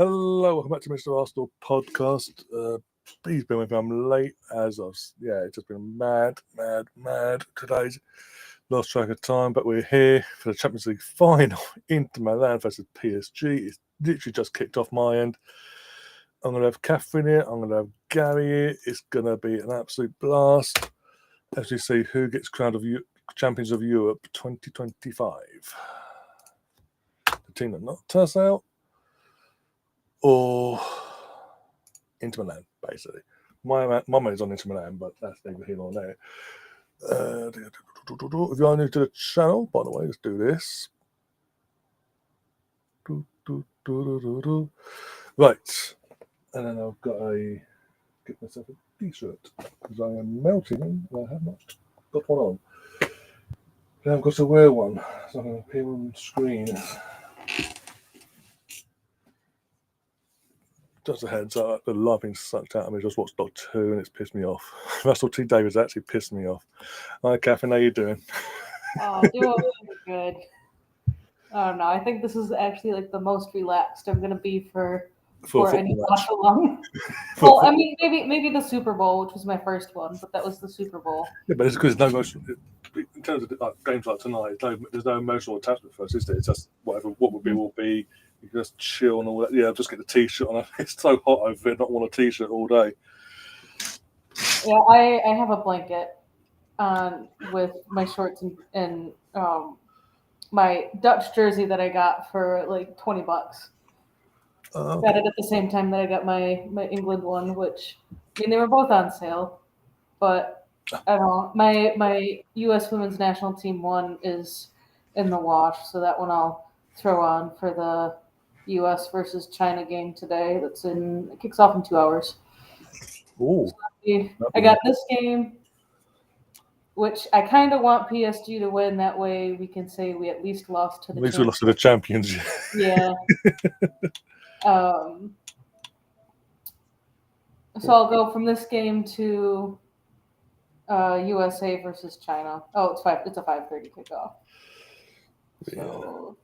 Hello, welcome back to Mr. Arsenal podcast. Please bear with me, I'm late it's just been mad. Today's lost track of time, but we're here for the Champions League final. Inter Milan versus PSG. It's literally just kicked off my end. I'm going to have Catherine here, I'm going to have Gary here. It's going to be an absolute blast as we see who gets crowned of Champions of Europe 2025. The team that knocked us out, or Inter Milan, basically. My money's on Inter Milan, but that's neither here nor there. If you are new to the channel, by the way, let's do this. Right. And then I've got get myself a t-shirt because I am melting and I have not got one on. Now I've got to wear one, so I'm going to appear on the screen. Just a heads up, the lighting's sucked out of me. Just watched Doctor Who and it's pissed me off. Russell T Davies actually pissed me off. Hi, Catherine, how you doing? Doing good. I don't know. I think this is actually like the most relaxed I'm gonna be for any Watchalong. Well, I mean, maybe the Super Bowl, which was my first one, but that was the Super Bowl. Yeah, but it's because there's no emotional. In terms of games like tonight, there's no emotional attachment for us, is there? It's just what would be will be. You can just chill and all that. Yeah, just get the t-shirt on. It's so hot over here. Not want a t-shirt all day. Yeah, I have a blanket on with my shorts and my Dutch jersey that I got for like $20. Got it at the same time that I got my England one, which I mean they were both on sale, but I don't know. My U.S. women's national team one is in the wash, so that one I'll throw on for the U.S. versus China game today. It kicks off in 2 hours. Ooh. I got this game, which I kind of want PSG to win. That way we can say we at least lost to the. At least we lost to the champions. Yeah. So I'll go from this game to USA versus China. Oh, it's a 5:30 kickoff. So.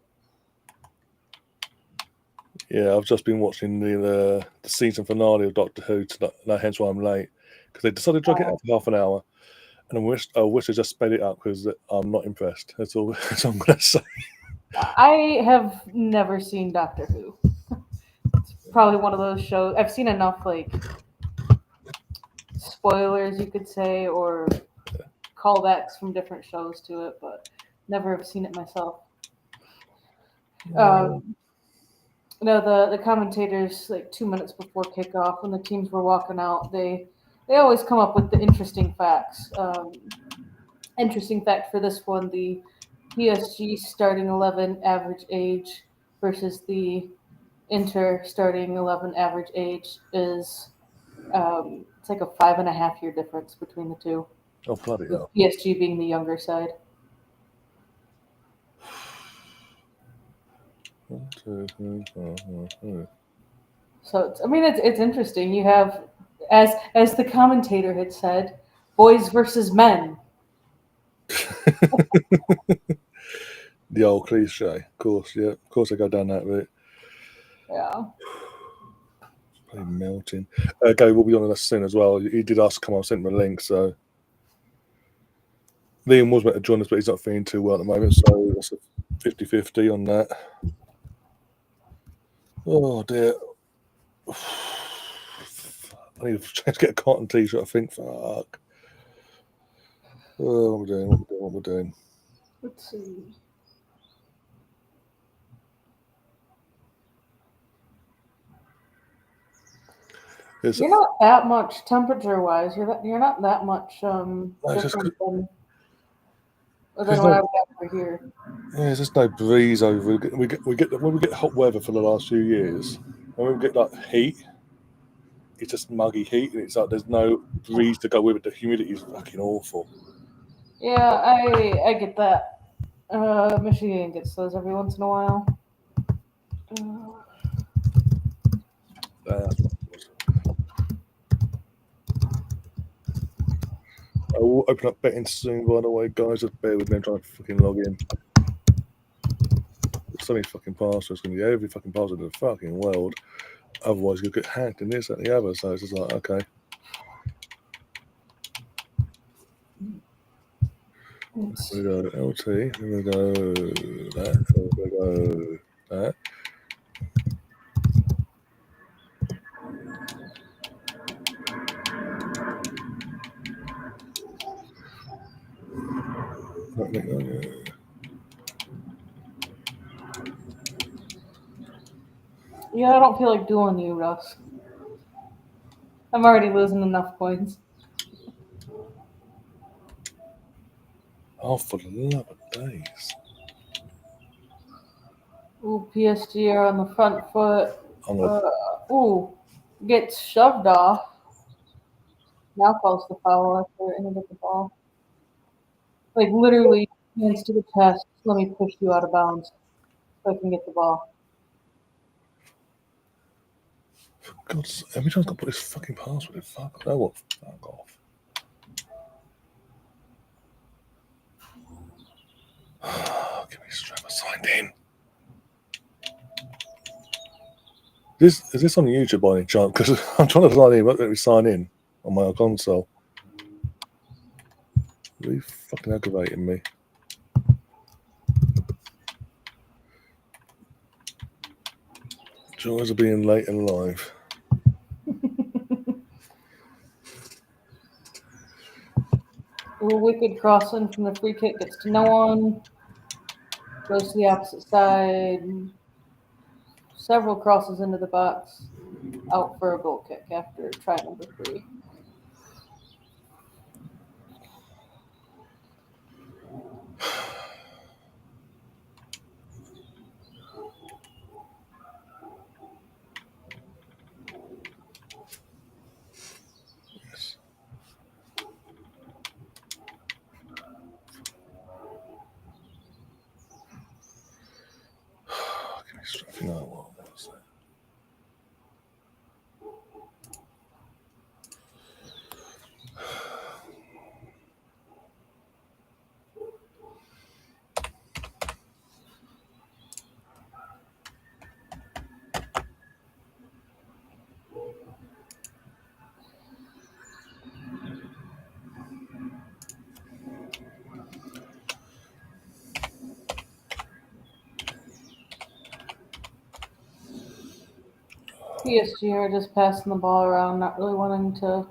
Yeah, I've just been watching the season finale of Doctor Who tonight, hence why I'm late, because they decided to drag it out for half an hour, and I wish they just sped it up because I'm not impressed. That's all I'm going to say. I have never seen Doctor Who. It's probably one of those shows. I've seen enough like spoilers, you could say, or callbacks from different shows to it, but never have seen it myself. The commentators, like 2 minutes before kickoff, when the teams were walking out, they always come up with the interesting facts. Interesting fact for this one: the PSG starting 11 average age versus the Inter starting 11 average age is it's like a 5.5 year difference between the two. Oh, bloody hell. PSG being the younger side. So it's interesting. You have, as the commentator had said, boys versus men. The old cliche, of course. Yeah, of course I go down that route. Yeah. It's probably melting. Gary will be on us soon as well. He did ask to come on, sent him a link. So Liam was meant to join us, but he's not feeling too well at the moment. So that's a 50-50 on that. Oh dear. I need to get a cotton t-shirt, I think. Fuck. Oh, what we're doing. Let's see. You're not that much temperature-wise. You're not that much different than what I've got over here. Yeah, there's just no breeze over. We get when we get hot weather for the last few years, when we get like heat, it's just muggy heat, and it's like there's no breeze to go with it. The humidity is fucking awful. Yeah, I get that. Michigan gets those every once in a while. I will open up betting soon, by the way, guys. Just bear with me. I'm trying to fucking log in. so many fucking passwords. It's going to be every fucking password in the fucking world. Otherwise, you'll get hacked and this, that, and the other. So it's just like, okay. We go LT, then we go that, then we go that. Yeah, I don't feel like dueling you, Russ. I'm already losing enough points. Oh, for the love of days. Ooh, PSG are on the front foot. I'm gonna, Ooh, gets shoved off. Now calls the foul after ended up the ball. Like literally hands to the chest. Let me push you out of bounds so I can get the ball. for God's sake, every time I've got to put this fucking password in, fuck off. Give me strap signed in. Is this on YouTube by any chance? Because I'm trying to sign in, but let me sign in on my console. Really fucking aggravating me. Joys of being late and live. Ooh, wicked crossing from the free kick gets to no one. Goes to the opposite side. Several crosses into the box. Out for a goal kick after try number 3. Yes. Give me strap. No, what was that? PSG are just passing the ball around, not really wanting to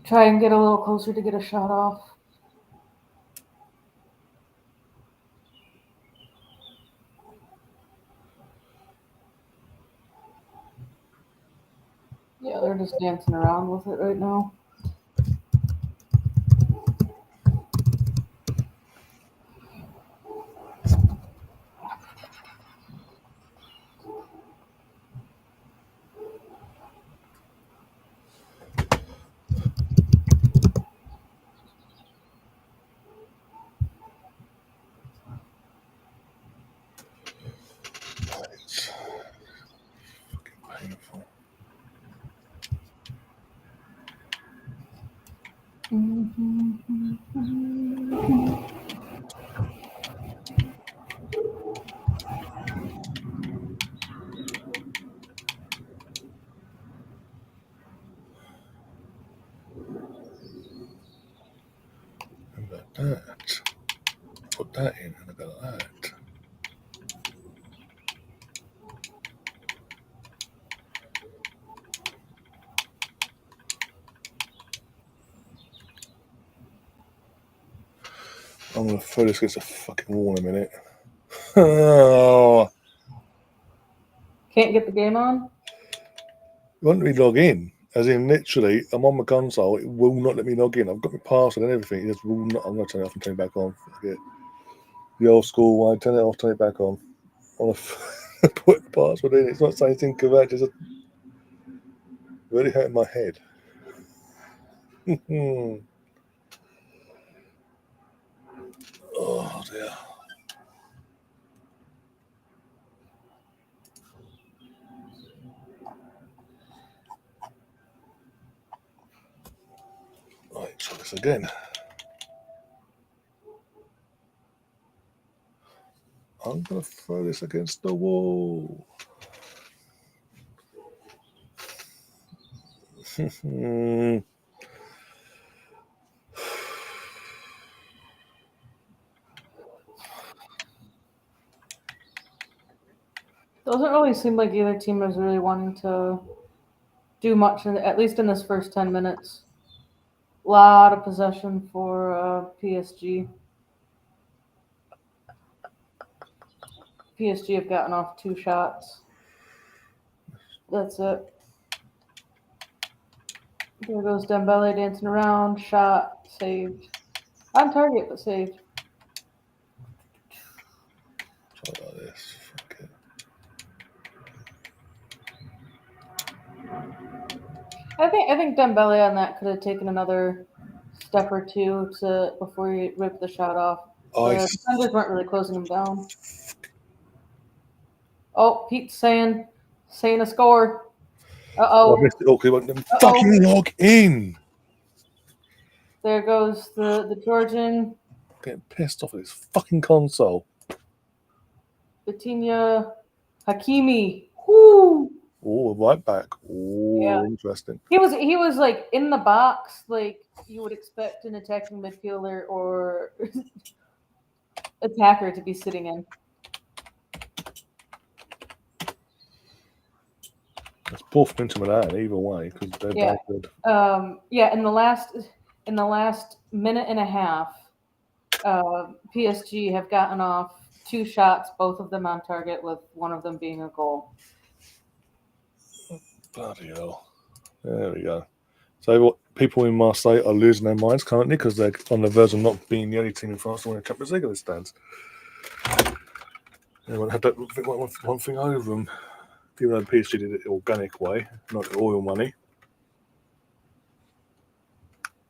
try and get a little closer to get a shot off. Yeah, they're just dancing around with it right now. It's fucking painful. And about that. Put that in and about that. I'm gonna throw this against a fucking wall in a minute. Oh, Can't get the game on? it won't let me log in. As in, literally, I'm on my console. It will not let me log in. I've got my password and everything. It just will not. I'm gonna turn it off and turn it back on. Forget the old school one. Turn it off, turn it back on. I want to put the password in. It's not saying it's incorrect. It's just really hurting my head. Oh dear. Right, try this again. I'm going to throw this against the wall. Doesn't really seem like either team is really wanting to do much, at least in this first 10 minutes. A lot of possession for PSG. PSG have gotten off 2 shots. That's it. There goes Dembele dancing around. Shot. Saved. On target, but saved. Try like this. Fuck it. I think Dembele on that could have taken another step or two before he ripped the shot off. The defenders weren't really closing him down. Oh, Pete's saying a score. I missed it all because it won't fucking log in. There goes the Georgian. I'm getting pissed off at this fucking console. Vitinha Hakimi. Whoo! Oh, right back. Oh, Yeah. interesting. He was like in the box, like you would expect an attacking midfielder or attacker to be sitting in. It's both into Milan either way because they're both good. In the last minute and a half, PSG have gotten off 2 shots, both of them on target, with one of them being a goal. Bloody hell. There we go. So what people in Marseille are losing their minds currently because they're on the verge of not being the only team in France to win a Champions League at this stands. Everyone had that one thing over them. Even though PSG did it the organic way, not the oil money.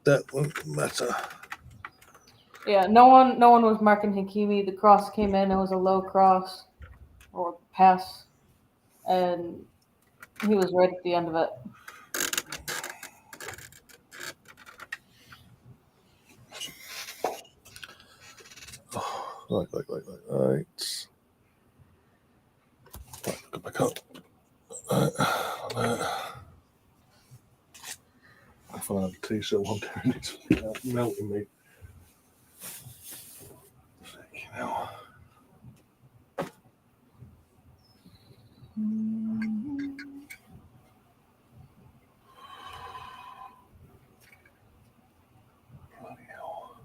That won't matter. Yeah, no one was marking Hakimi. The cross came in. It was a low cross or pass, and he was right at the end of it. Right. Go back up. If I have a t-shirt one there and it's melting me. Fucking hell. Bloody hell.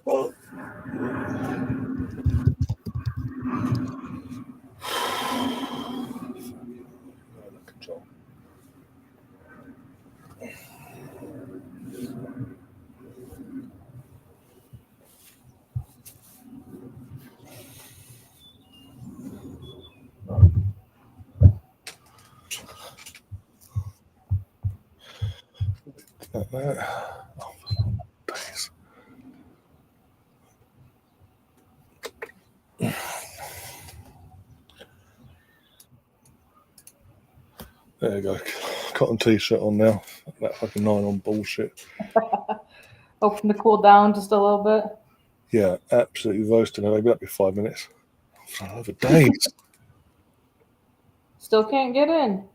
Well, control. Like that. Oh, days. There you go. Cotton t-shirt on now. That fucking nylon bullshit. Hoping to cool down just a little bit. Yeah, absolutely roasting. Maybe that'll be 5 minutes. For days. Still can't get in.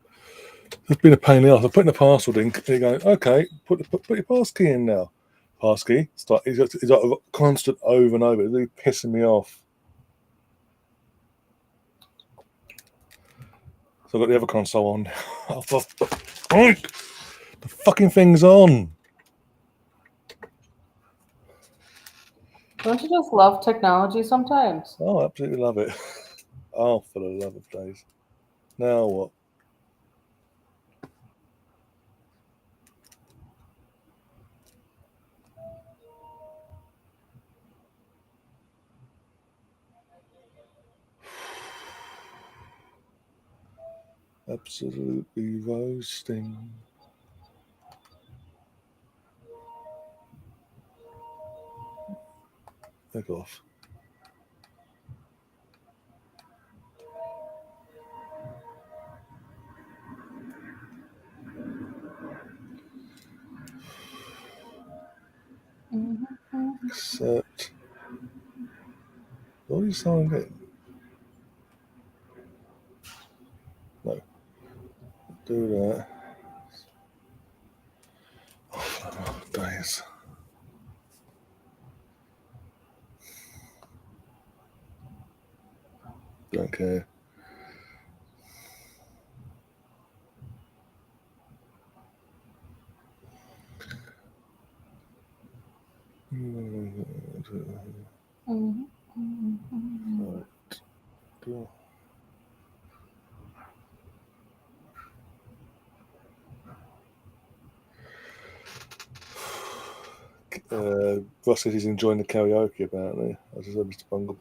It's been a pain in the ass. I'm putting the password in. You're going, okay, put your passkey in now. Passkey. He's got a constant over and over. It's really pissing me off. So I've got the other console on. The fucking thing's on. Don't you just love technology sometimes? Oh, I absolutely love it. Oh, for the love of days. Now what? Absolutely roasting. Heck off. Accept. What are you signing in? No. Do that. Oh, days. Don't care. Right. Ross says he's enjoying the karaoke, apparently. I just heard Mr. Bungle.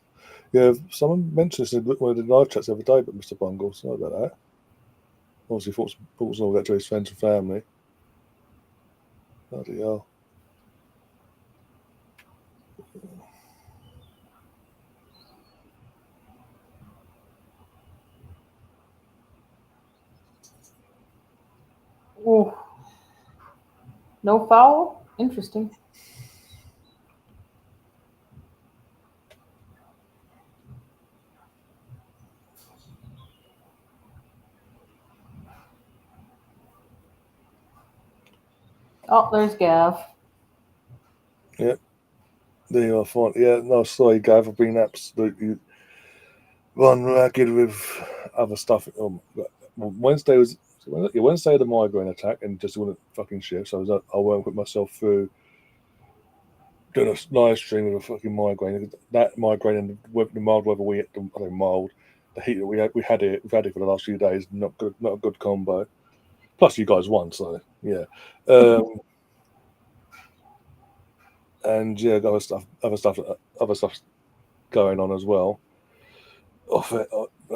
Yeah, someone mentioned this in one of the live chats the other day, but Mr. Bungle, sorry about that. Obviously, thoughts and all that to his friends and family. Bloody hell. Ooh. No foul? Interesting. Oh, there's Gav. Yeah. There you are, fine. Yeah, no, sorry, Gav. I've been absolutely run ragged with other stuff. Wednesday was Wednesday the migraine attack and just wouldn't fucking shift. So I won't put myself through doing a live stream with a fucking migraine. That migraine and the mild weather I don't know, mild. The heat that we've had it for the last few days. Not good, not a good combo. Plus, you guys won, so yeah. And yeah, other stuff going on as well. Off it,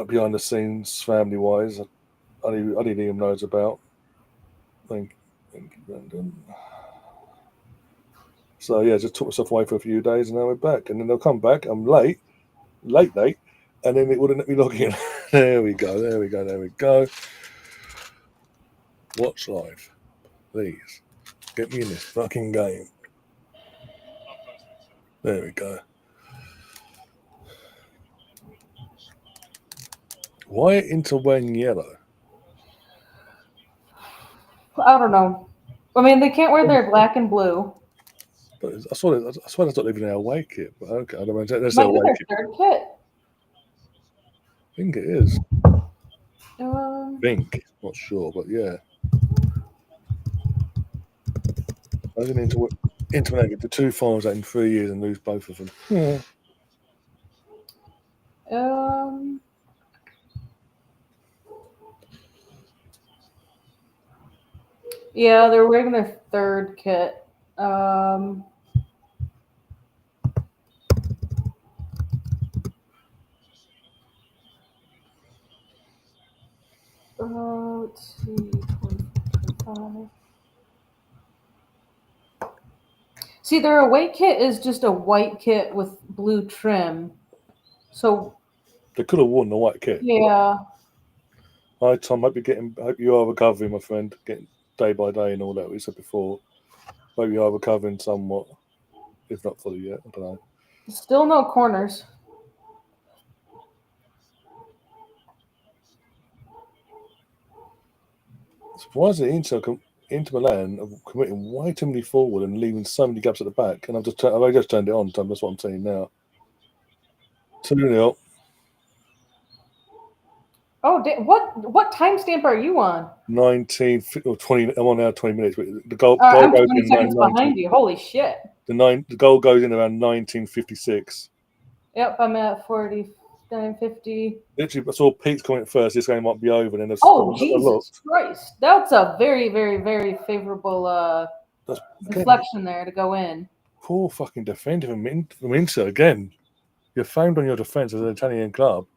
behind the scenes, family wise, I didn't even knows about. Thank you, Brendan. So yeah, just took myself away for a few days, and now we're back. And then they'll come back. I'm late, and then it wouldn't let me log in. There we go. Watch live, please. Get me in this fucking game. There we go. Why interwing yellow? I don't know. I mean, they can't wear their black and blue. But I swear that's not even their away kit. But okay, I don't know. That's Might their be away their kit. third kit. I think it is. Think, not sure, but yeah. I was going to get the two finals out in 3 years and lose both of them. Yeah. Yeah, they're wearing their third kit. Let's see, 25. See, their away kit is just a white kit with blue trim. So They could have won the white kit. yeah. Hi Tom, hope you are recovering, my friend. Getting day by day and all that we said before. Hope you are recovering somewhat, if not fully yet. I don't know. Still no corners. Surprisingly, Inter Milan are committing way too many forward and leaving so many gaps at the back. And I've just turned it on, Tom. That's what I'm saying now. 2-0. Oh, what timestamp are you on? 19 or 20. I'm on now 20 minutes. But the goal I'm goes 20 in seconds around behind you. Holy shit. The goal goes in around 1956. Yep, I'm at 49.50. Literally, I saw Pete's comment first. This game might be over. And then Oh, Jesus Christ. That's a very, very, very favorable deflection there to go in. Poor fucking defender from Inter again. You're famed on your defence as an Italian club.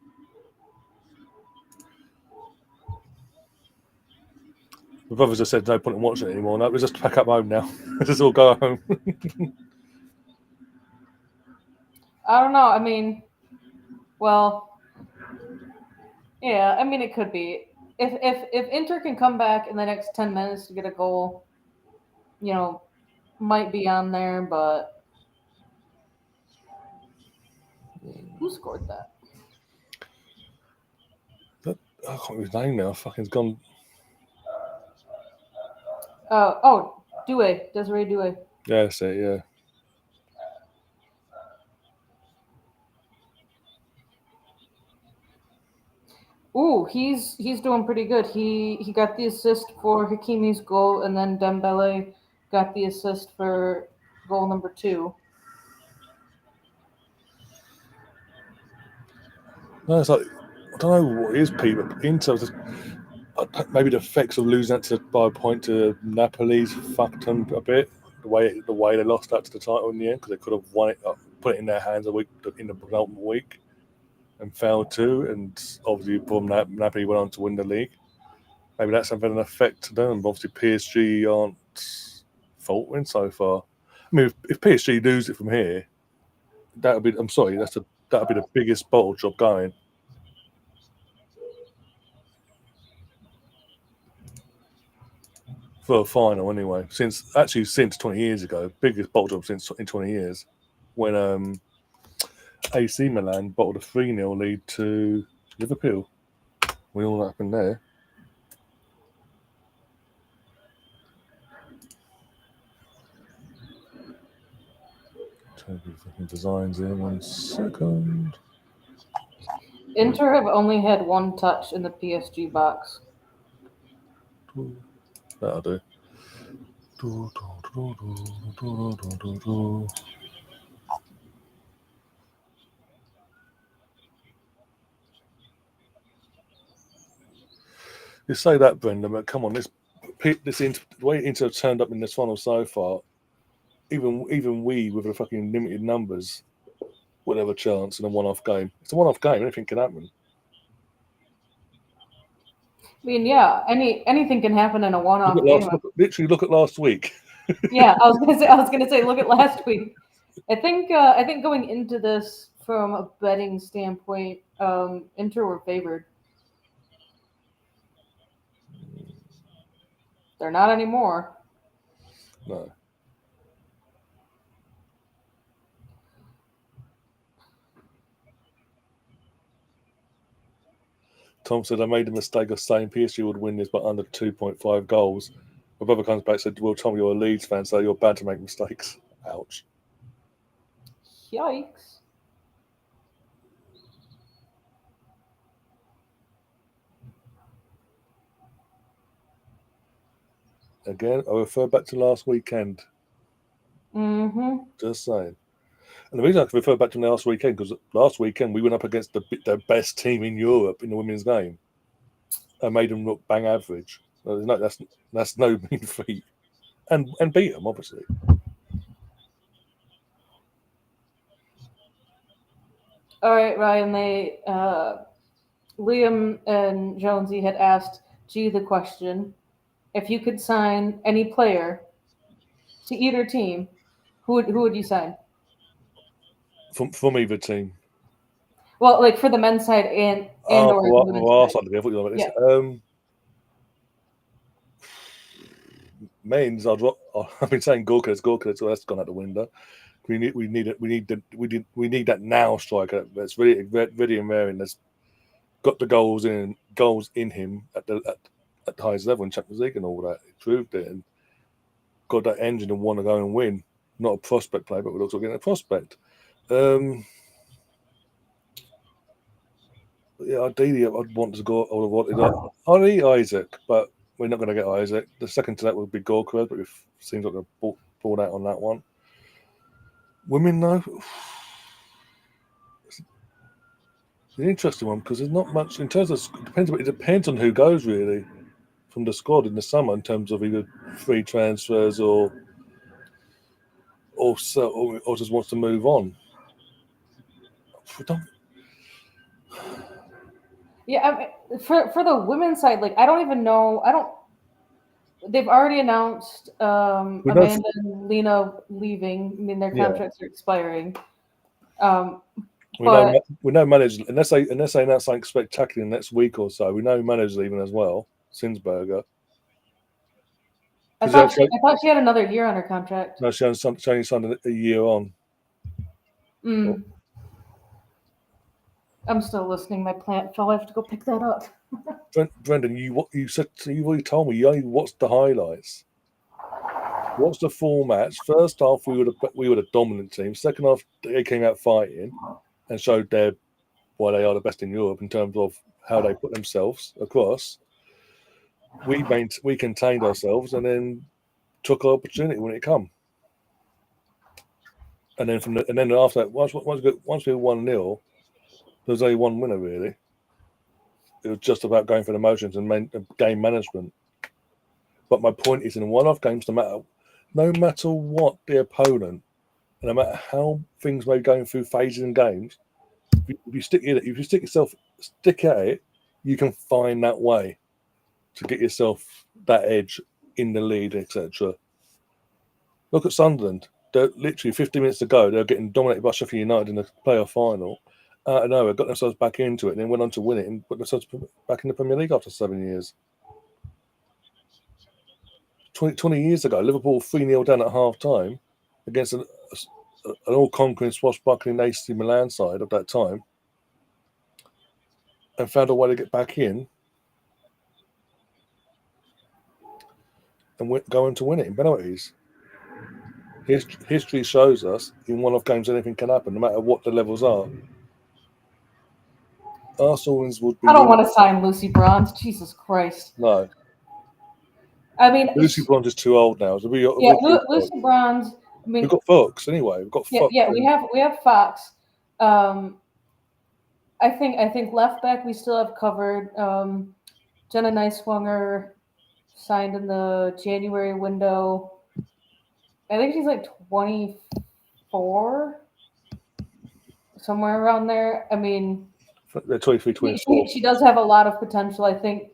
My brothers have said no point in watching it anymore. No, we'll just pack up home now. Let's just all go home. I don't know. I mean, well, yeah. I mean, it could be. If Inter can come back in the next 10 minutes to get a goal, you know, might be on there. But who scored that? But I can't remember his name now. Fucking's gone. Oh, Desiree Doué. Yeah, that's it. Yeah. Ooh, he's doing pretty good. He got the assist for Hakimi's goal, and then Dembele got the assist for goal number 2. No, it's like I don't know what it is, Pete, but Inter maybe the effects of losing that by a point to Napoli's fucked them a bit. The way they lost that to the title in the end, because they could have won it, put it in their hands in the penultimate week, and failed to. And obviously, Napoli went on to win the league. Maybe that's having an effect to them. Obviously, PSG aren't faltering so far. I mean, if PSG lose it from here, that would be. I'm sorry, that would be the biggest bottle job going. For a final, anyway. Since 20 years ago, biggest bottle job since in 20 years, when AC Milan bottled a 3-0 lead to Liverpool. We all happened there. Toby fucking designs in 1 second. Inter have only had one touch in the PSG box. That'll do. You say that, Brendan, but come on, the way Inter have turned up in this final so far, even we with the fucking limited numbers would have a chance in a one-off game. It's a one-off game; anything can happen. I mean, yeah, anything can happen in a one-off game. Literally, look at last week. Yeah, I was gonna say, look at last week. I think going into this from a betting standpoint, Inter were favored. They're not anymore. No. Tom said, I made the mistake of saying PSG would win this by under 2.5 goals. My brother comes back and said, well, Tom, you're a Leeds fan, so you're bad to make mistakes. Ouch. Yikes. Again, I refer back to last weekend. Mm-hmm. Just saying. And the reason I can refer back to last weekend, because last weekend we went up against the best team in Europe in the women's game. I made them look bang average. So that's no mean feat. And beat them, obviously. All right, Ryan. Liam and Jonesy had asked G the question: if you could sign any player to either team, who would you sign? From either team. Well, like for the men's side and or the women's for our side. side of it, I thought you were about Yeah. this. Men's, I've been saying Gorka, so that's gone out the window. We need that now striker that's really ready and raring. That's got the goals in him at the highest level in Champions League and all that. He proved it and got that engine and want to go and win. Not a prospect player, but we're also getting a prospect. Yeah, ideally, I'd want to go. I would have wanted. I'd eat Isaac, but we're not going to get Isaac. The second to that would be Gorka, but it seems like they've pulled out on that one. Women, though, it's an interesting one because there's not much in terms of it depends on who goes really from the squad in the summer in terms of either free transfers or just wants to move on. Yeah, I mean, for the women's side, like I don't even know. I don't. They've already announced Amanda and Lena leaving. I mean, their Yeah. contracts are expiring. We know managers unless they announce something spectacular in the next week or so. We know managers even as well. Sinsberger. I thought she had another year on her contract. No, she only signed a year on. I'm still listening. My plant fell. I have to go pick that up. Brendan, you already told me you only watched the highlights. What's the formats? First half, we were the dominant team. Second half, they came out fighting and showed why they are the best in Europe in terms of how they put themselves across. We contained ourselves and then took our opportunity when it come. And then after that, once we were 1-0, there was only one winner really. It was just about going for the motions and game management. But my point is, in one-off games, no matter what the opponent, and no matter how things may be going through phases in games, if you stick at it, you can find that way to get yourself that edge in the lead, etc. Look at Sunderland. They're literally 50 minutes to go. They're getting dominated by Sheffield United in the playoff final. Out of nowhere, got themselves back into it, and then went on to win it and put themselves back in the Premier League after 7 years. 20 years ago, Liverpool 3-0 down at half time against an all-conquering, swashbuckling AC Milan side of that time, and found a way to get back in and go on to win it in penalties. History shows us in one-off games anything can happen, no matter what the levels are. Arsenal's would be. I don't want to sign Lucy Bronze. Jesus Christ. No. I mean, Lucy Bronze is too old now. Lucy Bronze. I mean, we've got Fox anyway. We've got Fox. Yeah, we have Fox. I think left back we still have covered. Jenna Neiswanger signed in the January window. I think she's like 24, somewhere around there. I mean, they're 23, 24. She does have a lot of potential. I think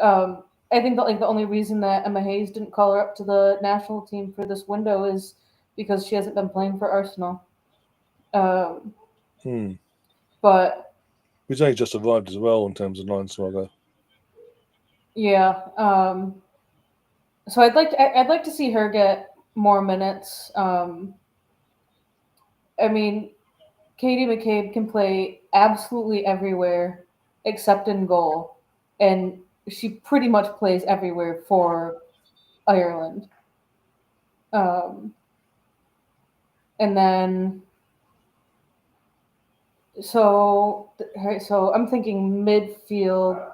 that the only reason that Emma Hayes didn't call her up to the national team for this window is because she hasn't been playing for Arsenal. But who's only just arrived as well in terms of Neiswanger. Yeah. So I'd like to see her get more minutes. I mean, Katie McCabe can play absolutely everywhere except in goal, and she pretty much plays everywhere for Ireland. And then, so I'm thinking midfield.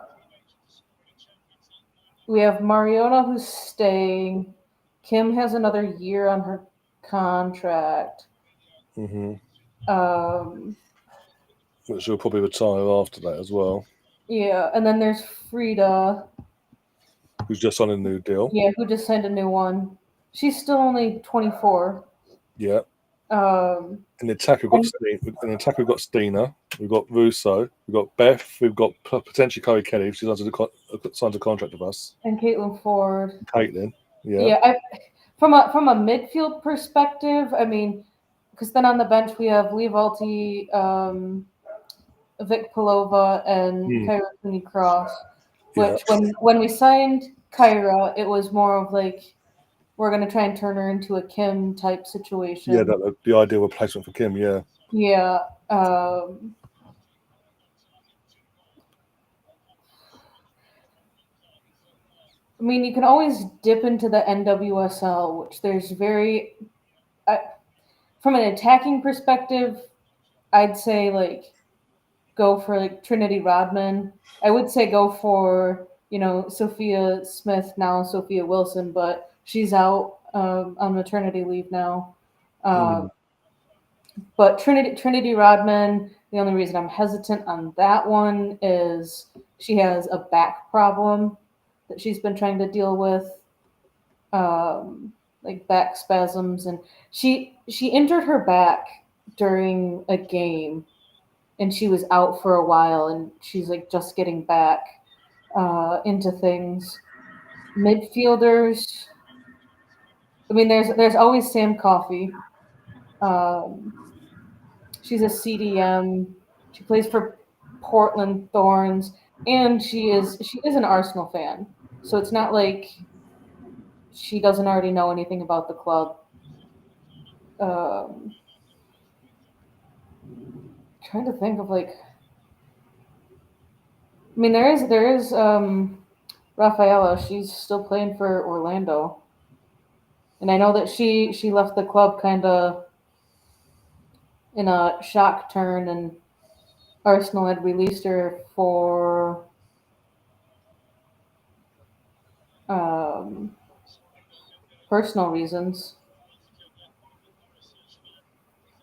We have Mariona who's staying. Kim has another year on her contract. Which she'll probably retire after that as well. Yeah, and then there's Frida, who's just on a new deal. Yeah, who just signed a new one. She's still only 24. Yeah. In the attack, we've got Stina, we've got Russo, we've got Beth, we've got potentially Chloe Kelly if she signs a contract with us, and Caitlin Ford. Yeah. From a midfield perspective, I mean, because then on the bench we have Lee Valti, Vic Palova, and Kyra Cooney-Cross. Which when we signed Kyra, it was more of like, we're going to try and turn her into a Kim type situation. Yeah, the ideal replacement for Kim, yeah. Yeah. I mean, you can always dip into the NWSL, which there's from an attacking perspective, I'd say like go for like Trinity Rodman. I would say go for, Sophia Smith, now Sophia Wilson, but she's out on maternity leave now. But Trinity Rodman, the only reason I'm hesitant on that one is she has a back problem that she's been trying to deal with, like back spasms, and she injured her back during a game, and she was out for a while, and she's like just getting back into things. Midfielders, I mean, there's always Sam Coffey. She's a CDM. She plays for Portland Thorns, and she is an Arsenal fan. So it's not like she doesn't already know anything about the club. Um, Trying to think of like, I mean, there is Rafaela. She's still playing for Orlando, and I know that she left the club kind of in a shock turn, and Arsenal had released her for um, personal reasons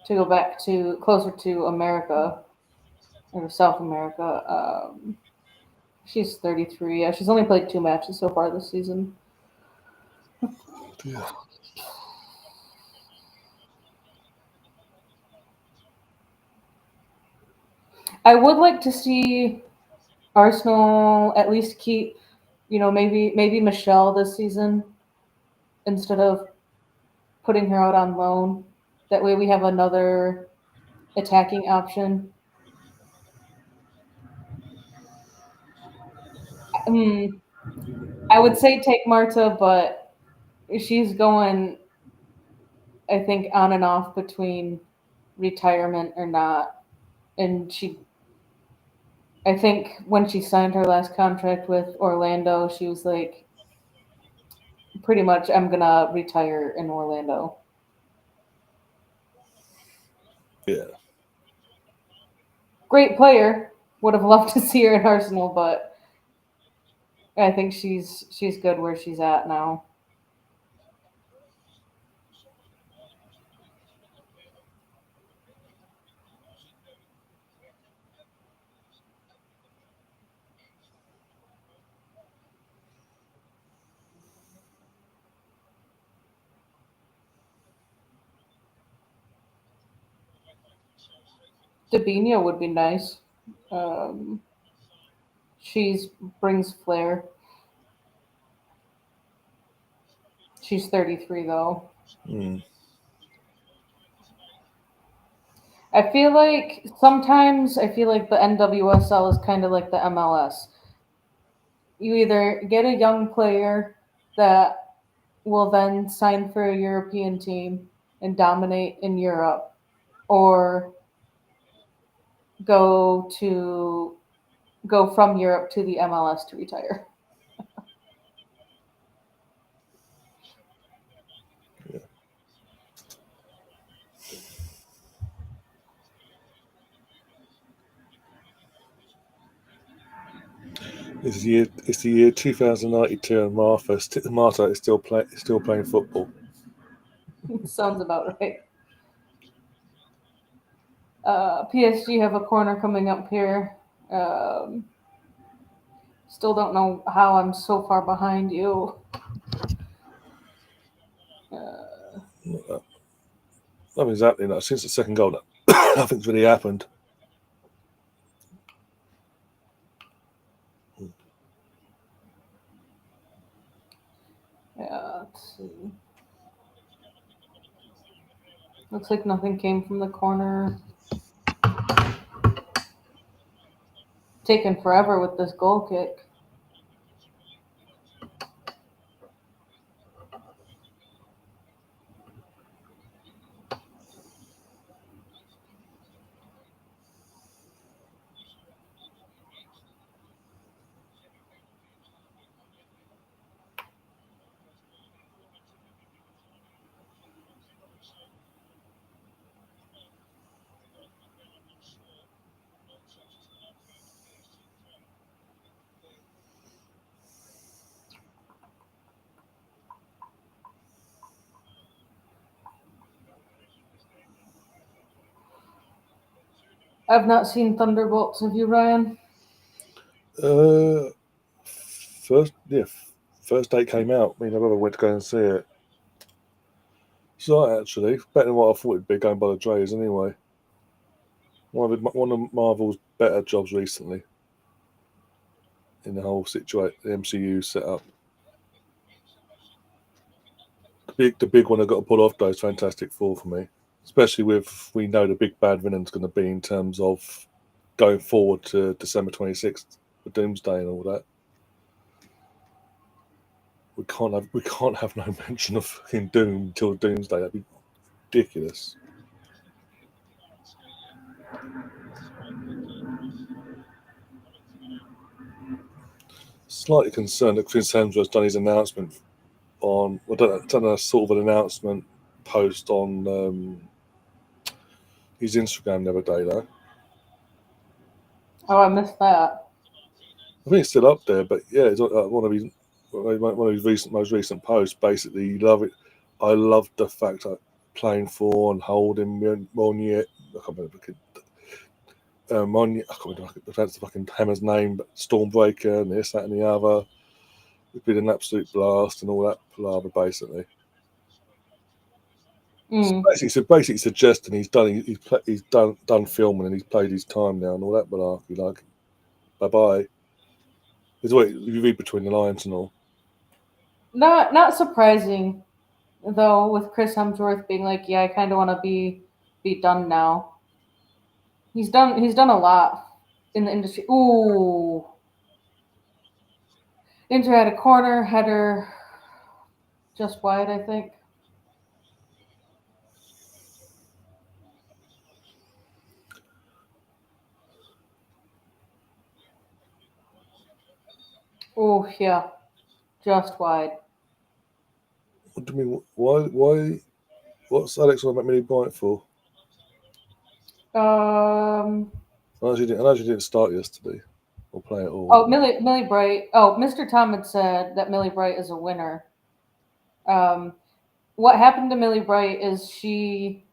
to go back to closer to America or South America. She's 33. Yeah, she's only played 2 matches so far this season. Yeah. I would like to see Arsenal at least keep, maybe Michelle this season instead of putting her out on loan. That way we have another attacking option. Hmm, I would say take Marta, but she's going, I think, on and off between retirement or not. And I think when she signed her last contract with Orlando, she was like, pretty much, I'm gonna retire in Orlando. Yeah. Great player. Would have loved to see her in Arsenal, but I think she's good where she's at now. Dabinho would be nice. Um, she's brings flair. She's 33 though. Mm. I feel like the NWSL is kind of like the MLS. You either get a young player that will then sign for a European team and dominate in Europe, or go to go from Europe to the MLS to retire. Yeah. It's the year 2092, and Marta is still playing football. Sounds about right. PSG have a corner coming up here. Um, Still don't know how I'm so far behind you. Uh, Nothing's happening now. Since the second goal. Nothing's really happened. yeah, let's see. Looks like nothing came from the corner. Taking forever with this goal kick. I've not seen Thunderbolts. Have you, Ryan? Uh, first day came out. Me and my brother went to go and see it. So actually, better than what I thought it'd be, going by the trailers anyway. One of Marvel's better jobs recently in the whole situation, the MCU setup. The big one I got to pull off though is Fantastic Four for me. especially with we know the big bad villain's going to be in terms of going forward to December 26th for Doomsday and all that. We can't have no mention of fucking Doom until Doomsday. That'd be ridiculous. Slightly concerned that Chris Hemsworth has done his announcement on, well, done a sort of an announcement post on his Instagram the other day, though. Oh, I missed that. I think it's still up there, but yeah, it's one of his most recent posts. Basically, you love it. I love the fact that playing for and holding Monier. I can't remember. Monier. I can't remember the fucking Hammer's name, but Stormbreaker and this, that, and the other. It's been an absolute blast and all that palaver, basically. Basically suggesting he's done filming and he's played his time now and all that malarkey. Like, bye bye. Is what you read between the lines and all. Not surprising though, with Chris Hemsworth being like, yeah, I kind of want to be done now. He's done a lot in the industry. Ooh, Inter had a corner header, just wide, I think. Oh yeah, just wide. What do you mean? Why? What's Alex on about Millie Bryant for? Um. I know she didn't start yesterday or play at all. Oh, Millie Bright. Oh, Mr. Tom had said that Millie Bright is a winner. Um, what happened to Millie Bright is she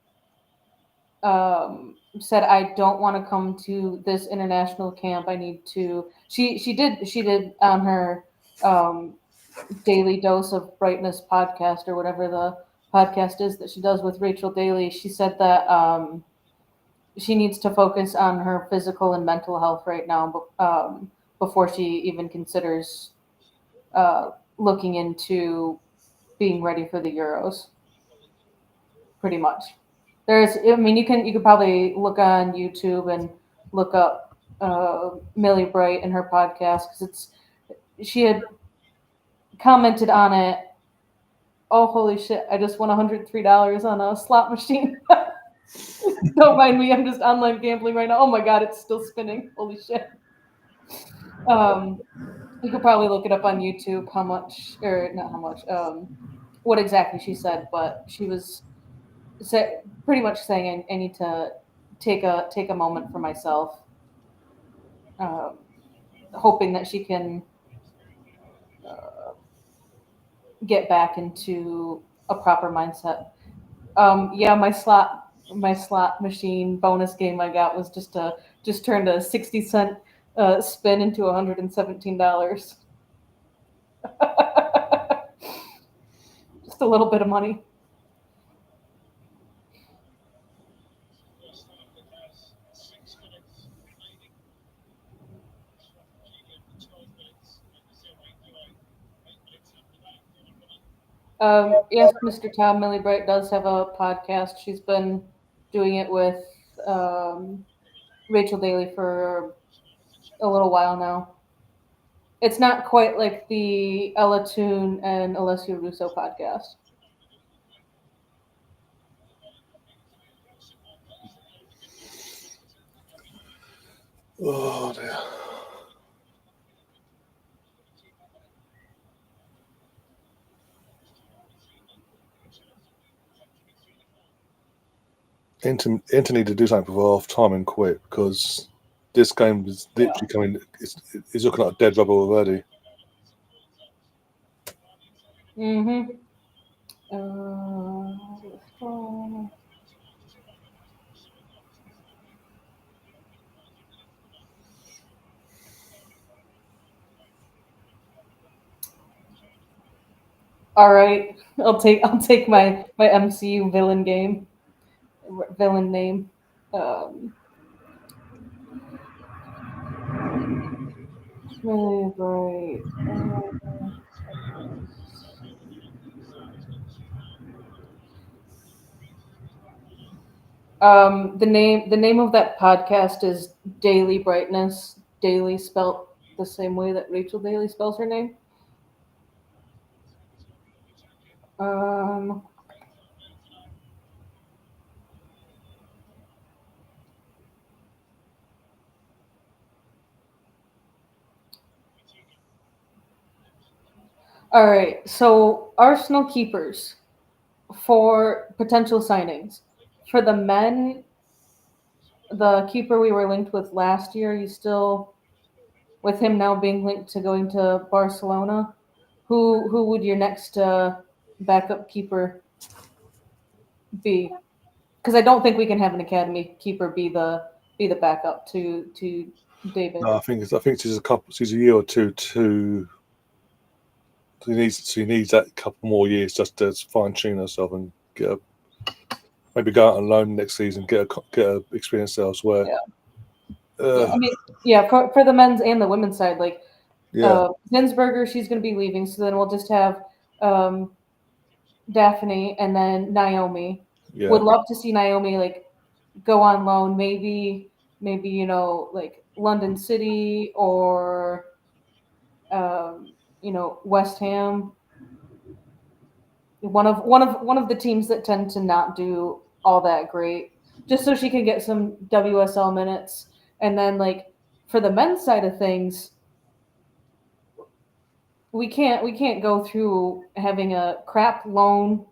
said, "I don't want to come to this international camp. I need to." She did on her um, Daily Dose of Brightness podcast or whatever the podcast is that she does with Rachel Daly. She said that she needs to focus on her physical and mental health right now, before she even considers looking into being ready for the Euros. Pretty much. I mean, you could probably look on YouTube and look up Millie Bright and her podcast because she had commented on it. Oh, holy shit! I just won $103 on a slot machine. Don't mind me. I'm just online gambling right now. Oh my god, it's still spinning. Holy shit. Um, you could probably look it up on YouTube how much, or not how much, what exactly she said, but she was pretty much saying I need to take a moment for myself, um, hoping that she can uh, get back into a proper mindset. Yeah, my slot machine bonus game I got was just turned a 60 cent spin into $117. Just a little bit of money. Yes, Mr. Tom Millie Bright does have a podcast. She's been doing it with um, Rachel Daly for a little while now. It's not quite like the Ella Toon and Alessio Russo podcast. Oh dear. Inter need to do something for half time and quit because this game is literally coming. It's looking like a dead rubber already. Mm-hmm. All right, I'll take my MCU villain name. Um, really great. The name of that podcast is Daily Brightness. Daily spelt the same way that Rachel Daly spells her name. Um, all right, so Arsenal keepers for potential signings. For the men, the keeper we were linked with last year, you still with him now being linked to going to Barcelona. Who would your next backup keeper be? Because I don't think we can have an academy keeper be the backup to David. No, I think she's a year or two to. She needs that couple more years just to fine tune herself and maybe go out on loan next season, get a experience elsewhere. Yeah. I mean, yeah, for the men's and the women's side, like Zinsberger, she's going to be leaving, so then we'll just have Daphne and then Naomi. Yeah. Would love to see Naomi like go on loan, maybe like London City or West Ham. One of the teams that tend to not do all that great, just so she can get some WSL minutes. And then like for the men's side of things, we can't go through having a crap loan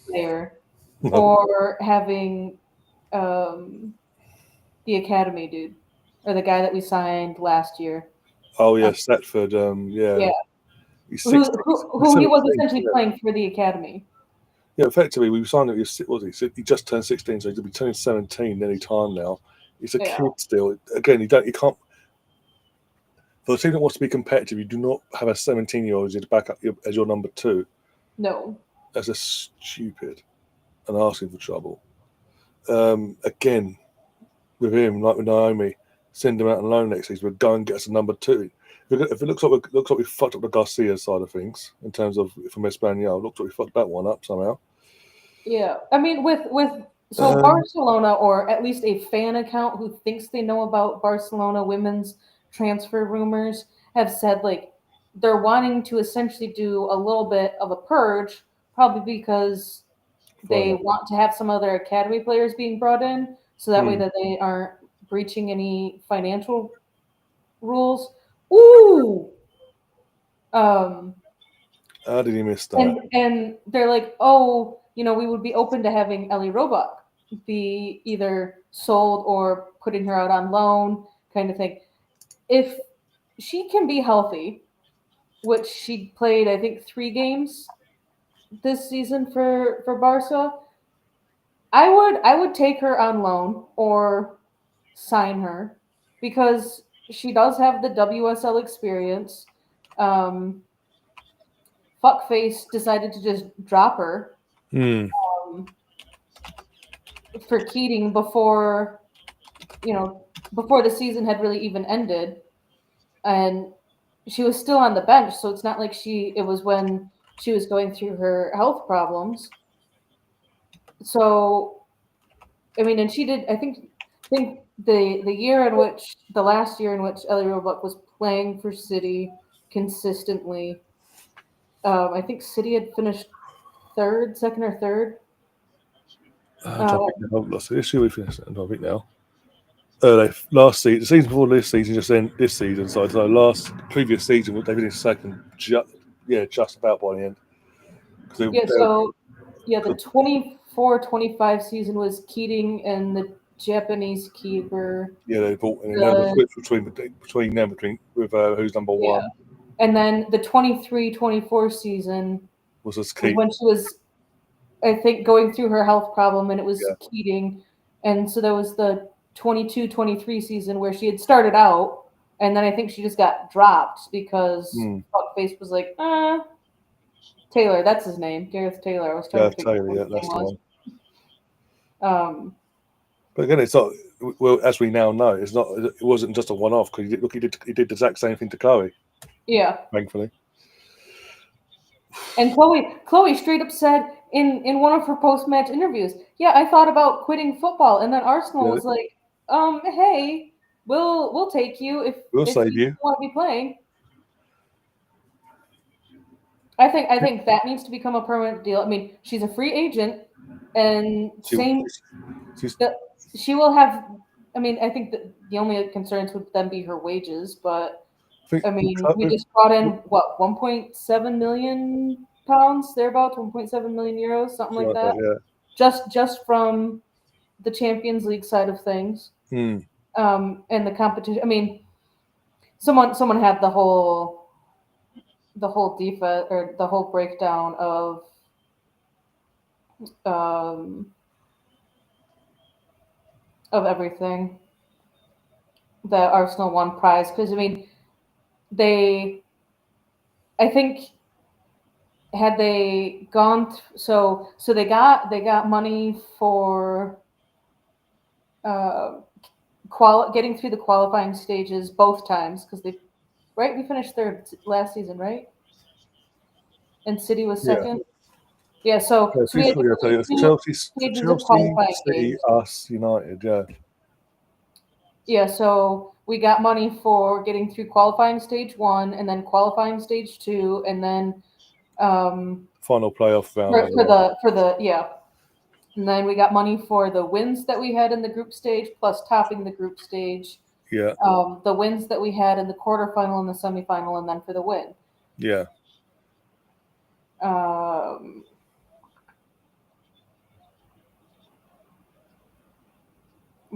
player or having the academy dude or the guy that we signed last year. Oh yeah, Stratford. Yeah. He's Who 16, he was essentially playing for the academy. Yeah, effectively, we signed him. He just turned 16, so he'll be turning 17 any time now. He's a kid still. Again, you can't. For a team that wants to be competitive, you do not have a 17-year-old as your backup as your number 2. No, that's just stupid and asking for trouble. Again, with him, like with Naomi, send him out on loan next season. We'll go and get us a number 2. If it looks like we fucked up the Garcia side of things in terms of from Espanyol, looks like we fucked that one up somehow. Yeah, I mean with Barcelona, or at least a fan account who thinks they know about Barcelona women's transfer rumors, have said like they're wanting to essentially do a little bit of a purge, probably because they want to have some other academy players being brought in, so that way that they aren't breaching any financial rules. Ooh. How did he miss that? And they're like, oh, we would be open to having Ellie Roebuck be either sold or putting her out on loan, kind of thing. If she can be healthy, which she played, I think, 3 games this season for Barca, I would take her on loan or sign her because she does have the WSL experience. Fuckface decided to just drop her for Keating before the season had really even ended, and she was still on the bench, so it's not like it was when she was going through her health problems. So I mean, and she did, I think the last year in which Ellie Roebuck was playing for City consistently, I think City had finished second or third. That's the issue we finished. I think now. Last season, the season before this season, just then this season. So previous season, they finished second. Just about by the end. The 24-25 season was Keating and the Japanese keeper. Yeah, they bought and then the switch between them with who's number 1. And then the 23-24 season was when she was, I think, going through her health problem, and it was Keating. And so there was the 22-23 season where she had started out, and then I think she just got dropped because Fuckface was like, Taylor, that's his name, Gareth Taylor. I was trying to figure out what his name was. But again, it's not. Well, as we now know, it's not. It wasn't just a one-off because he did the exact same thing to Chloe. Yeah, thankfully. And Chloe straight up said, in one of her post-match interviews, yeah, I thought about quitting football, and then Arsenal was like, hey, we'll take you We'll if save you you. want to be playing. I think that needs to become a permanent deal. I mean, she's a free agent, and she will have. I mean, I think that the only concerns would then be her wages, but I mean, we just brought in what 1.7 million pounds, thereabouts, 1.7 million euros, something like that. Just from the Champions League side of things, and the competition. I mean, someone had the whole defense or the whole breakdown of everything that Arsenal won prize, because I mean I think had they gone so they got money for getting through the qualifying stages both times, because we finished third last season, right? And City was second. Yeah, so we had Chelsea, stages of qualifying City, games. us, United, yeah. Yeah, so we got money for getting through qualifying stage 1, and then qualifying stage 2, and then final playoff round for the and then we got money for the wins that we had in the group stage, plus topping the group stage. Yeah. The wins that we had in the quarterfinal and the semifinal, and then for the win. Yeah. I'm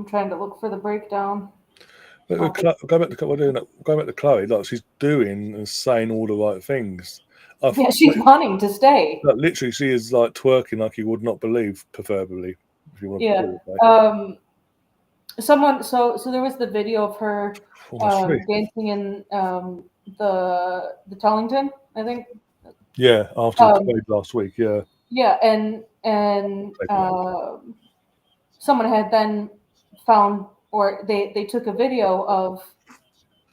trying to look for the breakdown. Going back to Chloe, like she's doing and saying all the right things. Yeah, she's wanting to stay. Like, literally, she is like twerking like you would not believe, preferably. If you want to someone. So there was the video of her dancing in the Tollington, I think. Yeah, after the played last week. Yeah. Yeah, and someone had then found, or they took a video of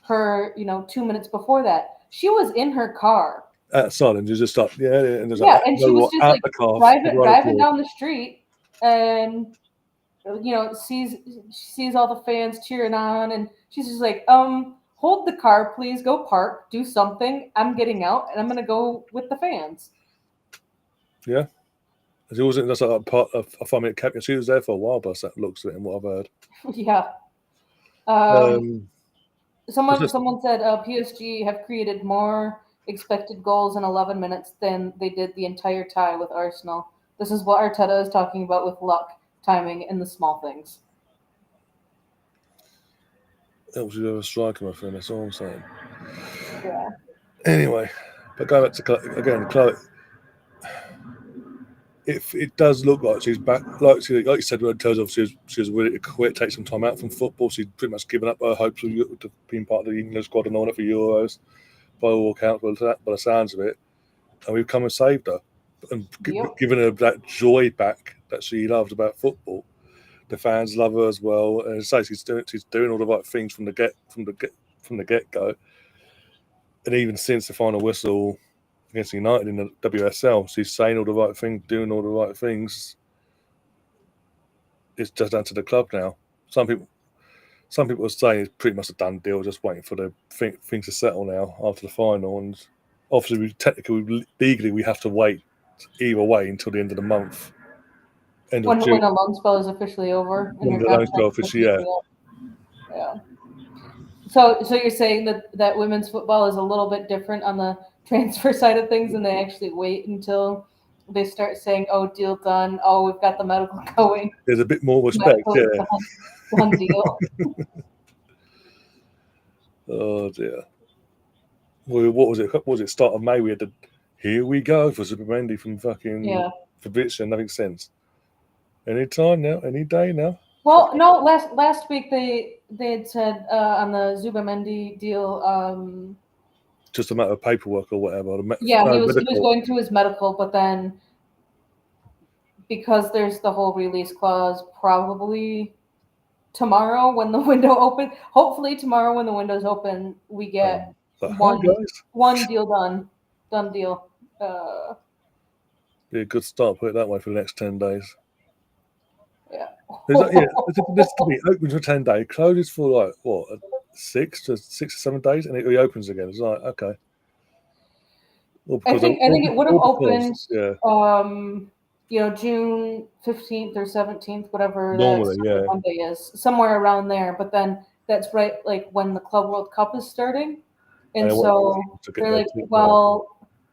her, 2 minutes before that. She was in her car outside and just like and there's and she was just like driving down the street, and sees all the fans cheering on, and she's just like, hold the car, please, go park, do something, I'm getting out and I'm gonna go with the fans. Yeah, it wasn't just like part of a 5-minute cap. She was there for a while, but that looks at it and what I've heard. Yeah. Someone said PSG have created more expected goals in 11 minutes than they did the entire tie with Arsenal. This is what Arteta is talking about with luck, timing, and the small things. Helps you have a striker, my friend. That's all I'm saying. Yeah. Anyway, but going back to again, Chloe. It does look like she's back, like you said, in terms of she was willing to quit, take some time out from football. She's pretty much given up her hopes of being part of the England squad and all that for Euros, by all accounts, by the sounds of it. And we've come and saved her and given her that joy back that she loved about football. The fans love her as well, and as I say, she's doing all the right things from the get go. And even since the final whistle against United in the WSL, she's saying all the right things, doing all the right things. It's just down to the club now. Some people are saying it's pretty much a done deal, just waiting for the things to settle now after the final. And obviously, legally, we have to wait either way until the end of the month. When the loan spell is officially over. When the loan spell officially, yeah. So you're saying that women's football is a little bit different on the transfer side of things, and they actually wait until they start saying, "Oh, deal done. Oh, we've got the medical going." There's a bit more respect, Done deal. Oh dear. Well, what was it? What was it? Start of May. We had here we go for Zubimendi from fucking Fabricia. Nothing sense. Any time now, any day now. Well, no. Last week they had said on the Zubimendi deal. Just a matter of paperwork or whatever. He was going through his medical, but then because there's the whole release clause, probably tomorrow when the window opens. Hopefully tomorrow when the window's open, we get one deal done deal. Be a good start, put it that way, for the next 10 days. Yeah. This could be open for 10 days, closes for like, what, 6 to 7 days, and it reopens again. It's like, okay. I think it would have opened, yeah. June 15th or 17th, whatever Normally, that Monday is, somewhere around there. But then that's right, like when the Club World Cup is starting, and so they're like, well,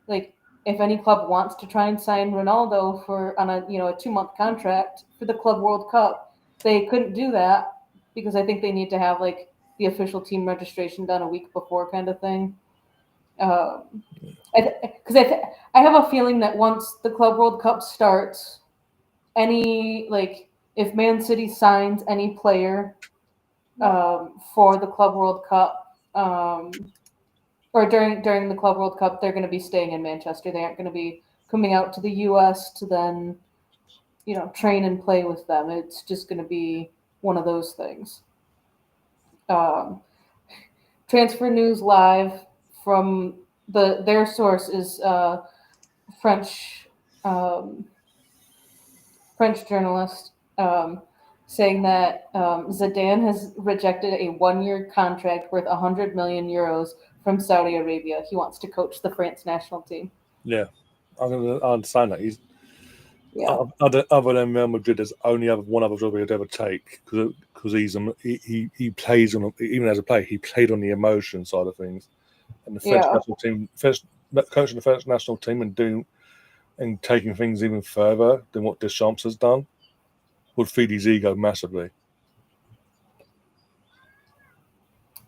like if any club wants to try and sign Ronaldo on a 2-month contract for the Club World Cup, they couldn't do that because I think they need to have like the official team registration done a week before, kind of thing. Because I have a feeling that once the Club World Cup starts, if Man City signs any player for the Club World Cup, or during the Club World Cup, they're going to be staying in Manchester. They aren't going to be coming out to the U.S. to then, train and play with them. It's just going to be one of those things. Transfer News Live from their source is French journalist saying that Zidane has rejected a 1-year contract worth 100 million euros from Saudi Arabia. He wants to coach the France national team. Yeah, I understand that. He's other than Real Madrid, there's only one other job he'd ever take because he plays on, even as a player, he played on the emotion side of things, and the French national team, coaching the French national team and taking things even further than what Deschamps has done would feed his ego massively.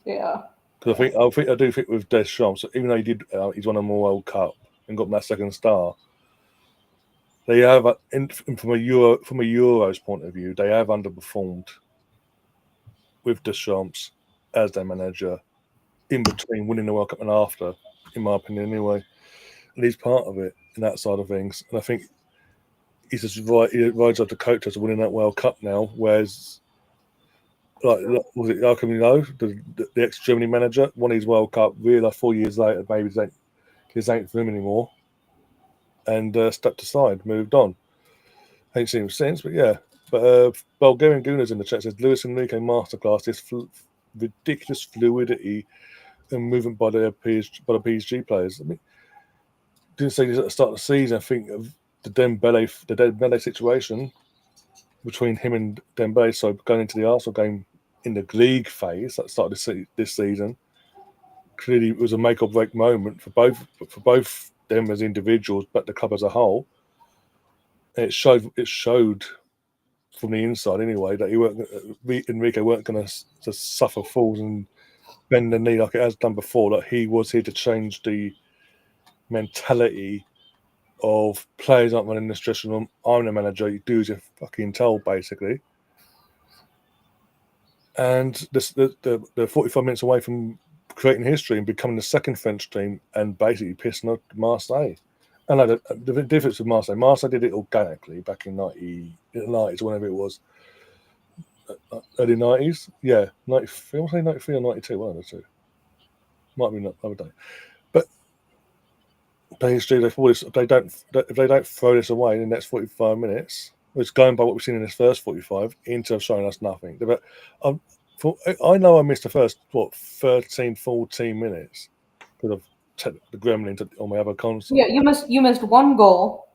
Yeah. Because I do think with Deschamps, even though he's won a World Cup and got that second star, they have from a Euros point of view, they have underperformed with Deschamps as their manager in between winning the World Cup and after, in my opinion, anyway. And he's part of it in that side of things. And I think he's just he rides up the coattails of winning that World Cup now, whereas how come the ex-Germany manager won his World Cup, realised 4 years later maybe his ain't for him anymore, and stepped aside, moved on. Ain't seen him since, but yeah. But Bulgarian Gunas in the chat says Luis Enrique masterclass, this ridiculous fluidity and movement by the PSG players. I mean, didn't say this at the start of the season. I think of the Dembele situation between him and Dembele. So going into the Arsenal game in the league phase that started this season, clearly it was a make or break moment for both them as individuals, but the club as a whole. And it showed from the inside anyway that Enrique weren't going to suffer falls and bend the knee like it has done before. That he was here to change the mentality of players aren't running this dressing room. I'm the manager. You do as you're fucking told, basically. And the 45 minutes away from creating history and becoming the second French team and basically pissing off Marseille. And the difference with Marseille did it organically back in the 90s, whenever it was. Early 90s? Yeah, 93. I want to say 93 or 92, one of the two. Might be not other day. But if they don't throw this away in the next 45 minutes, it's going by what we've seen in this first 45, Inter have shown us nothing. But I know I missed the first 13, 14 minutes because of the gremlin on my other console. Yeah, you missed one goal,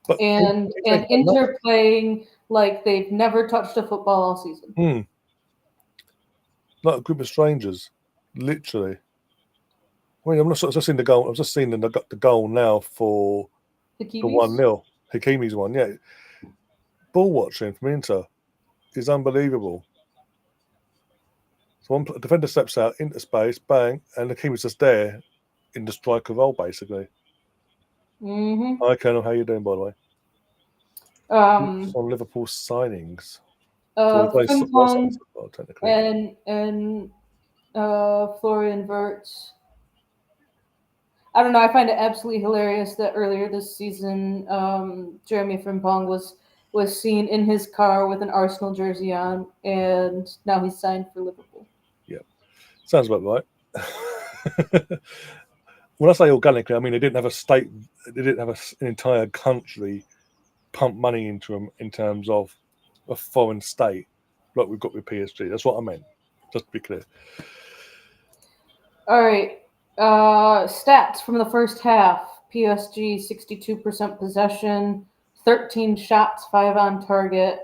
but and Inter playing like they've never touched a football all season. Like a group of strangers, literally. I mean, I've just seen the goal. I've just seen the goal now for the 1-0. Hakimi's one, yeah. Ball watching from Inter is unbelievable. So one defender steps out into space, bang, and Hakimi's just there in the striker role, basically. Mm-hmm. Hi, Colonel. How you doing, by the way? On Liverpool signings. Frimpong and Florian Wirtz. I don't know. I find it absolutely hilarious that earlier this season, Jeremy Frimpong was seen in his car with an Arsenal jersey on, and now he's signed for Liverpool. Yeah, sounds about right. when I say organically, I mean they didn't have a state, they didn't have an entire country pump money into them in terms of a foreign state like we've got with PSG. That's what I meant. Just to be clear. All right. Stats from the first half. PSG 62% possession, 13 shots, 5 on target,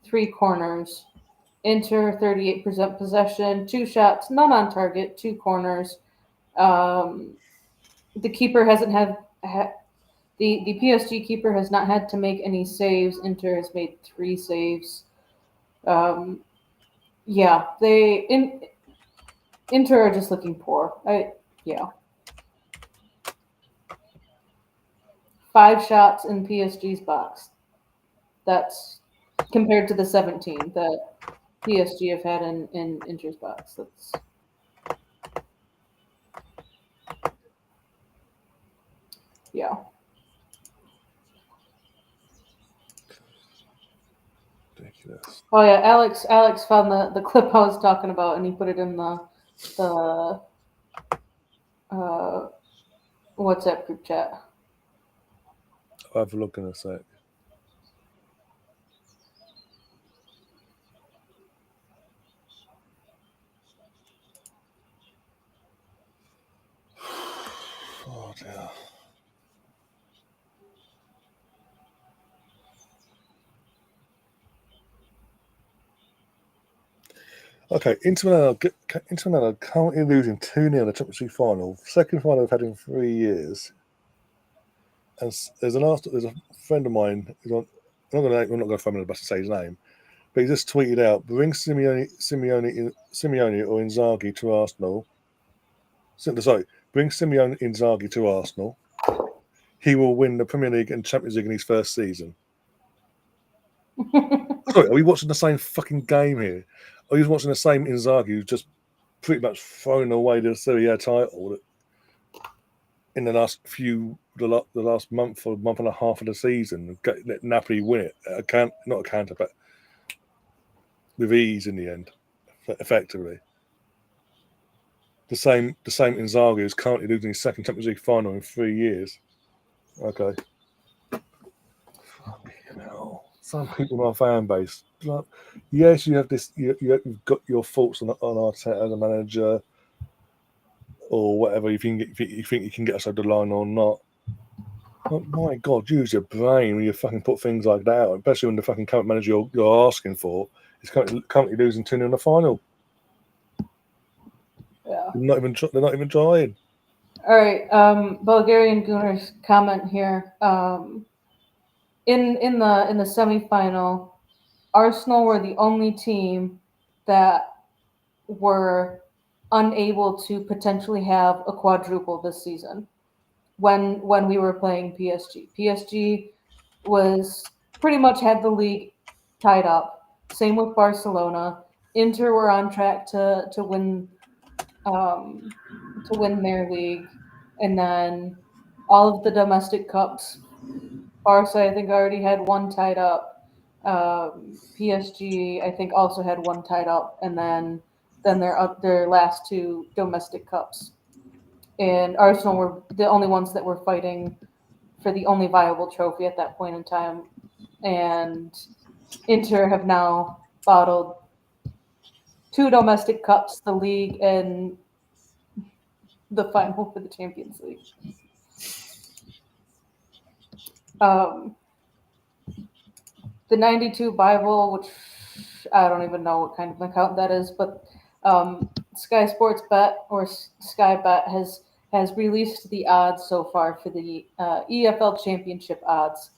3 corners. Inter 38% possession, 2 shots, none on target, 2 corners. The keeper hasn't had the PSG keeper has not had to make any saves. Inter has made 3 saves. Yeah, Inter are just looking poor. Yeah. 5 shots in PSG's box. That's compared to the 17 that PSG have had in Inter's box. That's yeah. Ridiculous. Oh yeah, Alex found the clip I was talking about and he put it in the WhatsApp group chat. I'll have a look in a sec. Oh dear. Okay, Inter Milan are currently losing 2-0 in the Champions League final. Second final they've had in 3 years. And there's a friend of mine who's on. I'm not going to phone him to say his name, but he just tweeted out: "Bring Simeone or Inzaghi to Arsenal. Sorry, bring Simeone Inzaghi to Arsenal. He will win the Premier League and Champions League in his first season." Sorry, are we watching the same fucking game here? Are you watching the same Inzaghi who's just pretty much thrown away the Serie A title in the last month or month and a half of the season, let Napoli win it? Not a counter, but with ease in the end, effectively. The same Inzaghi is currently losing his second Champions League final in 3 years. Okay. Fucking hell. Some people in our fan base. Like, yes, you have this. You've got your faults on Arteta as a manager, or whatever. You think you can get us over the line or not. But my God, use your brain when you fucking put things like that out, especially when the fucking current manager you're asking for is currently losing 2-0 in the final. Yeah. They're not even trying. All right. Bulgarian Gunner's comment here. In the semifinal, Arsenal were the only team that were unable to potentially have a quadruple this season when we were playing PSG. PSG was pretty much had the league tied up. Same with Barcelona. Inter were on track to win their league, and then all of the domestic cups. Barca, I think, already had one tied up. PSG, I think, also had one tied up, and then their last 2 domestic cups. And Arsenal were the only ones that were fighting for the only viable trophy at that point in time. And Inter have now bottled 2 domestic cups, the league, and the final for the Champions League. The 92 Bible, which I don't even know what kind of account that is, but Sky Sports Bet or Sky Bet has released the odds so far for the EFL Championship odds.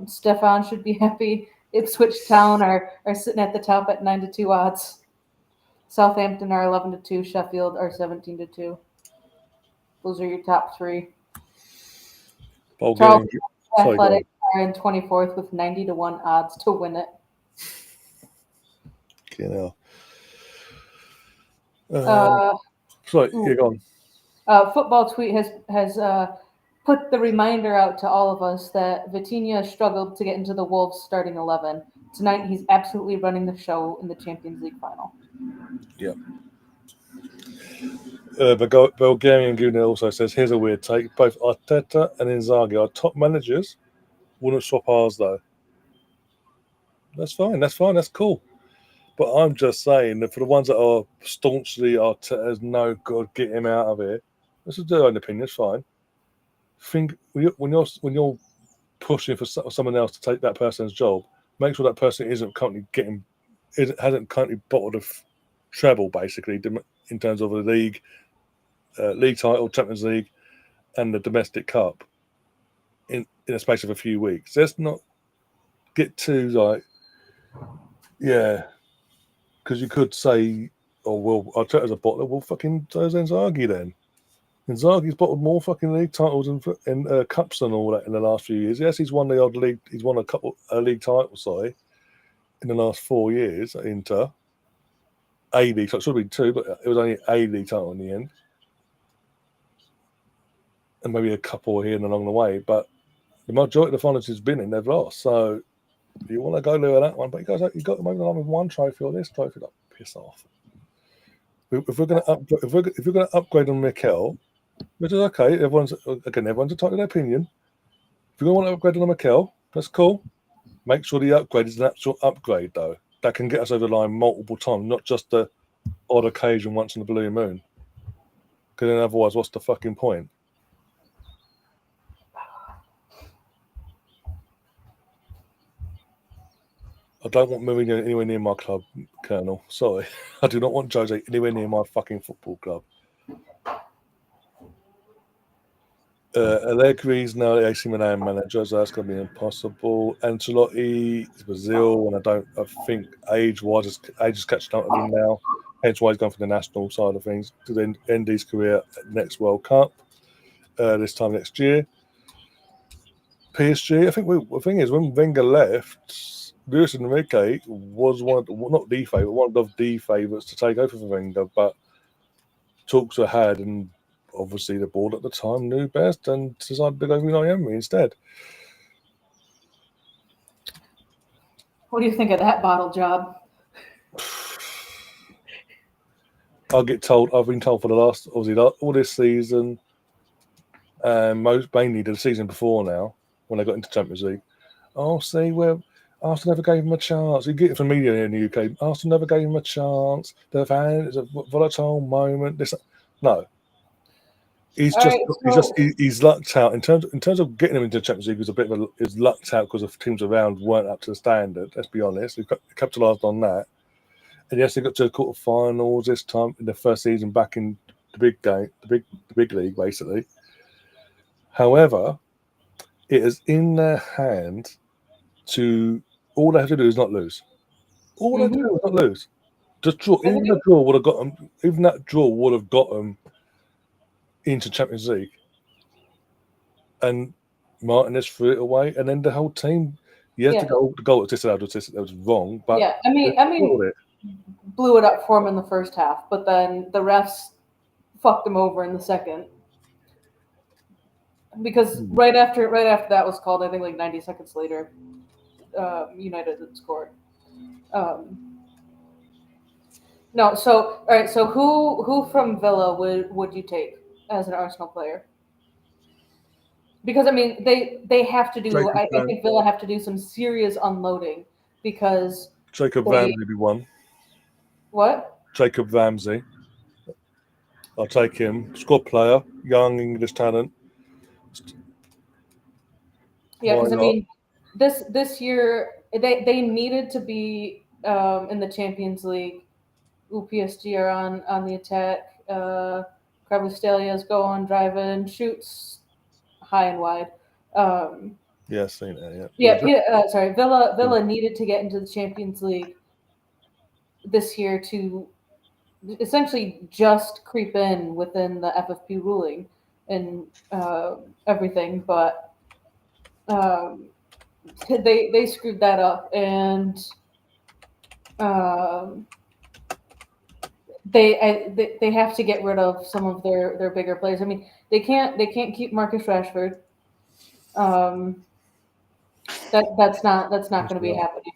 Stefan should be happy. Ipswich Town are sitting at the top at 9-2 odds. Southampton are 11-2. Sheffield are 17-2. Those are your top 3. Bulgarian. Athletic are in 24th with 90-1 odds to win it. You know. Sorry, you're gone. Football Tweet has put the reminder out to all of us that Vitinha struggled to get into the Wolves starting 11. Tonight, he's absolutely running the show in the Champions League final. Yeah. Bulgarian Guna also says, here's a weird take. Both Arteta and Inzaghi are top managers. Wouldn't swap ours, though. That's fine. That's cool. But I'm just saying that for the ones that are staunchly Arteta's no good, get him out of here. This is their own opinion. It's fine. Think when you're pushing for someone else to take that person's job, make sure that person hasn't currently bottled a treble, basically, in terms of the league title, Champions League, and the domestic cup in a space of a few weeks. Let's not get too because you could say, oh well, Arteta's a bottler. Well, fucking so's Inzaghi then. Inzaghi's bottled more fucking league titles and cups and all that in the last few years. Yes, he's won the odd league. He's won a couple league titles, sorry, in the last 4 years at Inter. A league, so it should have been 2, but it was only a league title in the end, and maybe a couple here and along the way. But the majority of the finals he's been in, they've lost. So you want to go there with that one, but you got them over the line with one trophy or this trophy. Like, piss off. If we're going to upgrade on Mikel, which is okay, everyone's entitled to their opinion. If you're going to want to upgrade on Mikel, that's cool. Make sure the upgrade is an actual upgrade, though. That can get us over the line multiple times, not just the odd occasion once in the blue moon. Because then otherwise, what's the fucking point? I don't want Mourinho anywhere near my club, Colonel. Sorry. I do not want Jose anywhere near my fucking football club. Allegri's now the AC Milan manager, so that's going to be impossible. Ancelotti is Brazil, and I think age-wise is catching up with him now. Hence why he's gone for the national side of things to then end his career at the next World Cup this time next year. PSG, I think the thing is, when Wenger left, Luis Enrique was one of the favourites to take over for Wenger, but talks were had, and obviously the board at the time knew best and decided to go with Emery instead. What do you think of that bottle job? I've been told for the last, obviously, all this season, and mainly the season before now, when they got into Champions League. Oh, see, well, Arsenal never gave him a chance. You get it from media in the UK. Arsenal never gave him a chance. The fan is a volatile moment. No. He's lucked out in terms of getting him into the Champions League. He's lucked out because the teams around weren't up to the standard. Let's be honest. He capitalised on that, and yes, they got to the quarterfinals this time in the first season back in the big game, the big league, basically. However, it is in their hand to. All they have to do is not lose. All they do is not lose. Just draw. Even that draw would have got them. Even that draw would have got them into Champions League. And Martinez threw it away, and then the whole team. Yes, the goal was disallowed. That was wrong. But I mean, blew it up for him in the first half, but then the refs fucked him over in the second. Because right after that was called, I think like 90 seconds later, United had scored. No, so all right. So who from Villa would you take as an Arsenal player? Because I mean, they have to do. I think Villa have to do some serious unloading because Jacob Ramsey would be one. What? Jacob Ramsey. I'll take him. Squad player, young English talent. Yeah, because I mean, this year they needed to be in the Champions League. PSG are on the attack. Kvaratskhelia going, driving, shoots high and wide. Yeah, seen that. Sorry, Villa needed to get into the Champions League this year to essentially just creep in within the FFP ruling and everything, but they screwed that up, and they have to get rid of some of their bigger players. I mean, they can't keep Marcus Rashford. That's not going to be happening.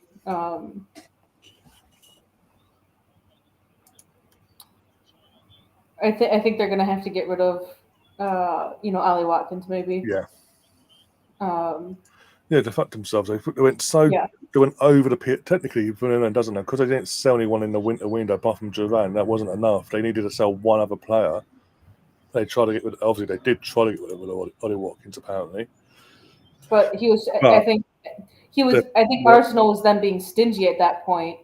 I think they're gonna have to get rid of, Ali Watkins maybe. Yeah. Um, Yeah, they fucked themselves. They went yeah. they went over the pit. Technically, Milan doesn't know because they didn't sell anyone in the winter window apart from Duran. That wasn't enough. They needed to sell one other player. They tried to get rid. Obviously, they did try to get rid of Ollie Watkins apparently. But he was. I But think he was. I think well, Arsenal was then being stingy at that point.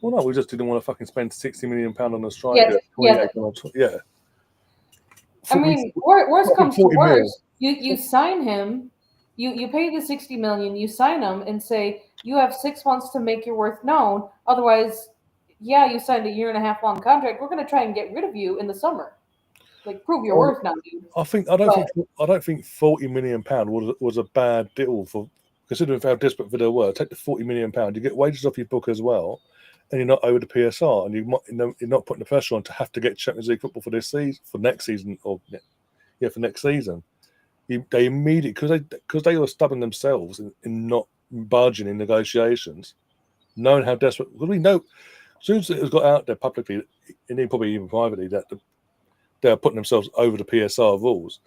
no, we just didn't want to fucking spend £60 million on a Yes. striker. Yes. 28 on yeah. I mean, worst comes to 40 mil. worst, you sign him, you pay the 60 million, you sign him, and say you have 6 months to make your worth known. Otherwise, yeah, you signed a 1.5 year long contract. We're going to try and get rid of you in the summer. Like, prove your worth now, dude. I don't think £40 million was a bad deal for considering how desperate Villa were. Take the £40 million, you get wages off your book as well, and you're not over the PSR, and you're not putting the pressure on to have to get Champions League football for this season, for next season, or for next season. They immediately because they were stubborn themselves in not budging in negotiations, knowing how desperate. Because we know as soon as it was got out there publicly, and then probably even privately, that they're putting themselves over the PSR rules.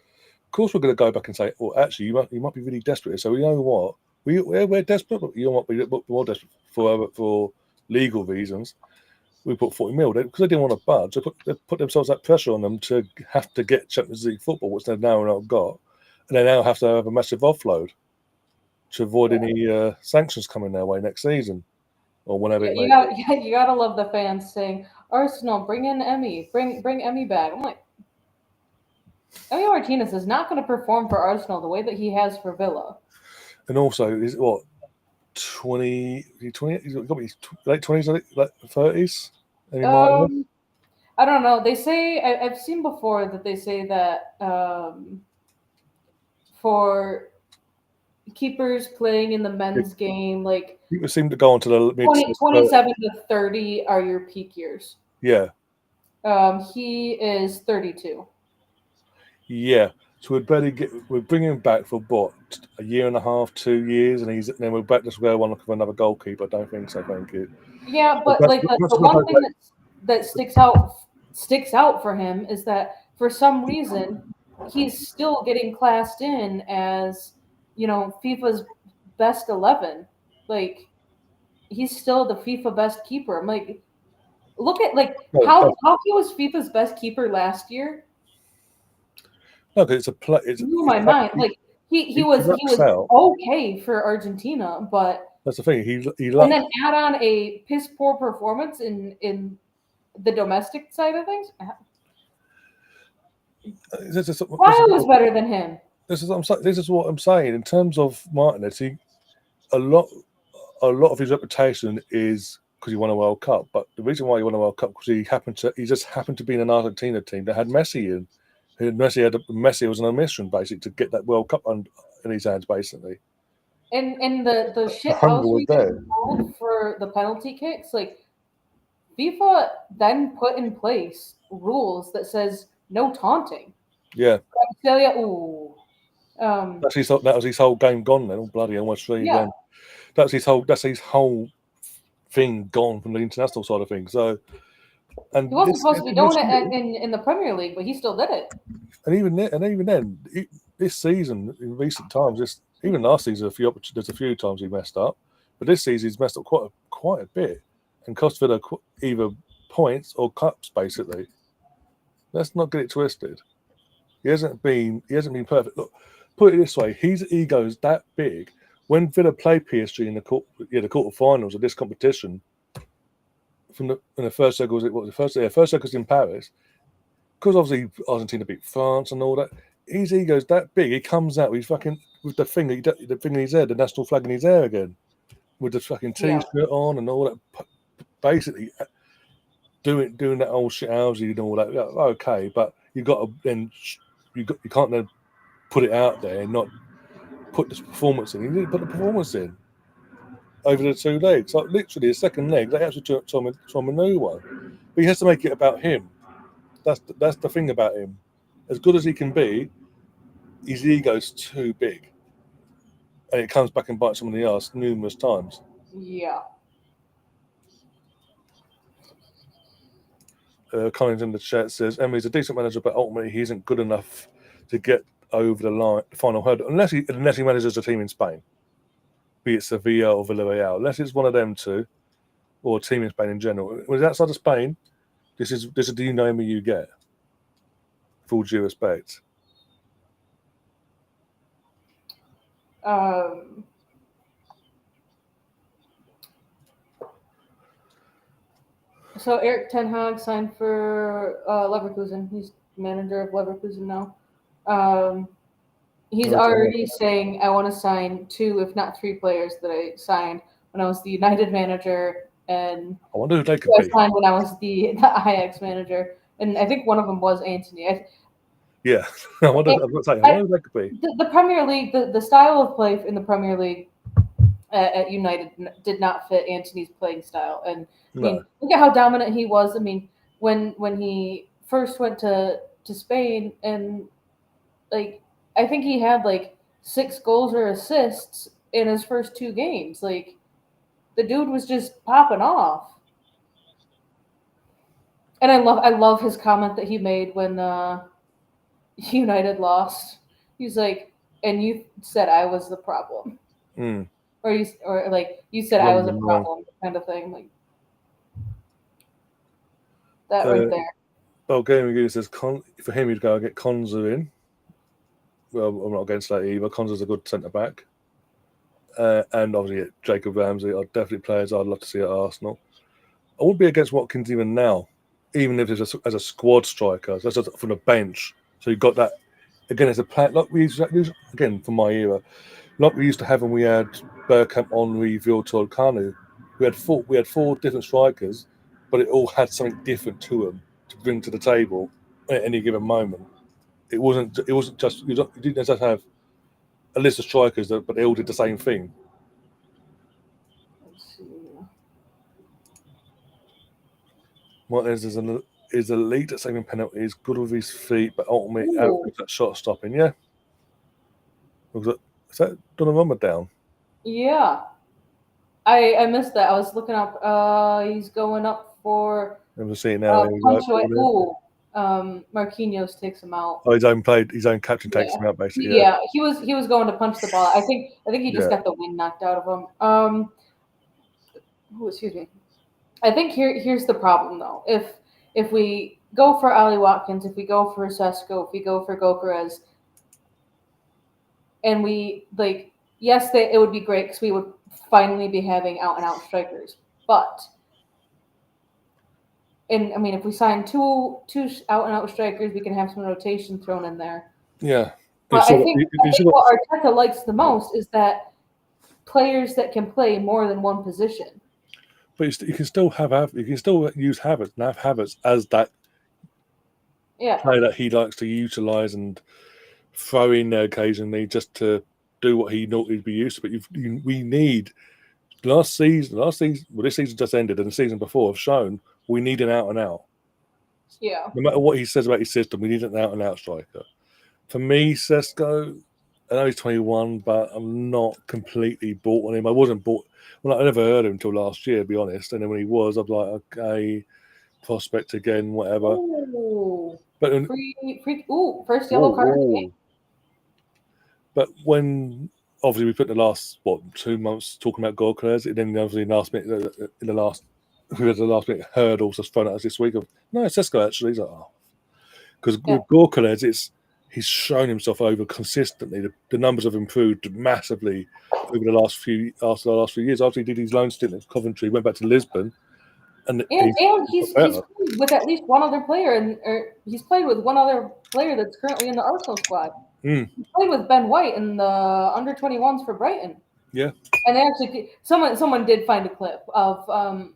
Of course, we're going to go back and say, "Well, actually, you might be really desperate." So you know what? We're desperate, but you might be more desperate for legal reasons. We put 40 mil because they didn't want to budge. They put themselves that pressure on them to have to get Champions League football, which they've now not got, and they now have to have a massive offload to avoid any sanctions coming their way next season or whenever it may be. You gotta love the fans saying, Arsenal, bring in Emmy, bring Emmy back. I'm like, Emmy Martinez is not going to perform for Arsenal the way that he has for Villa. And also, is what 20? He's got to be late 20s, late 30s. I don't know. They say I've seen before that they say that for keepers playing in the men's game, like People seem to go on to the mid 27 to 30 are your peak years. Yeah. He is 32. Yeah. So we'd bring him back for what, a year and a half, 2 years, and then we're back to square one looking for another goalkeeper. I don't think so. Thank you. Yeah, but like the one thing that sticks out for him is that for some reason he's still getting classed in as FIFA's best 11. Like he's still the FIFA best keeper. I'm like, look at how he was FIFA's best keeper last year. No, because it's blew my mind. Like he was okay for Argentina, but that's the thing. And then add on a piss poor performance in the domestic side of things. Why was better than him? This is what I'm saying. In terms of Martinez, a lot of his reputation is because he won a World Cup. But the reason why he won a World Cup because he just happened to be in an Argentina team that had Messi in. Messi was on a mission basically to get that World Cup in his hands, basically. And the shit house we get involved for the penalty kicks, like FIFA then put in place rules that says no taunting. Yeah. Ooh. That was his whole game gone then. Oh bloody almost 3 again. That's his whole thing gone from the international side of things. So and he wasn't supposed to be doing it in the Premier League, but he still did it. And even then, this season, in recent times, even last season, there's a few times he messed up, but this season he's messed up quite a bit, and cost Villa either points or cups. Basically, let's not get it twisted. He hasn't been perfect. Look, put it this way: his ego is that big. When Villa played PSG in the quarterfinals of this competition, in the first circle first circle was in Paris. Because obviously Argentina beat France and all that, his ego's that big. He comes out, he's fucking with the thing in his hair, the national flag in his hair again, with the fucking t-shirt on and all that. Basically, doing that old shit housey and all that. Yeah, okay, but you can't then put it out there and not put this performance in. He didn't put the performance in over the 2 legs. Like literally, the second leg, they actually took Tom a new one, but he has to make it about him. That's the thing about him. As good as he can be, his ego's too big, and it comes back and bites him in the ass numerous times. Yeah. Collins in the chat says Emery's a decent manager, but ultimately he isn't good enough to get over the line, the final hurdle, unless he manages a team in Spain, be it Sevilla or Villarreal. Unless it's one of them two, or a team in Spain in general. When it's outside of Spain, this is the Emery you get. Full due respect. So Eric Ten Hag signed for Leverkusen. He's manager of Leverkusen now. He's already saying, I want to sign 2, if not 3 players that I signed when I was the United manager, and I wonder who they could I be. signed when I was the Ajax manager, and I think one of them was Antony. Yeah, I wonder who they could be. The Premier League, the style of play in the Premier League at United did not fit Antony's playing style. And I mean, look at how dominant he was. I mean, when he first went to Spain, and like I think he had like 6 goals or assists in his first 2 games. Like the dude was just popping off. And I love his comment that he made when United lost. He's like, and you said I was the problem. Or you said I was a problem, kind of thing, like that right there. Well, Gaming says for him he'd go and get Konza in. Well, I'm not against that either. Konza's a good centre back, and obviously Jacob Ramsey are definitely players I'd love to see at Arsenal. I wouldn't be against Watkins even now, even if it's as a squad striker, that's just from the bench. So you've got that again as a player. Like we used to, again from my era, like we used to have when we had Bergkamp, Henry, Viltor, Kanu. We had 4 different strikers, but it all had something different to them to bring to the table at any given moment. It wasn't just you didn't just have a list of strikers, but they all did the same thing. Let's see. Martinez is elite at saving penalties, good with his feet, but ultimately average at shot stopping. Yeah, is that Donnarumma down? Yeah, I missed that. I was looking up. He's going up for. I'm seeing now. Marquinhos takes him out. Oh, his own captain takes him out basically. Yeah, he was going to punch the ball. I think he just got the wind knocked out of him. Excuse me. I think here's the problem though. If we go for Ali Watkins, if we go for Sesko, if we go for Gokeres, and we yes, it would be great because we would finally be having out and out strikers. But I mean, if we sign two out and out strikers, we can have some rotation thrown in there. Yeah. But I think what Arteta likes the most is that players that can play more than one position. But you can still use Havertz and have Havertz as that player that he likes to utilise and throw in there occasionally just to do what he normally would be used to. But we need this season just ended, and the season before have shown we need an out and out. Yeah. No matter what he says about his system, we need an out and out striker. For me, Sesko, I know he's 21, but I'm not completely bought on him. I wasn't bought. Well, I never heard of him until last year, to be honest. And then when he was, I'm like, okay, prospect again, whatever. Ooh. But first yellow card of the game. But when obviously we put the last 2 months talking about Gokeres, and then obviously the last minute hurdles just thrown at us this week of no, it's Sesko actually. He's like, because with Gokeres, he's shown himself over consistently. The numbers have improved massively over the last few years. After he did his loan stint at Coventry, went back to Lisbon, and he's played with at least one other player, he's played with one other player that's currently in the Arsenal squad. He played with Ben White in the under 21s for Brighton. Yeah, and they actually someone did find a clip of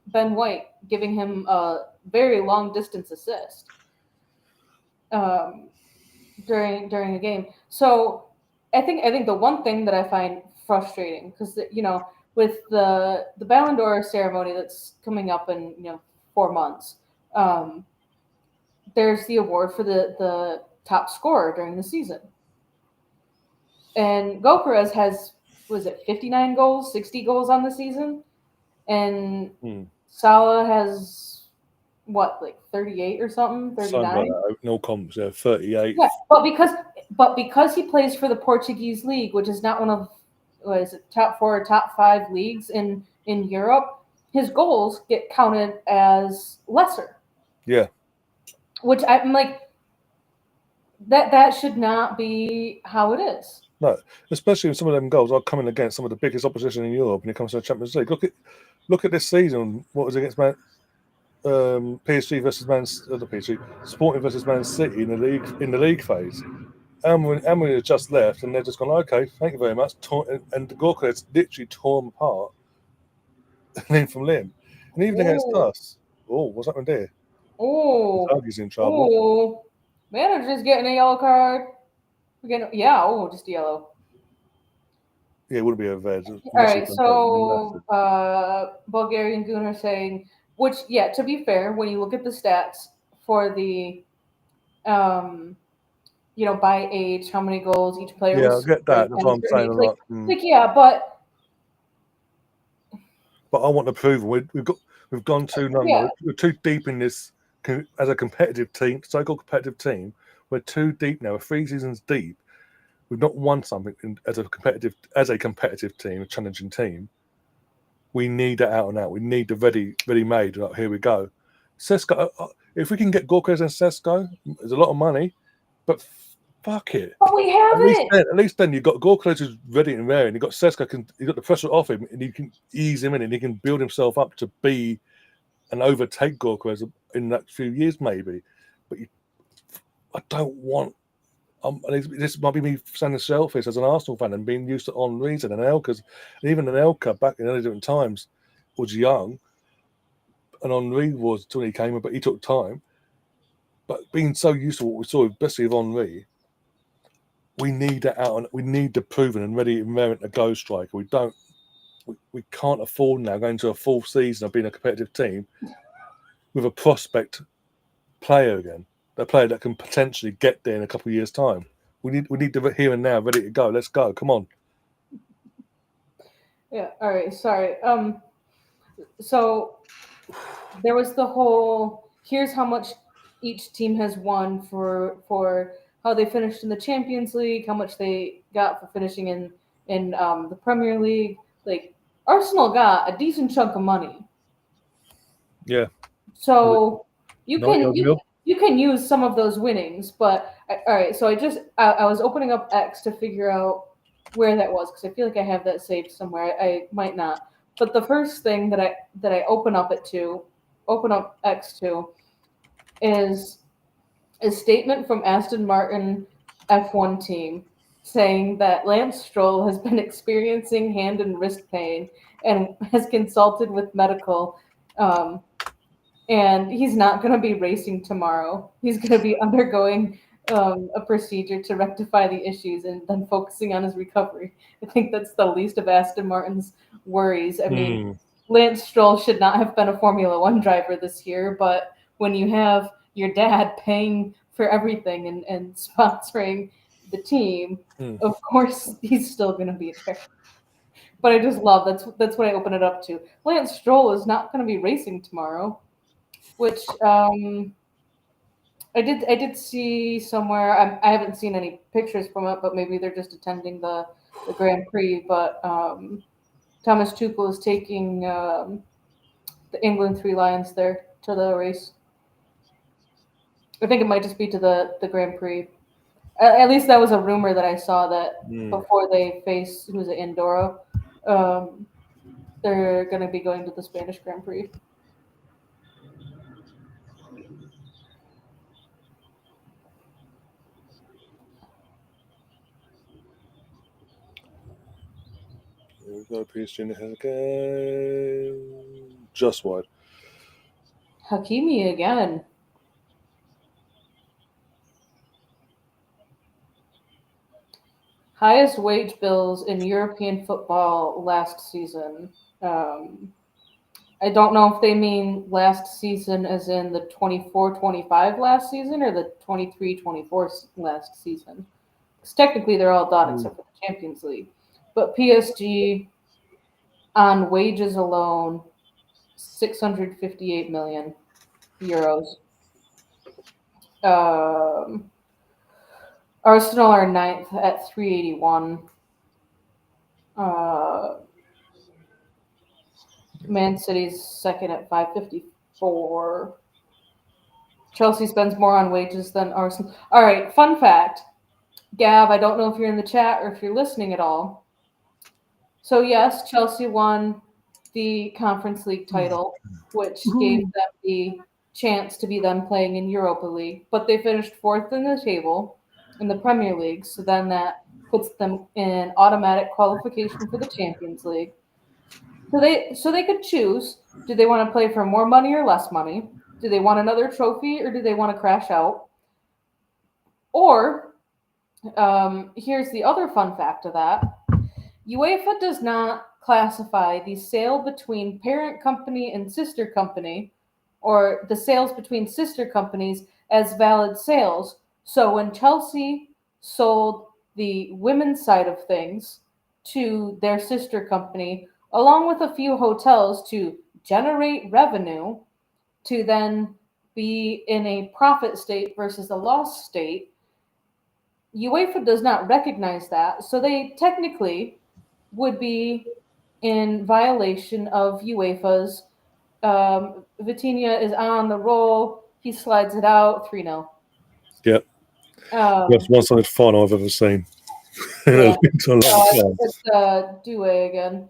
Ben White giving him a very long distance assist during a game. So I think the one thing that I find frustrating, because with the Ballon d'Or ceremony that's coming up in 4 months, there's the award for the top scorer during the season, and Gokeres has 59 goals, 60 goals on the season, and Salah has what, like 38 or something, Something like 39? that. No comps, 38. Yeah, but because he plays for the Portuguese league, which is not one of, what is it, top 4 or top 5 leagues in Europe, his goals get counted as lesser. Yeah. Which I'm like, that should not be how it is. No, especially when some of them goals are coming against some of the biggest opposition in Europe when it comes to the Champions League. Look at this season. What was it against PSG versus the PSG, Sporting versus Man City in the league phase. And we had just left, and they're just gone. Okay, thank you very much. And the Gorka has literally torn apart limb from limb, and even against Oh, us. Oh, what's happened there? oh, Zaggy's in trouble. oh. Manager's getting a yellow card. Just yellow. Yeah, it wouldn't be a red. All right, so Bulgarian Gunnar saying, which, yeah, to be fair, when you look at the stats for the, by age, how many goals each player Yeah, I was, get like, that. That's at what a I'm certain saying. age. I'm Like, like, yeah, but I want the proven. We've gone too long. yeah, We're too deep in this as a competitive team, so-called competitive team. We're too deep now. We're 3 seasons deep. We've not won something as a competitive team, a challenging team. We need that out and out. We need the ready-made. Like, here we go. Sesko, if we can get Gorkers and Sesko, there's a lot of money, but fuck it. but we have it. At least then you've got Gorkers who's ready and raring. You've got Sesko, you've got the pressure off him, and you can ease him in, and he can build himself up to be and overtake Gorkers in the next few years, maybe. But I don't want. This might be me sounding selfish as an Arsenal fan and being used to Henri's and Anelka's. And even Anelka back in early different times was young, and Henri was till he came in, but he took time. But being so used to what we saw, especially with Henri, we need that out, and we need the proven and ready merit a go striker. We can't afford now going to a full season of being a competitive team with a prospect player again. A player that can potentially get there in a couple of years' time. We need the here and now, ready to go. Let's go. Come on. Yeah. All right. Sorry. So there was the whole. Here's how much each team has won for how they finished in the Champions League, how much they got for finishing in the Premier League. Like, Arsenal got a decent chunk of money. Yeah. So you 90 can odd mil? you can use some of those winnings, but all right. So I was opening up X to figure out where that was because I feel like I have that saved somewhere. I might not, but the first thing that I open up X to is a statement from Aston Martin F1 team saying that Lance Stroll has been experiencing hand and wrist pain and has consulted with medical. And he's not going to be racing tomorrow. He's going to be undergoing a procedure to rectify the issues and then focusing on his recovery. I think that's the least of Aston Martin's worries. I mean, Lance Stroll should not have been a Formula One driver this year, but when you have your dad paying for everything and sponsoring the team, of course he's still going to be there. But I just love that's what I open it up to. Lance Stroll is not going to be racing tomorrow. Which I did see somewhere. I haven't seen any pictures from it, but maybe they're just attending the Grand Prix. But Thomas Tuchel is taking the England Three Lions there to the race. I think it might just be to the Grand Prix. At least that was a rumor that I saw that before they face who's it, Andorra, they're going to be going to the Spanish Grand Prix. Here we go, PSG in the head again. Just wide. Hakimi again. Highest wage bills in European football last season. I don't know if they mean last season as in the 24-25 last season or the 23-24 last season. Because technically they're all done except for the Champions League. But PSG on wages alone, $658 million. euros. Arsenal are ninth at 381. Man City's second at 554. Chelsea spends more on wages than Arsenal. All right, fun fact. Gav, I don't know if you're in the chat or if you're listening at all. So, yes, Chelsea won the Conference League title, which gave them the chance to be then playing in Europa League. But they finished fourth in the table in the Premier League. So then that puts them in automatic qualification for the Champions League. So they could choose, do they want to play for more money or less money? Do they want another trophy or do they want to crash out? Or here's the other fun fact of that. UEFA does not classify the sale between parent company and sister company or the sales between sister companies as valid sales. So when Chelsea sold the women's side of things to their sister company, along with a few hotels to generate revenue, to then be in a profit state versus a loss state, UEFA does not recognize that. So they technically would be in violation of UEFA's. Vitinha is on the roll. He slides it out 3-0. Yep. That's one sided final I've ever seen. Yeah. It's a long time. It's Due again.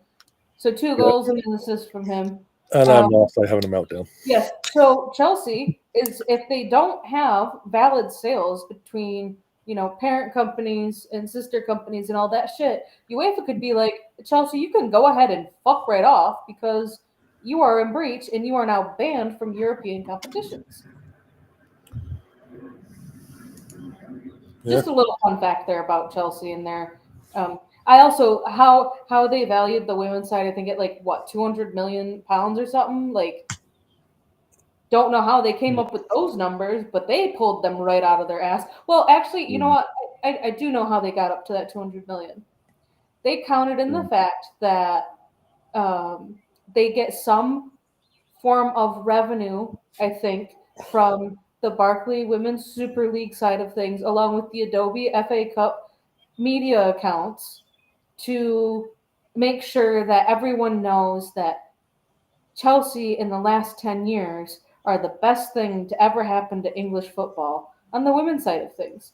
So 2 goals and an assist from him. And Marseille having a meltdown. Yes. So Chelsea is, if they don't have valid sales between, parent companies and sister companies and all that shit, UEFA could be like, Chelsea, you can go ahead and fuck right off because you are in breach and you are now banned from European competitions. Yeah. Just a little fun fact there about Chelsea and their. I also how they valued the women's side. I think at like what £200 million or something. Like, don't know how they came up with those numbers, but they pulled them right out of their ass. Well, actually, you know what? I do know how they got up to that 200 million. They counted in the fact that they get some form of revenue, I think, from the Barclay Women's Super League side of things, along with the Adobe FA Cup media accounts, to make sure that everyone knows that Chelsea in the last 10 years are the best thing to ever happen to English football on the women's side of things.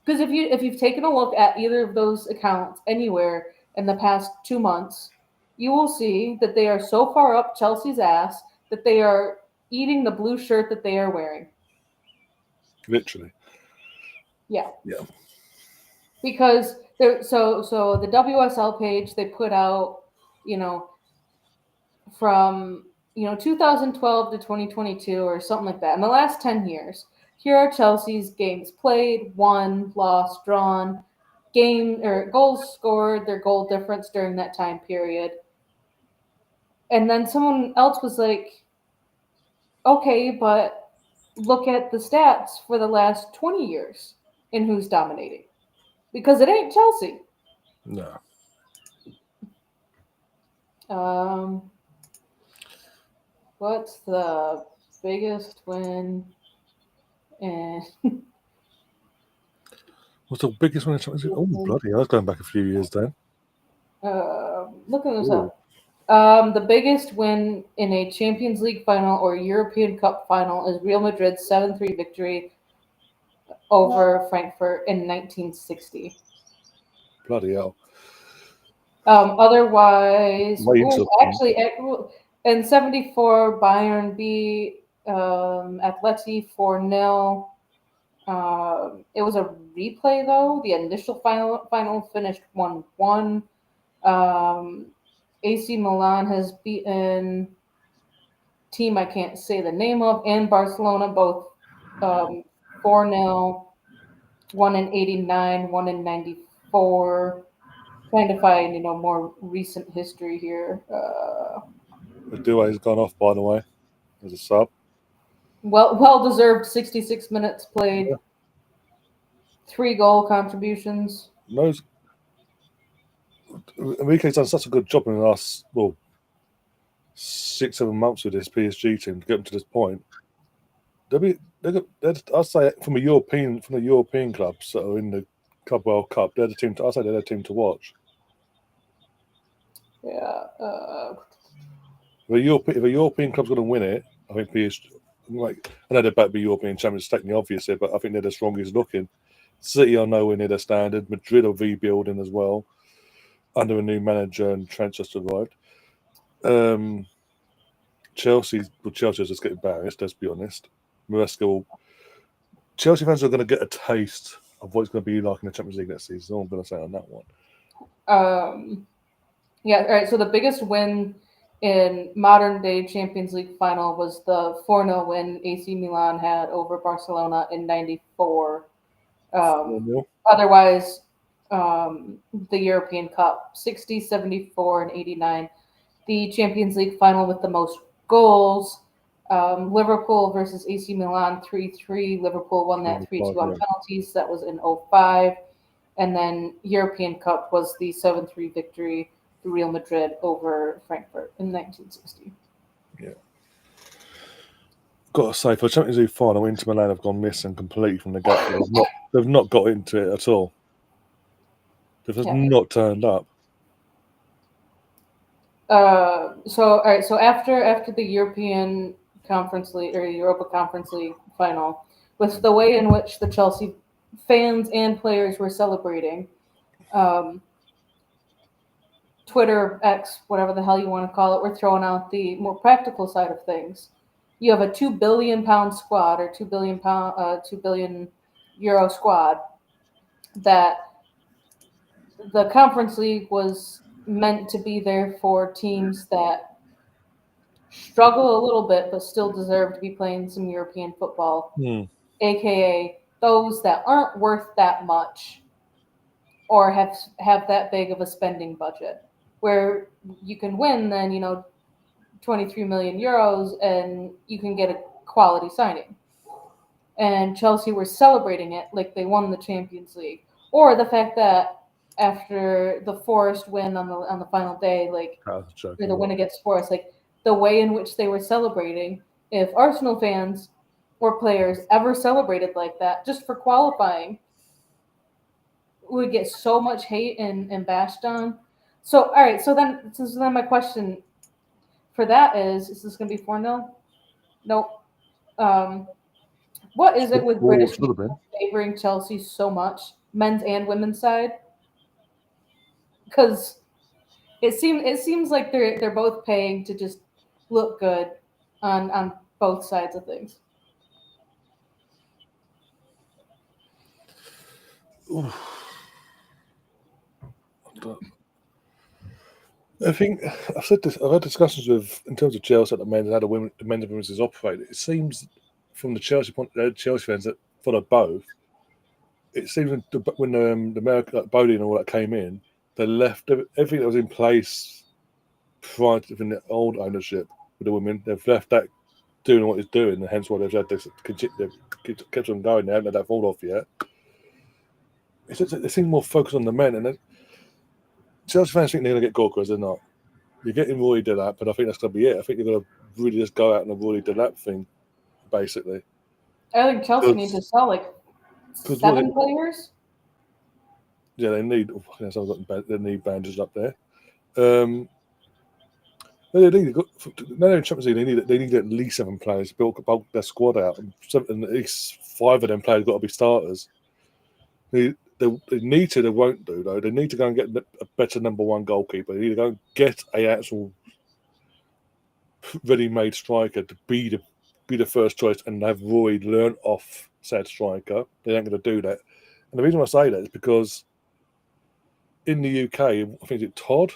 Because if you've taken a look at either of those accounts anywhere in the past 2 months, you will see that they are so far up Chelsea's ass that they are eating the blue shirt that they are wearing. Literally. Yeah. Yeah. Because so the WSL page, they put out, from 2012 to 2022 or something like that. In the last 10 years, here are Chelsea's games played, won, lost, drawn, game or goals scored, their goal difference during that time period. And then someone else was like, okay, but look at the stats for the last 20 years and who's dominating. Because it ain't Chelsea. No. What's the biggest win in What's the biggest one? Oh, bloody hell. I was going back a few years then. looking this up. The biggest win in a Champions League final or European Cup final is Real Madrid's 7-3 victory over Frankfurt in 1960. Bloody hell. Otherwise, Way actually, in 74, Bayern beat Atleti 4-0. It was a replay, though. The initial final finished 1-1. AC Milan has beaten team I can't say the name of, and Barcelona both 4-0, one in 89, one in 94. Trying to find more recent history here. The duo has gone off, by the way, as a sub. Well deserved 66 minutes played. Yeah. 3 goal contributions. Enrique's done such a good job in the last 6-7 months with this PSG team to get them to this point. I'd say from the European clubs that are in the Club World Cup, they're the team. I'd say they're the team to watch. Yeah. If a European club's going to win it, I think PSG. Like, I know they're about to be European champions, taking the obvious here, but I think they're the strongest looking. City are nowhere near their standard. Madrid are rebuilding as well under a new manager, and Trent just arrived. Chelsea are just getting embarrassed. Let's be honest. Chelsea fans are going to get a taste of what it's going to be like in the Champions League next season. All I'm going to say on that one. Yeah. All right. So the biggest win in modern day Champions League final was the 4-0 win AC Milan had over Barcelona in '94. 4-0. Otherwise, the European Cup 60, 74, and 89. The Champions League final with the most goals. Liverpool versus AC Milan 3-3. Liverpool won that 3-2 on penalties. That was in 05. And then European Cup was the 7-3 victory for Real Madrid over Frankfurt in 1960. Yeah. Got to say, for Champions League final, Inter Milan have gone missing completely from the get-go. They've not got into it at all. They've just not turned up. All right. So after the European Conference League or Europa Conference League final, with the way in which the Chelsea fans and players were celebrating, Twitter, X, whatever the hell you want to call it, we're throwing out the more practical side of things. You have a £2 billion squad or €2 billion squad that the Conference League was meant to be there for teams that struggle a little bit but still deserve to be playing some European football, aka those that aren't worth that much or have that big of a spending budget. Where you can win, then 23 million euros, and you can get a quality signing. And Chelsea were celebrating it like they won the Champions League, or the fact that after the Forest win on the final day, or the win against Forest, like the way in which they were celebrating. If Arsenal fans or players ever celebrated like that, just for qualifying, would get so much hate and bashed on. So, all right. So then my question for that is this going to be 4-0? Nope. What is it with British people favoring Chelsea so much, men's and women's side? Because it seems like they're both paying to just look good on both sides of things. I think I've said this. I've had discussions in terms of Chelsea at the men and how the men's and women's is operated. It seems from the Chelsea fans that follow both. It seems when the American Bodie and all that came in, they left everything that was in place prior to the old ownership with the women. They've left that doing what it's doing, and hence why they've had this kept on going. They haven't had that fall off yet. It's just, they seem more focused on the men, and Chelsea fans think they're going to get Gorka, they're not. You're getting Roy Delap, but I think that's going to be it. I think they're going to really just go out and avoid the Delap thing, basically. I think Chelsea needs to sell like 7 players. Yeah, they need. They need bandages up there. They need Champions League. They need at least 7 players to bulk their squad out, and at least 5 of them players got to be starters. They need to. They won't do though. They need to go and get a better number 1 goalkeeper. They need to go and get a actual ready-made striker to be the first choice, and have Roy learn off said striker. They ain't going to do that. And the reason I say that is because in the UK, I think it's Todd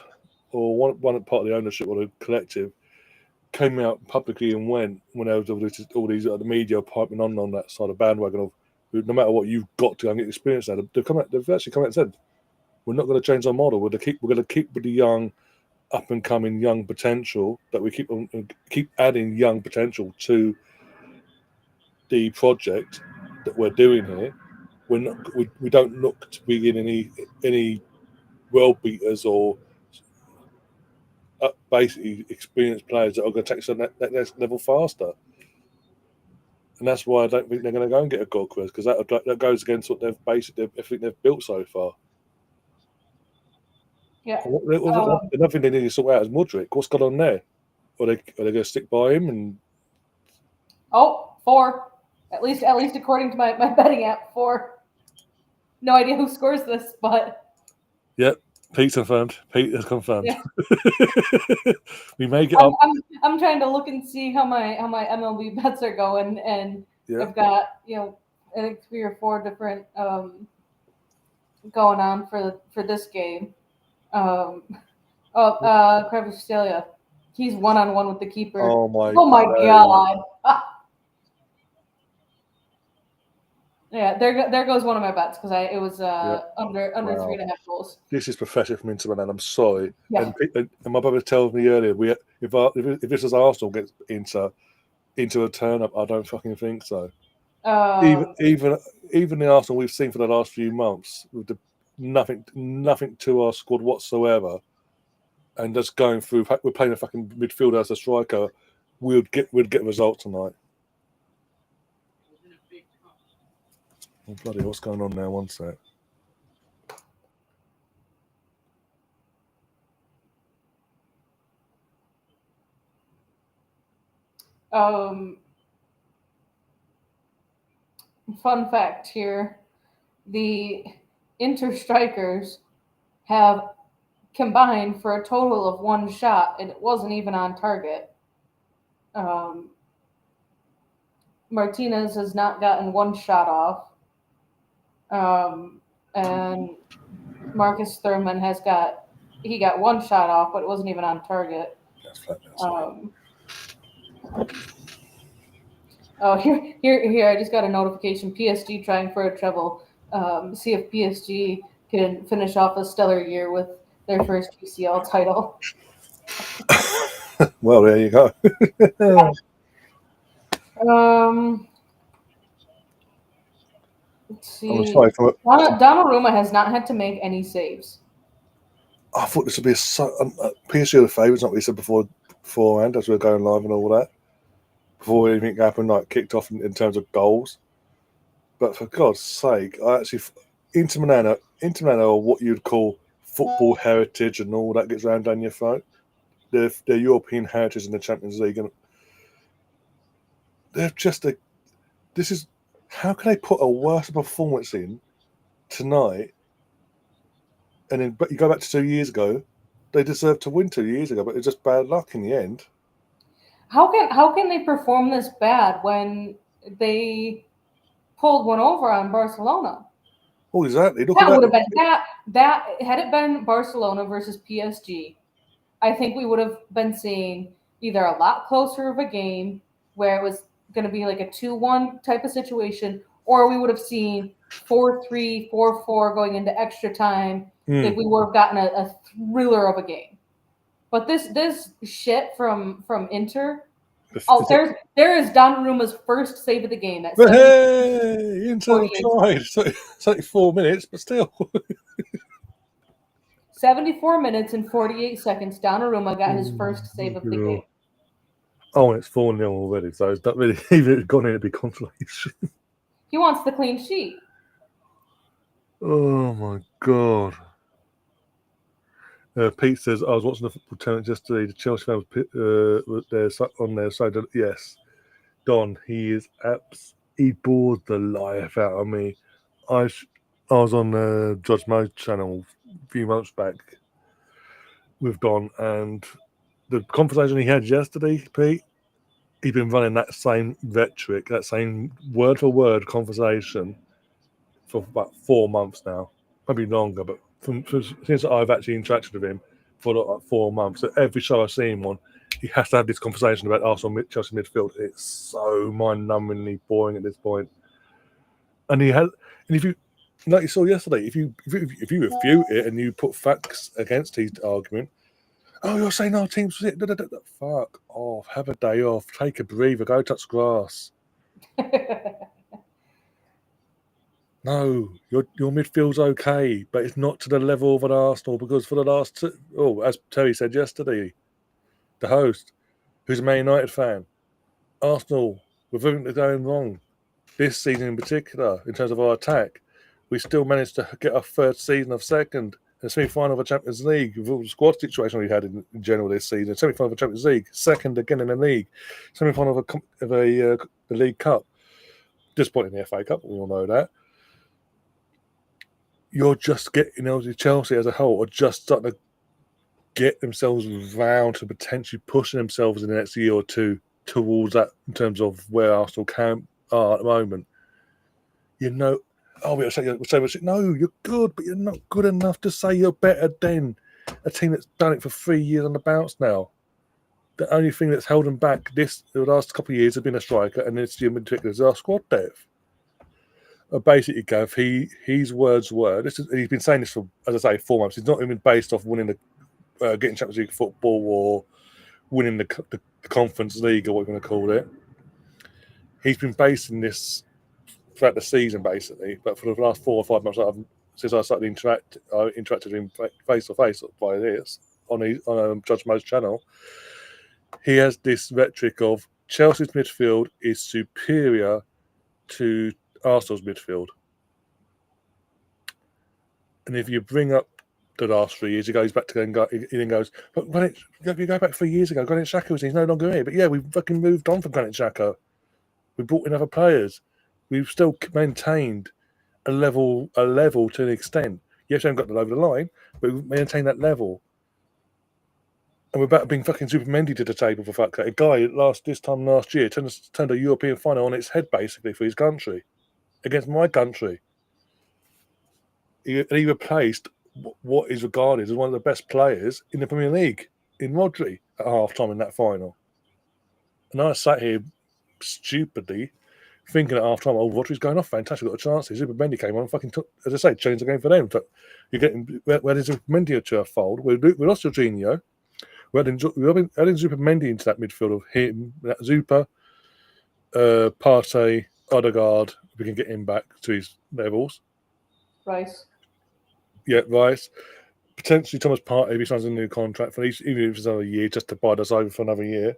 or one part of the ownership or the collective came out publicly and went when there was all these the media piping on that side of bandwagon of no matter what, you've got to go and get experience now. They've actually come out and said we're not going to change our model. We're going to keep with the young, up and coming young potential that we keep adding young potential to the project that we're doing here. We don't look to be in any world beaters or basically experienced players that are going to take us to that next level faster. And that's why I don't think they're going to go and get a Gorka, because that goes against what everything they've built so far. Yeah. Another thing they need to sort out is Mudryk. What's going on there? Are they going to stick by him? And 4. At least according to my betting app, 4. No idea who scores this, but yep, Pete's confirmed. Pete has confirmed. Yeah. We may get up. I'm trying to look and see how my MLB bets are going, and I've got I think 3 or 4 different going on for this game. Kravitz, he's 1-on-1 with the keeper. Oh my god! Yeah, there goes one of my bets because it was under 3.5 goals. This is pathetic from Inter Milan. I'm sorry. Yeah. And my brother told me earlier, if this is Arsenal gets into a turn up, I don't fucking think so. Even the Arsenal we've seen for the last few months with nothing to our squad whatsoever, and just going through, we're playing a fucking midfielder as a striker, we'd get a result tonight. Oh, bloody, what's going on now? One sec. Fun fact here: the Inter strikers have combined for a total of 1 shot, and it wasn't even on target. Martinez has not gotten 1 shot off. And Marcus Thurman got 1 shot off, but it wasn't even on target. Here! I just got a notification. PSG trying for a treble. See if PSG can finish off a stellar year with their first UCL title. Well, there you go. Let's see. Donnarumma has not had to make any saves. I thought this would be PSG are the favourites, not what we said beforehand, as we were going live and all that. Before anything happened, like kicked off in terms of goals. But for God's sake, Inter Milan are what you'd call football heritage and all that gets round down your throat. They're European heritage in the Champions League, and they're just how can they put a worse performance in tonight? And then, but you go back to 2 years ago, they deserved to win 2 years ago, but it's just bad luck in the end. How can they perform this bad when they pulled one over on Barcelona? Oh, exactly. That would have been that had it been Barcelona versus PSG, I think we would have been seeing either a lot closer of a game where it was going to be like a 2-1 type of situation, or we would have seen 4-3, 4-4 going into extra time. Like we would have gotten a thriller of a game. But this shit from Inter. There is Donnarumma's first save of the game. Hey, Inter tried. 34 minutes, but still. 74 minutes and 48 seconds. Donnarumma got his first save of the game. Oh, and it's 4-0 already, so it's not really even gone in to be consolation. He wants the clean sheet. Oh my God. Pete says, I was watching the football tournament yesterday. The Chelsea fans were there on their side. Yes, Don, he bored the life out of me. I was on the Judge Mode channel a few months back with Don, and the conversation he had yesterday, Pete, he's been running that same rhetoric, that same word-for-word conversation for about 4 months now, maybe longer, but since I've actually interacted with him for like 4 months, so every show I see him on, he has to have this conversation about Arsenal Chelsea midfield. It's so mind-numbingly boring at this point. And if you, like you saw yesterday, if you refute it and you put facts against his argument, oh, you're saying our team's fit. Fuck off. Have a day off. Take a breather. Go touch grass. No, your midfield's okay, but it's not to the level of an Arsenal, because for the last as Terry said yesterday, the host, who's a Man United fan, Arsenal with everything that's going wrong this season in particular, in terms of our attack, we still managed to get our third season of second. The semi-final of the Champions League, with all the squad situation we had in general this season, semi-final of the Champions League, second again in the league, semi-final of the League Cup, disappointing the FA Cup, we all know that. You're just getting, Chelsea as a whole are just starting to get themselves round to potentially pushing themselves in the next year or two towards that in terms of where Arsenal are at the moment. We'll say, no, you're good, but you're not good enough to say you're better than a team that's done it for 3 years on the bounce now. The only thing that's held them back the last couple of years has been a striker, and this year in particular is our squad depth. Basically, Gav, his words were, he's been saying this for, as I say, 4 months. It's not even based off winning getting Champions League football or winning the Conference League or what we're going to call it. He's been basing this throughout the season, basically, but for the last 4 or 5 months, since I started interacted with him face to face by this on Judge Mo's channel, he has this rhetoric of Chelsea's midfield is superior to Arsenal's midfield, and if you bring up the last 3 years, he goes back to he then goes, but you go back 3 years ago, Granit Xhaka he's no longer here, but yeah, we've fucking moved on from Granit Xhaka. We brought in other players. We've still maintained a level to an extent. Yes, we haven't got them over the line, but we've maintained that level. And we're about to bring fucking Super Mendy to the table for fuck's sake. A guy this time last year turned a European final on its head basically for his country, against my country. He replaced what is regarded as one of the best players in the Premier League in Rodri at half-time in that final. And I sat here stupidly thinking at half-time, Rodri's going off, fantastic, got a chance. Super Mendy came on and fucking took, as I say, changed the game for them. You're getting, where did Super Mendy to a fold? We lost Jorginho. We're adding Super Mendy into that midfield of him, that Zupa, Partey, Odegaard. We can get him back to his levels. Rice. Yeah, Rice. Potentially Thomas Partey if he signs a new contract for even if it's another year, just to bide us over for another year.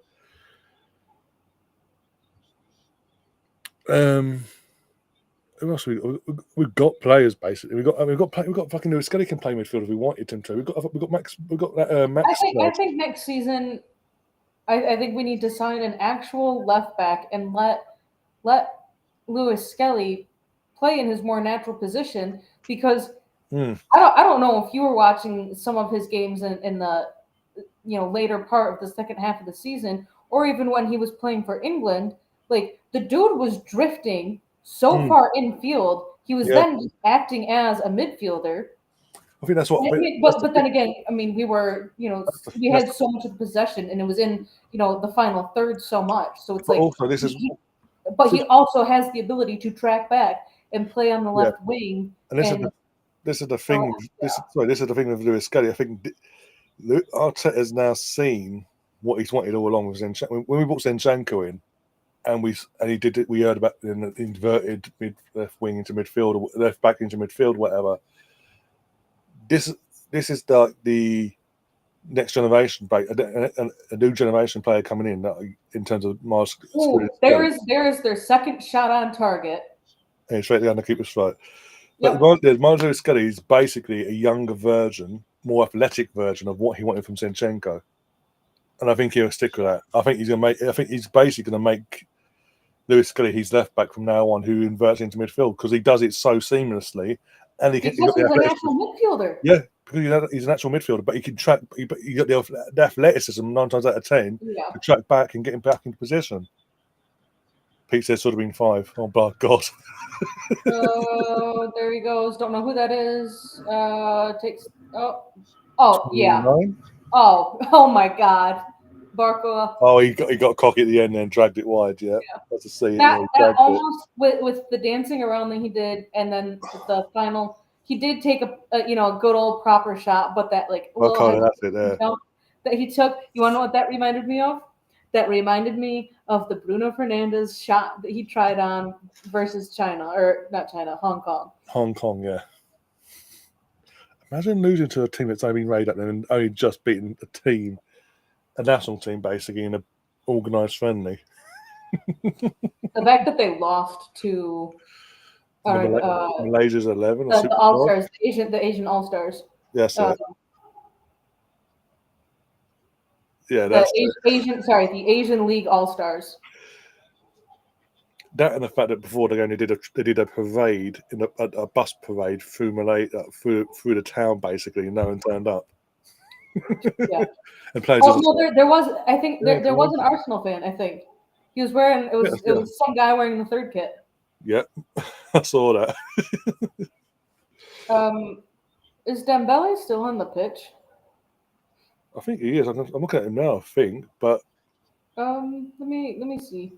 Who else we've got players basically. We've got fucking Lewis Skelly can play midfield if we wanted him to. We've got Max. I think next season, I think we need to sign an actual left back and let Lewis Skelly play in his more natural position because I don't know if you were watching some of his games in the later part of the second half of the season, or even when he was playing for England. Like the dude was drifting so far infield, he was then just acting as a midfielder. I think that's what. But then again, I mean, we were, we had so much of the possession, and it was in, the final third so much. So it's like, also he also has the ability to track back and play on the left wing. And this is the thing. This is the thing with Lewis Skelly. I think Arteta has now seen what he's wanted all along with Zinchenko. When we brought Zinchenko in, and he did it. We heard about the inverted left wing into midfield, or left back into midfield, whatever. This is the next generation, a new generation player coming in terms of Mars. There is their second shot on target. And straight down the keeper's throat. But Miles Skelly is basically a younger version, more athletic version of what he wanted from Zinchenko. And I think he'll stick with that. I think he's basically going to make Lewis Skelly his left back from now on, who inverts into midfield because he does it so seamlessly, and he's a natural midfielder. Yeah, because he's a natural midfielder, but he can track. He got the athleticism 9 times out of 10 to track back and get him back into position. Pete says sort of been 5. Oh, my God. There he goes. Don't know who that is. Yeah. 9? Oh my God. Barco. Oh, he got cocky at the end and dragged it wide. Yeah. That's to see that almost with the dancing around that he did, and then the final, he did take a good old proper shot, but that that's it there. That he took. You want to know what that reminded me of? That reminded me of the Bruno Fernandes shot that he tried on versus Hong Kong. Hong Kong, yeah. Imagine losing to a team that's only been raided up and only just beaten a national team, basically, in an organised friendly. The fact that they lost to Malaysia's 11 or the Super All 12. Stars, the Asian All Stars, That's uh, it. Yeah, that's it. the Asian League All Stars. That and the fact that before they did a parade a bus parade through through the town basically, and no one turned up. Yeah. And players Oh just no, there was. I think yeah, there was an Arsenal fan. I think he was wearing. It was some guy wearing the third kit. Yeah, I saw that. Is Dembele still on the pitch? I think he is. I'm looking at him now. I think, but let me see.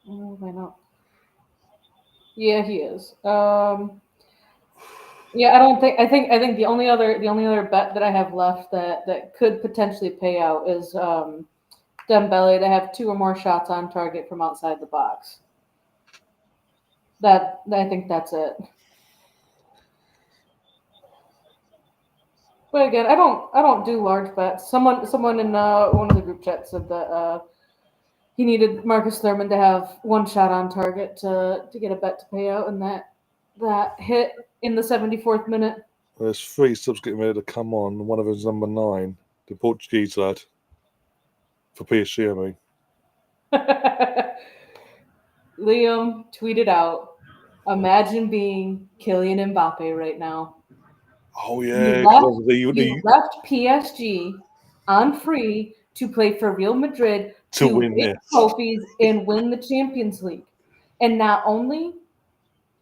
Why not? Yeah, he is. Yeah, I don't think. I think the only other bet that I have left that could potentially pay out is Dembele to have 2 or more shots on target from outside the box. I think that's it. But again, I don't do large bets. Someone in one of the group chats said that he needed Marcus Thurman to have 1 shot on target to get a bet to pay out, and that hit in the 74th minute. there's 3 subs getting ready to come on. One of them is number 9, the Portuguese lad for PSG. I mean, Liam tweeted out, "Imagine being Kylian Mbappe right now. oh You yeah, left PSG on free to play for Real Madrid to to win win this. trophies and win the Champions League. And not only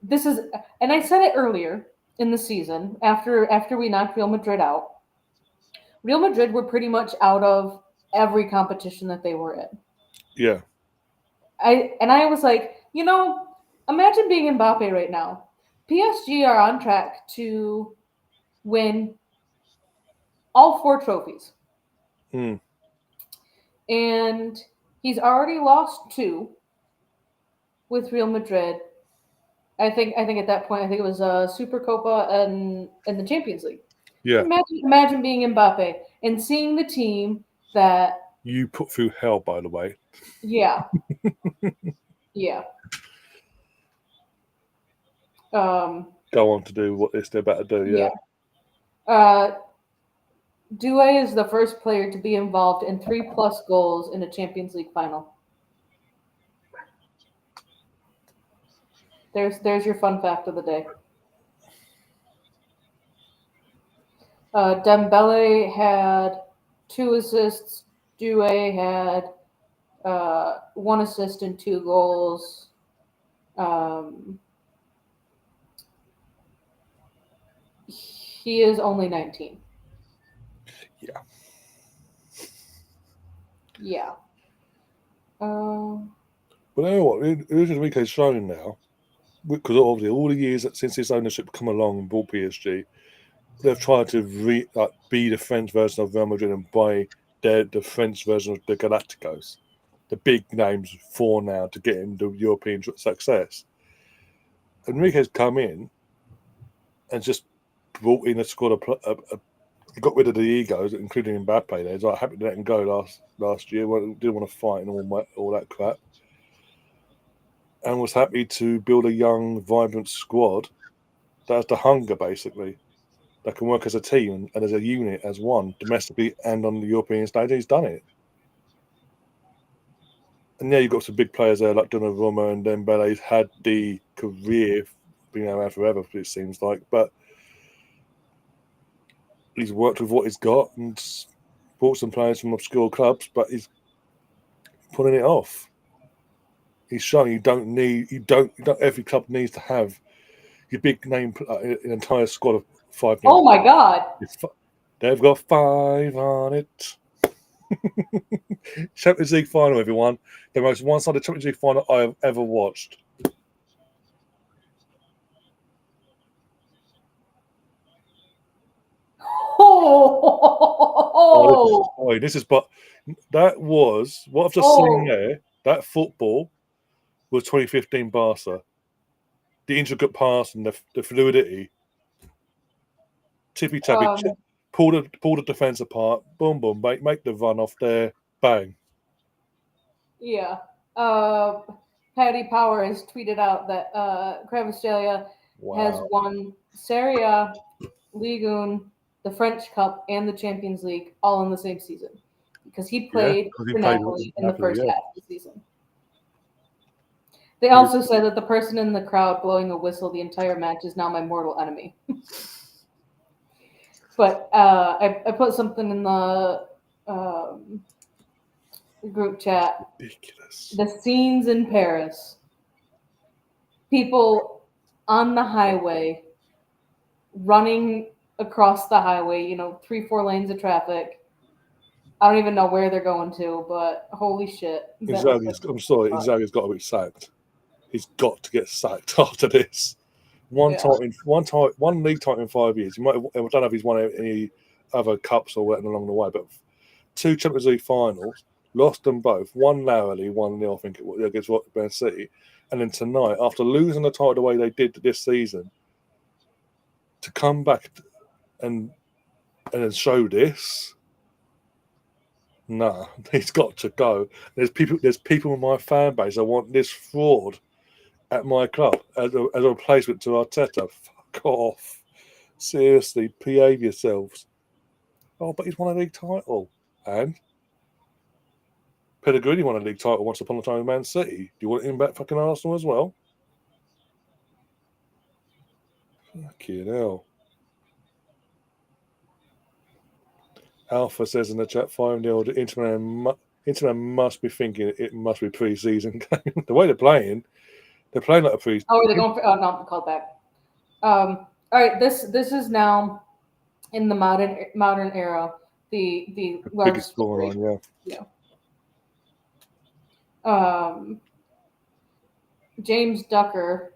this is, and I said it earlier in the season after we knocked Real Madrid out. Real Madrid were pretty much out of every competition that they were in. Yeah, I was like, imagine being Mbappe right now. PSG are on track to win all 4 trophies. mm. And he's already lost 2 with Real Madrid. I think at that point, I think it was Super Copa and the Champions League. Yeah. Imagine being Mbappe and seeing the team that You put through hell, by the way. yeah. Yeah. Go on to do what they're about to do. Yeah. Doué is the first player to be involved in 3+ goals in a Champions League final. There's your fun fact of the day. Dembele had 2 assists. Doué had 1 assist and 2 goals. He is only 19. Yeah. Yeah. But you know what? Enrique's shown now, because obviously all the years since his ownership come along and bought PSG, they've tried to be the French version of Real Madrid and buy the French version of the Galacticos, the big names for now to get him the European success. Enrique's come in and just brought in a squad he got rid of the egos, including Mbappe. There, he's like happy to let him go last year. Didn't want to fight and all that crap, and was happy to build a young, vibrant squad that has the hunger, basically, that can work as a team and as a unit, as one, domestically and on the European stage. He's done it. And yeah, you've got some big players there like Donnarumma and Dembele's had the career being around forever, it seems like, but he's worked with what he's got and brought some players from obscure clubs, but he's pulling it off. He's showing you don't every club needs to have your big name, an entire squad of 5 names. Oh my God! They've got 5 on it. Champions League final, everyone. The most one-sided Champions League final I have ever watched. This is but that was what I've just seen there. That football was 2015 Barca. The intricate pass and the fluidity. Tippy tappy, pull the defense apart, boom boom, make the run off there, bang. Yeah. Patty Power has tweeted out that Kravastalia has Wow. won Serie A, Ligue 1, the French Cup, and the Champions League all in the same season because he Yeah, played because he for played with Napoli in the Napoli, first yeah. half of the season. They also said that the person in the crowd blowing a whistle the entire match is now my mortal enemy. But I put something in the um, group chat. Ridiculous. The scenes in Paris. People on the highway running across the highway, 3, 4 lanes of traffic. I don't even know where they're going to, but holy shit. That looks like I'm sorry, fun. Inzaghi's got to be sacked. He's got to get sacked after this. One Yeah. league title in 5 years. I don't know if he's won any other cups or whatever along the way, but 2 Champions League finals, lost them both. One narrowly, 1-0, I think it was, against Man City. And then tonight, after losing the title the way they did this season, to come back and then show this, nah, he's got to go. There's people in my fan base that want this fraud at my club as a replacement to Arteta. Fuck off. Seriously, behave yourselves. Oh, but he's won a league title. And Pellegrini won a league title once upon a time in Man City. Do you want him back fucking Arsenal as well? Fucking hell. Alpha says in the chat, 5-0, Inter must be thinking it must be pre-season game. The way they're playing like a pre-season. Oh, are they going for? Oh, no, called back. All right, this is now in the modern era. The Biggest largest score on, yeah. James Ducker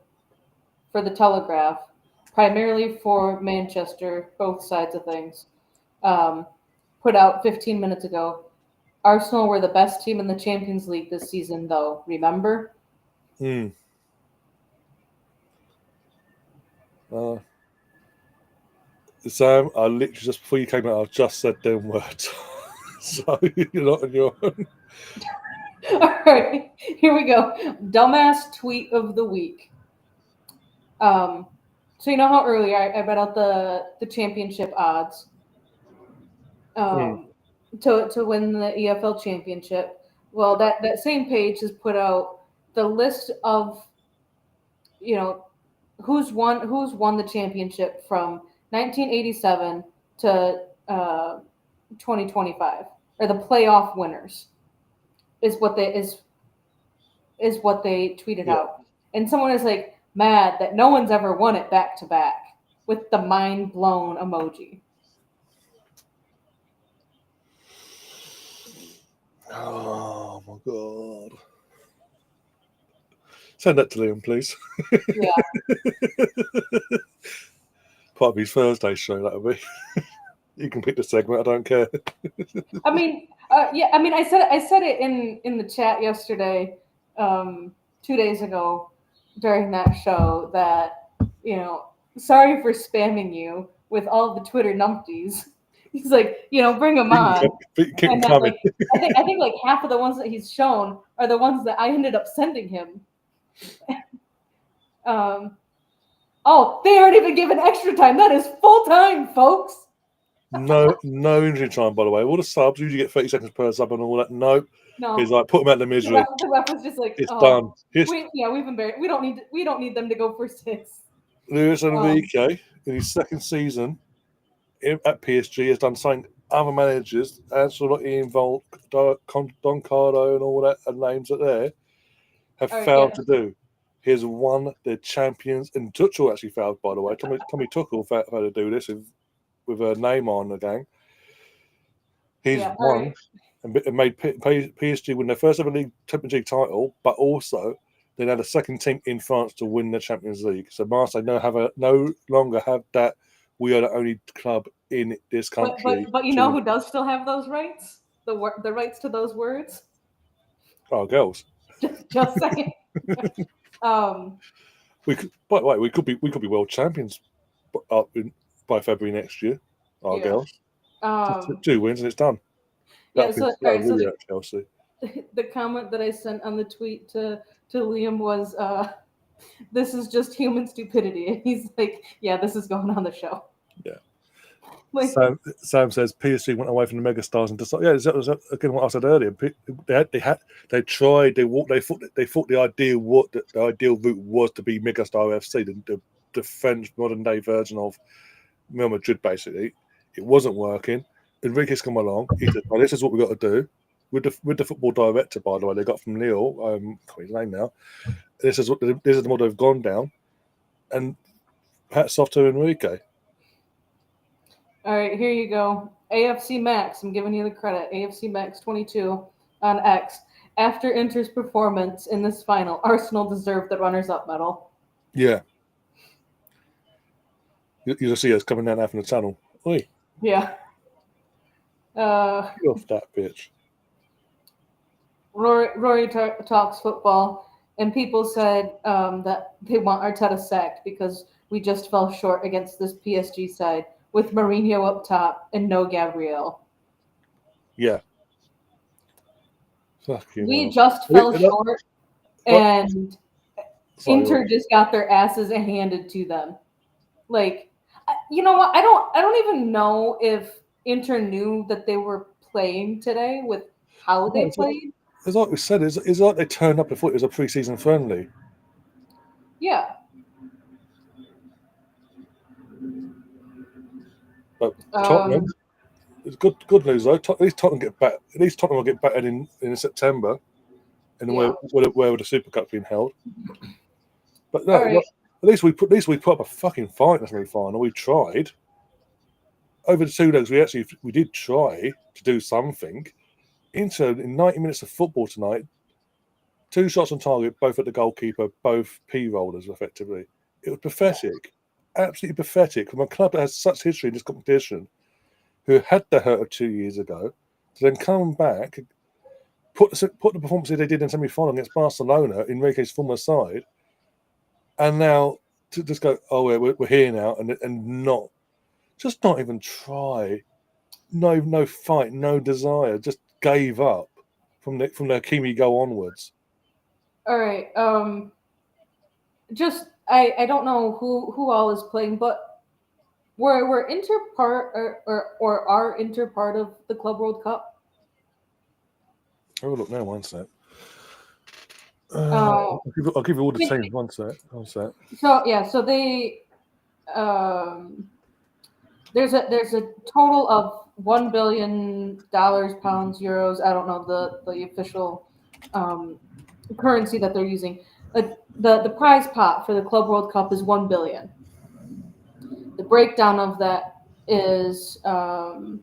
for the Telegraph, primarily for Manchester, both sides of things. Put out 15 minutes ago. Arsenal were the best team in the Champions League this season, though. Remember? Sam, I literally just before you came out, I just said them words. So you're not on your own. All right, here we go. Dumbass tweet of the week. So you know how earlier I read out the championship odds to win the EFL championship. Well, that same page has put out the list of who's won the championship from 1987 to 2025, or the playoff winners is what they tweeted out. And someone is like mad that no one's ever won it back to back with the mind blown emoji. Oh my god. Send that to Liam, please. Yeah. Part of his Thursday show, that'll be. You can pick the segment, I don't care. I mean, I said it in the chat yesterday, 2 days ago during that show that sorry for spamming you with all the Twitter numpties. He's like, bring them on. Keep And that, coming. I think like half of the ones that he's shown are the ones that I ended up sending him. Oh, they aren't even given extra time. That is full time, folks. No injury time, by the way. All the subs usually get 30 seconds per sub and all that. No. He's like, put them out of the misery. The ref was just like, it's done. We've embarrassed. We don't need them to go for 6. Luis Enrique, in his second season at PSG, has done something other managers, Ancelotti involved, Don Cardo and all that, and names that there, have failed to do. He has won the champions, and Tuchel actually failed, by the way. Tommy Tuchel failed to do this with a name on the gang. He's won and made PSG win their first ever Champions League title, but also they had a second team in France to win the Champions League. So Marseille no longer have that. We are the only club in this country. But you know who does still have those rights? The rights to those words? Oh, girls. Just saying. We could, by the way, we could be world champions by February next year. Our girls. 2 wins and it's done. So Chelsea. the comment that I sent on the tweet to Liam was, "This is just human stupidity." And he's like, "Yeah, this is going on the show." Yeah. Like, Sam says PSG went away from the megastars and decided. Yeah, that was again what I said earlier. They tried. They thought the ideal route was to be megastar FC, the French modern day version of Real Madrid. Basically, it wasn't working. Enrique's come along. He said, well, "This is what we got to do." With the football director, by the way, they got from Lille. I can't remember his name now. This is the model they've gone down, and hats off to Enrique. all right, here you go. AFC Max, I'm giving you the credit. AFC Max 22 on X. After Inter's performance in this final, Arsenal deserved the runners-up medal. Yeah, you'll see us coming down now from the tunnel. Oi, Yeah. get off that bitch. Rory talks football, and people said that they want Arteta sacked because we just fell short against this PSG side with Mourinho up top and no Gabriel. Yeah. Fucking We hell. just fell short, and Sorry, Inter just got their asses handed to them. Like, you know what? I don't even know if Inter knew that they were playing today with how they played. It's like we said. It's like they turned up and thought it was a pre-season friendly. Yeah. But Tottenham, it's good news though. At least Tottenham get back. At least Tottenham will get back in September, and where the Super Cup's being held. But no, right. at least we put up a fucking fight in the semi-final. We tried. Over the 2 legs, we did try to do something. Inter in 90 minutes of football tonight, 2 shots on target, both at the goalkeeper, both P-rollers effectively. It was pathetic. Absolutely pathetic from a club that has such history in this competition, who had the hurt of 2 years ago, to then come back, put the performance they did in semi-final against Barcelona, Enrique's former side, and now to just go, oh, we're here now, and not even try, no fight, no desire, just gave up from the Kimi go onwards. All right. Just I don't know who all is playing, but were Inter part or are Inter part of the Club World Cup? Oh, look now, one sec. I'll give you all the teams. One sec. So they there's a total of $1 billion, pounds, euros. I don't know the official currency that they're using. The prize pot for the Club World Cup is $1 billion. The breakdown of that is for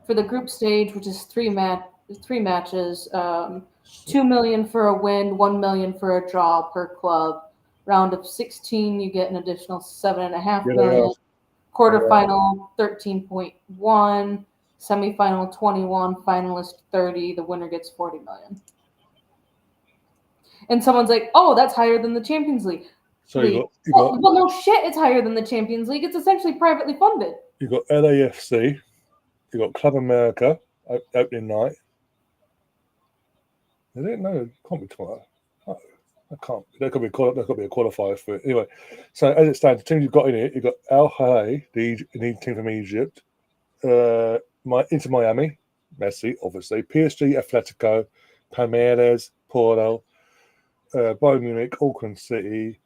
the group stage, which is three matches, 2 million for a win, 1 million for a draw per club. Round of 16, you get an additional 7.5 million. Quarterfinal 13.1, semifinal 21, finalist 30. The winner gets 40 million. And someone's like, "Oh, that's higher than the Champions League." So you got well, no shit, it's higher than the Champions League. It's essentially privately funded. You got LAFC, you got Club America opening night. Is it? No, it can't be tomorrow. Oh, I can't. There could be a qualifier for it. Anyway, so as it stands, the teams you've got in it, you've got Al Hilal, the team from Egypt, Inter Miami, Messi, obviously, PSG, Atletico, Palmeiras, Porto, Bayern Munich, Auckland City,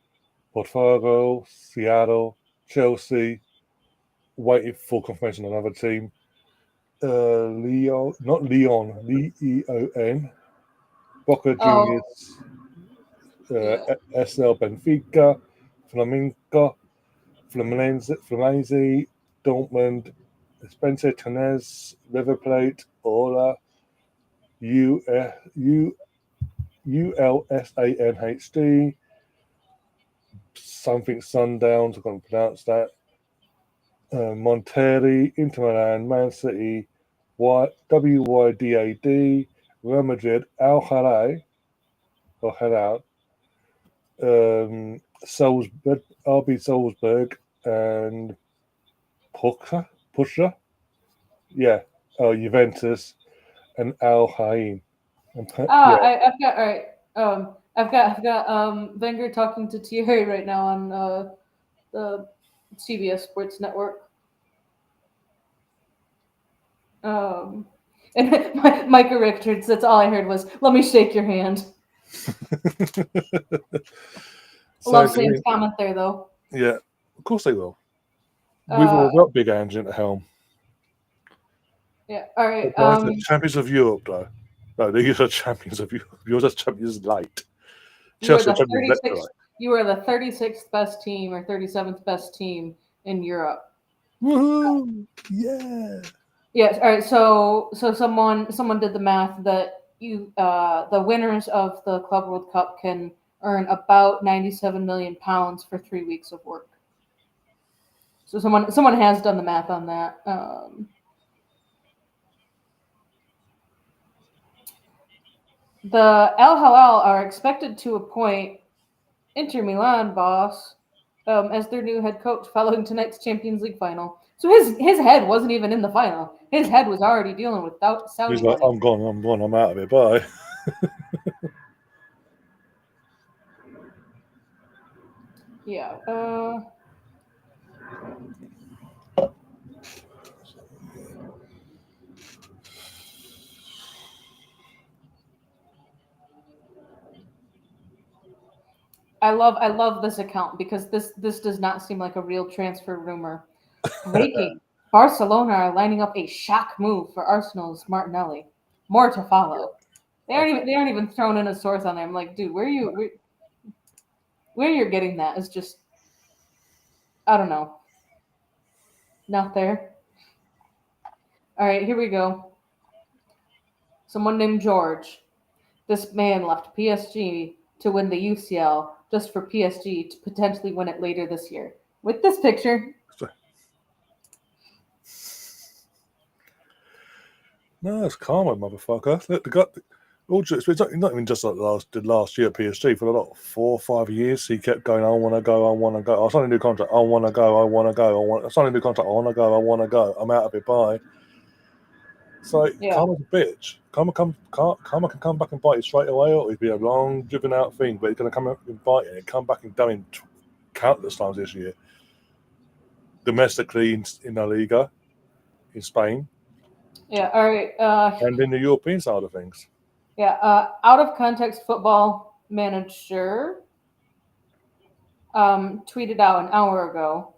Botafogo, Seattle, Chelsea, waiting for confirmation on another team. Leon, not Leon, Leon, Boca Juniors, SL Benfica, Fluminense, Dortmund, Spencer Tunes, River Plate, Ola, ULSANHD, something Sundowns, I can't pronounce that. Monterrey, Inter Milan, Man City, WYDAD, Real Madrid, Al Hilal, Salzburg, RB Salzburg, and Pusher, Juventus, and Al Haim. Yeah. I've got all right. I've got Wenger talking to Thierry right now on the CBS Sports Network. Um, and Micah Richards. That's all I heard was, "Let me shake your hand." So, Love Sam's comment there though. yeah, of course they will. We've Uh, all got Big Ange at the helm. yeah. All right. Guys, the champions of Europe, though. No, these are champions of Europe. You're just champions late. You are Chelsea are the champions late 36th. today. You are the 36th best team or 37th best team in Europe. Woohoo! Yeah. Yes. All right. So someone did the math that the winners of the Club World Cup can earn about 97 million pounds for 3 weeks of work. So someone has done the math on that. The Al Hilal are expected to appoint Inter Milan boss as their new head coach following tonight's Champions League final. So his head wasn't even in the final. His head was already dealing with He's Saudi like, money. I'm gone, I'm out of it. Bye. Yeah. I love this account because this does not seem like a real transfer rumor. Breaking: Barcelona are lining up a shock move for Arsenal's Martinelli. More to follow. They aren't even throwing in a source on there. I'm like, dude, where you're getting that is just, I don't know, not there. All right, here we go. Someone named George. This man left PSG to win the UCL just for PSG to potentially win it later this year. With this picture, No, it's karma, motherfucker. Look, it's not even just like last year at PSG. For like 4 or 5 years, he kept going, I want to go, I want to go. I signed a new contract, I want to go, I want to go. I signed a new contract, I want to go, I want to go. I'm out of it, bye. So yeah, karma's a bitch. Karma can come back and bite you straight away, or it'd be a long, driven out thing, but it's going to come and bite you. And come back and done him countless times this year. Domestically in La Liga, in Spain, yeah. All right, and in the European side of things. yeah. Out of context, football manager tweeted out an hour ago.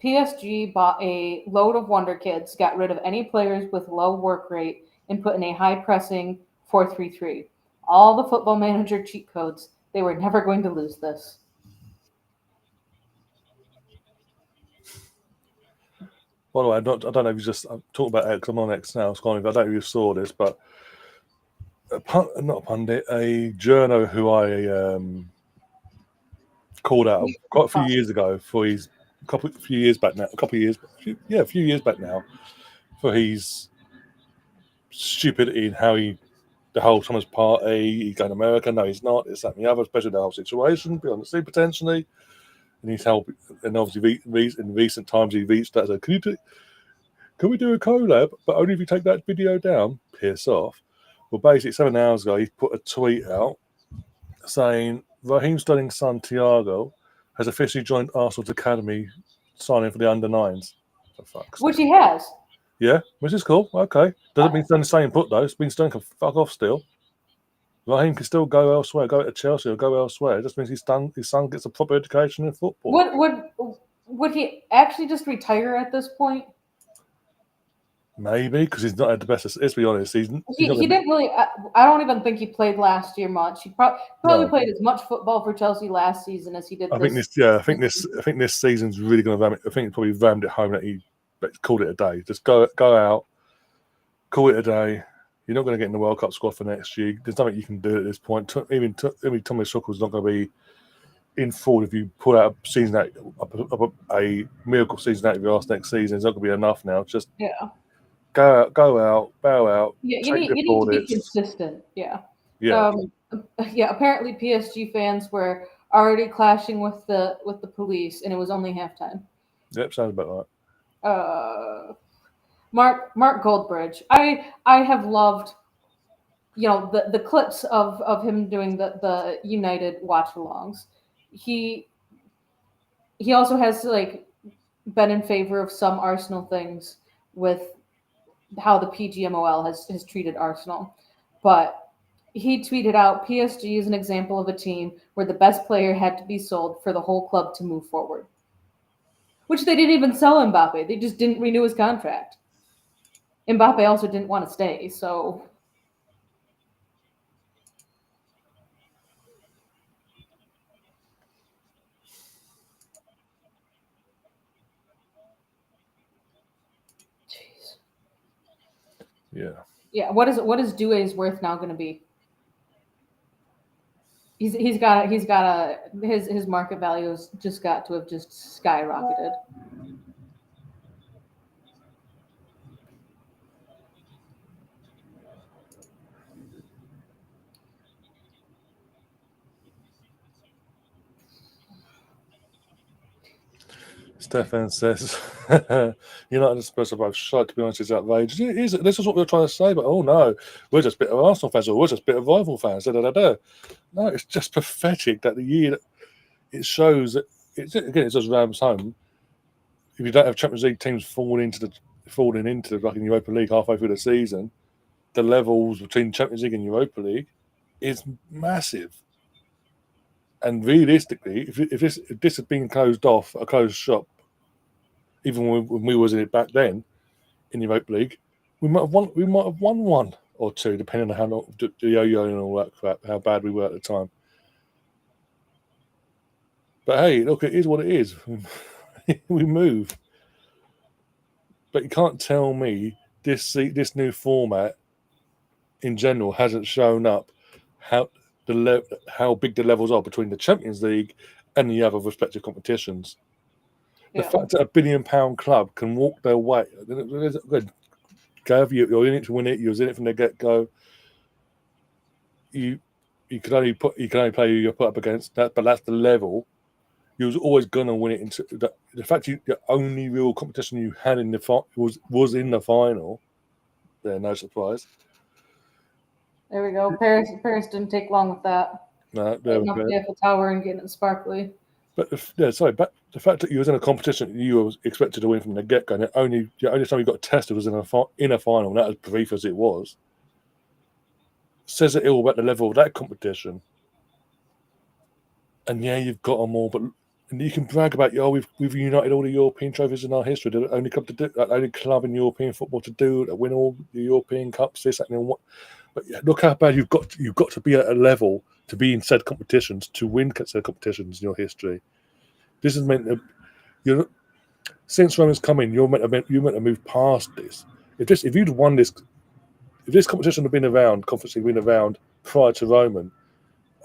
PSG bought a load of wonder kids, got rid of any players with low work rate, and put in a high pressing 4-3-3. All the football manager cheat codes. They were never going to lose this. By the way, I don't know if you just I'm talking about X. I'm on X now. I don't know if you saw this, but not a pundit, a journo who I called out quite a few years ago for his a few years back now, a few years back now, for his stupidity in how the whole Thomas Party, he's going to America, no, he's not, it's that and the other, especially the whole situation, beyond the sea potentially, and he's helped, and obviously in recent times he reached that, so can we do a collab, but only if you take that video down, piss off. Well, basically 7 hours ago, he put a tweet out saying Raheem Sterling's son Thiago has officially joined Arsenal's academy, signing for the under-9s. For fuck's Which sake. he has. Yeah, which is cool. Okay. Doesn't mean Sterling's staying put, though. It means Sterling can fuck off still. Raheem can still go elsewhere, go to Chelsea or go elsewhere. It just means his son gets a proper education in football. Would he actually just retire at this point? Maybe, because he's not had the best. Let's be honest. He's not He gonna be, didn't really. I don't even think he played last year much. He probably no. played as much football for Chelsea last season as he did. I think this season's really going to ram it. I think he probably rammed it home that he called it a day. Just go out, call it a day. You're not going to get in the World Cup squad for next year. There's nothing you can do at this point. Even Thomas Tuchel's not going to be in full if you pull out a season out, a miracle season out of your ass next season. It's not going to be enough now. Just Yeah. go out, bow out, Yeah, take you need to be plaudits. consistent. Yeah. Yeah, Yeah. Apparently, PSG fans were already clashing with the police, and it was only halftime. yep, sounds about right. Uh, Mark Goldbridge. I have loved the clips of him doing the United watch-alongs. He he also has like been in favor of some Arsenal things with how the PGMOL has treated Arsenal. But he tweeted out PSG is an example of a team where the best player had to be sold for the whole club to move forward. Which they didn't even sell Mbappe. They just didn't renew his contract. Mbappe also didn't want to stay, so jeez. Yeah. Yeah, what is Doué's worth now going to be? He's got his market value has just got to have just skyrocketed. Stefan says, United and Spurs are both shite, to be honest, it's outrageous. This is what we were trying to say, but oh no, we're just a bit of Arsenal fans, or we're just a bit of rival fans. Da, da, da, da. No, it's just pathetic that the year that it shows that, again, it just rams home. If you don't have Champions League teams falling into the fucking Europa League halfway through the season, the levels between Champions League and Europa League is massive. And realistically, if this had been closed off, a closed shop, even when we was in it back then in the Europa League, we might have won one or two, depending on how long the yo-yo and all that crap, how bad we were at the time. But hey, look, it is what it is. We move. But you can't tell me this new format in general hasn't shown up how big the levels are between the Champions League and the other respective competitions. The fact that £1 billion club can walk their way, you're in it to win it. You was in it from the get go. You can only play who you're put up against. But that's the level. You was always gonna win it. Into the fact the only real competition you had in the was in the final. Yeah, no surprise. There we go. Paris didn't take long with that. No, getting up the Eiffel Tower and getting it sparkly. But the fact that you was in a competition you were expected to win from the get go, and the only time you got tested was in a final, and that as brief as it was, says it all about the level of that competition. And yeah, you've got them all, but you can brag about we've united all the European trophies in our history. The only club only club in European football to win all the European cups, this, that, and what. But yeah, look how bad you've got to be at a level to be in said competitions, to win said competitions in your history. This is meant to, since Roman's come in, you're meant to move past this. If you'd won this, if this competition had been around, conference had been around prior to Roman,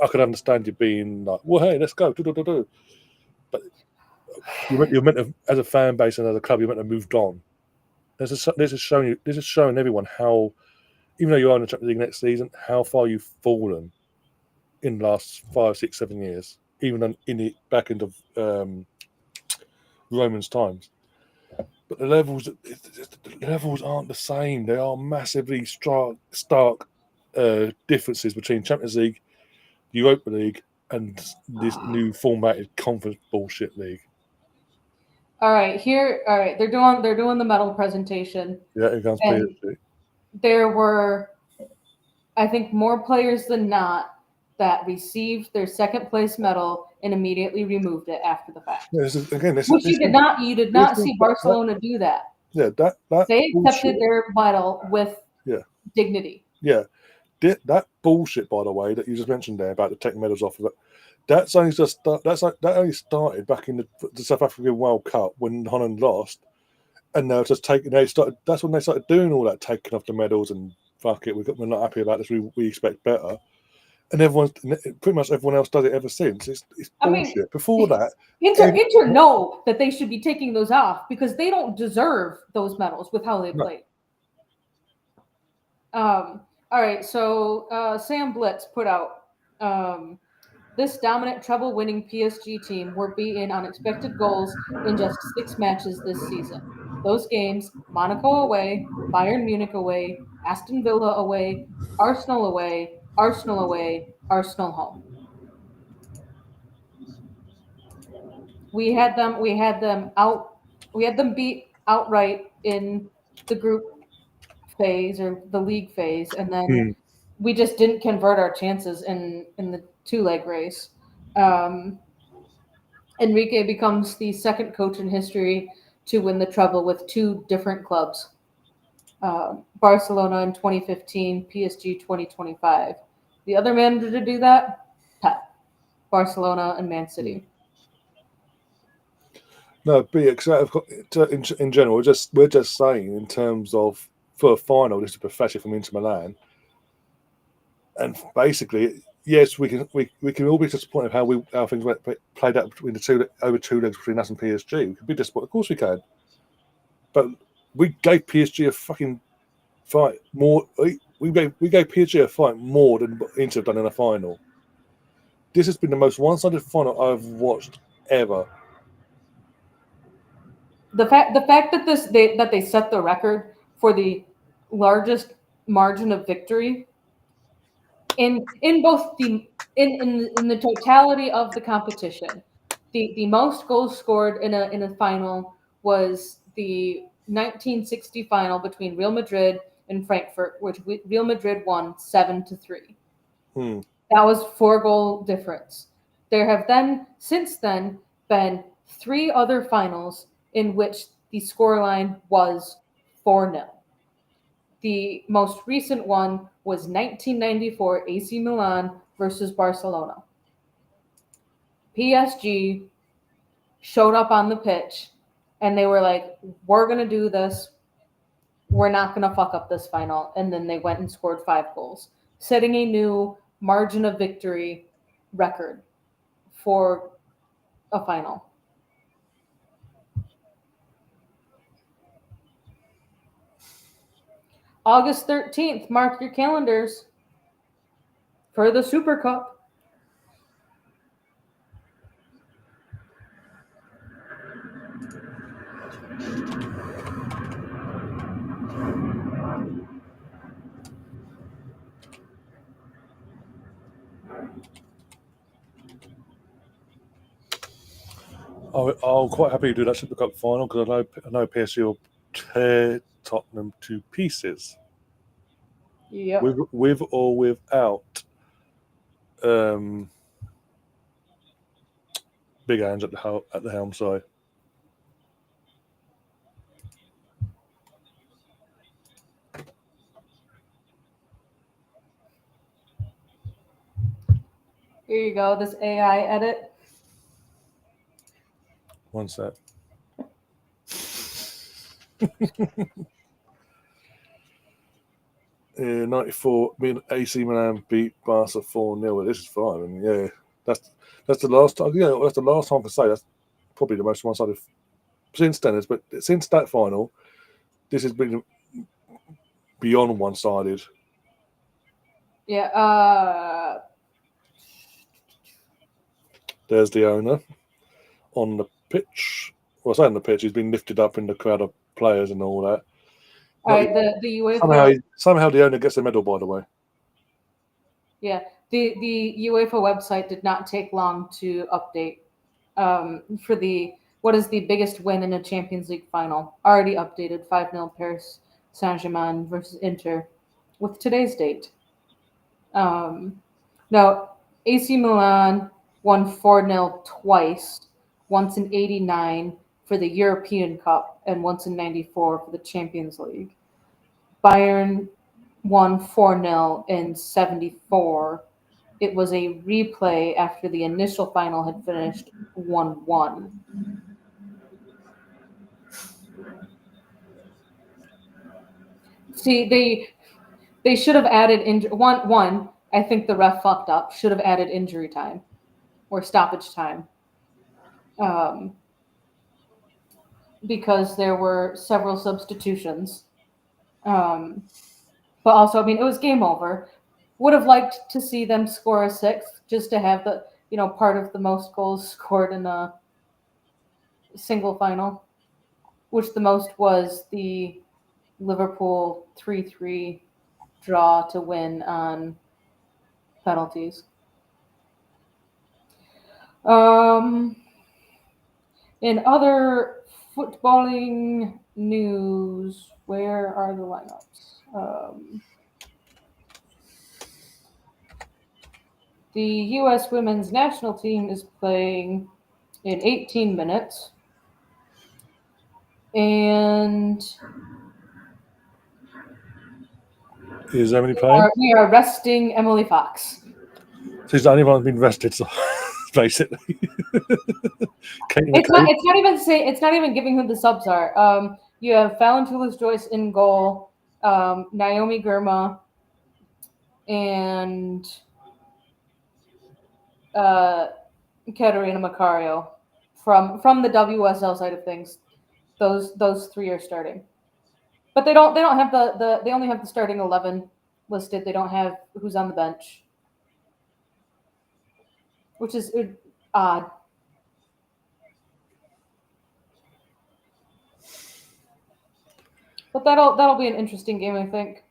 I could understand you being like, well, hey, let's go, But you're meant to, as a fan base and as a club, you're meant to have moved on. This is showing everyone how, even though you are in the Champions League next season, how far you've fallen in the last 5, 6, 7 years, even in the back end of Roman's times. But the levels aren't the same. There are massively stark differences between Champions League, Europa League, and this new formatted conference bullshit league. All right, they're doing the medal presentation. Yeah, it comes PSG. There were, I think, more players than not that received their second place medal and immediately removed it after the fact. Yeah, You did not see Barcelona do that. Yeah, that they accepted their medal with dignity. Yeah, that bullshit, by the way, that you just mentioned there about the taking medals off of it. That only started back in the South African World Cup when Holland lost, and now just taking. That's when they started doing all that, taking off the medals and fuck it. We're not happy about this. We expect better. And pretty much everyone else does it ever since. It's bullshit. Before that, Inter know that they should be taking those off because they don't deserve those medals with how they played. All right, so Sam Blitz put out this dominant treble-winning PSG team were beaten unexpected goals in just 6 matches this season. Those games: Monaco away, Bayern Munich away, Aston Villa away, Arsenal away, Arsenal away, Arsenal home. We had them out. We had them beat outright in the group phase or the league phase, and then we just didn't convert our chances in the 2-leg race. Enrique becomes the second coach in history to win the treble with 2 different clubs. Barcelona in 2015, PSG 2025. The other manager to do that, Pep, Barcelona and Man City. No, but yeah, in general, we're just saying in terms of for a final, this is professional from Inter Milan, and basically, yes, we can all be disappointed how things played out between over 2 legs between us and PSG. We could be disappointed, of course we can, but we gave PSG a fucking fight more. We gave PSG a fight more than Inter have done in a final. This has been the most one-sided final I've watched ever. The fact that they set the record for the largest margin of victory in both in the totality of the competition, the most goals scored in a final was the 1960 final between Real Madrid and Frankfurt, which Real Madrid won 7-3. That was 4-goal difference. There have then since then been 3 other finals in which the scoreline was 4-0. The most recent one was 1994 AC Milan versus Barcelona. PSG showed up on the pitch and they were like, we're going to do this. We're not going to fuck up this final. And then they went and scored 5 goals, setting a new margin of victory record for a final. August 13th, mark your calendars for the Super Cup. I'll quite happy to do that Super Cup final because I know PSG will tear Tottenham to pieces. Yep. With or without Big Ange at the helm side. Here you go, this AI edit. One sec. 94. AC Milan beat Barca 4-0. This is fine. And yeah, that's the last time. Yeah, that's the last time I can say that's probably the most one-sided since then. But since that final, this has been beyond one-sided. Yeah. There's the owner on the pitch. Well, I say on the pitch, he's been lifted up in the crowd of players and all that. All right, the UEFA somehow the owner gets a medal, by the way. Yeah, the UEFA website did not take long to update for what is the biggest win in a Champions League final. Already updated 5-0 Paris Saint-Germain versus Inter with today's date. Now, AC Milan won 4-0 twice, once in 89 for the European Cup and once in 94 for the Champions League. Bayern won 4-0 in 74. It was a replay after the initial final had finished 1-1. See, they should have added one. I think the ref fucked up. Should have added injury time or stoppage time, because there were several substitutions. But also, I mean, it was game over. Would have liked to see them score a 6th just to have the part of the most goals scored in a single final, which the most was the Liverpool 3-3 draw to win on penalties. In other footballing news, where are the lineups? The U.S. women's national team is playing in 18 minutes. And Is Emily playing? we are resting Emily Fox. She's the only one been rested, so basically. It's not even giving who the subs are. You have Fallon Toulouse-Joyce in goal, Naomi Girma, and Katerina Macario from the WSL side of things. Those three are starting, but they don't have they only have the starting 11 listed. They don't have who's on the bench, which is odd. But that'll be an interesting game, I think.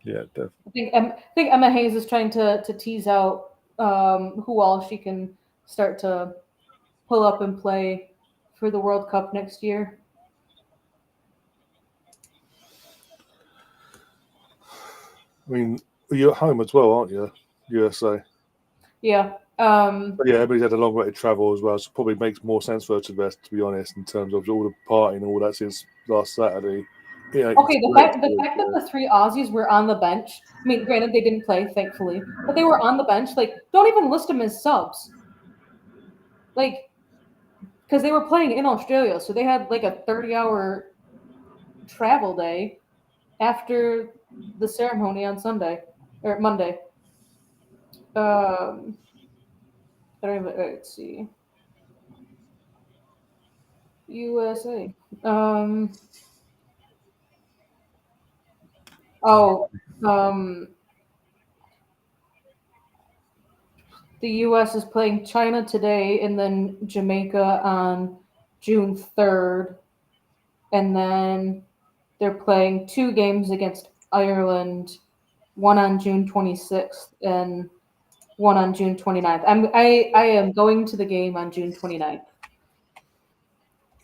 Yeah, definitely. I think Emma Hayes is trying to tease out who all she can start to pull up and play for the World Cup next year. I mean, you're at home as well, aren't you? USA. Yeah. But yeah, everybody's had a long way to travel as well, so it probably makes more sense for her to rest, to be honest, in terms of all the partying and all that since last Saturday. Yeah, okay, the fact that the three Aussies were on the bench, I mean, granted they didn't play, thankfully, but they were on the bench. Like, don't even list them as subs. Like, because they were playing in Australia, so they had like a 30-hour travel day after the ceremony on Sunday or Monday. Let's see. USA. The U.S. is playing China today, and then Jamaica on June 3rd, and then they're playing 2 games against Ireland, one on June 26th and one on June 29th. I am going to the game on June 29th.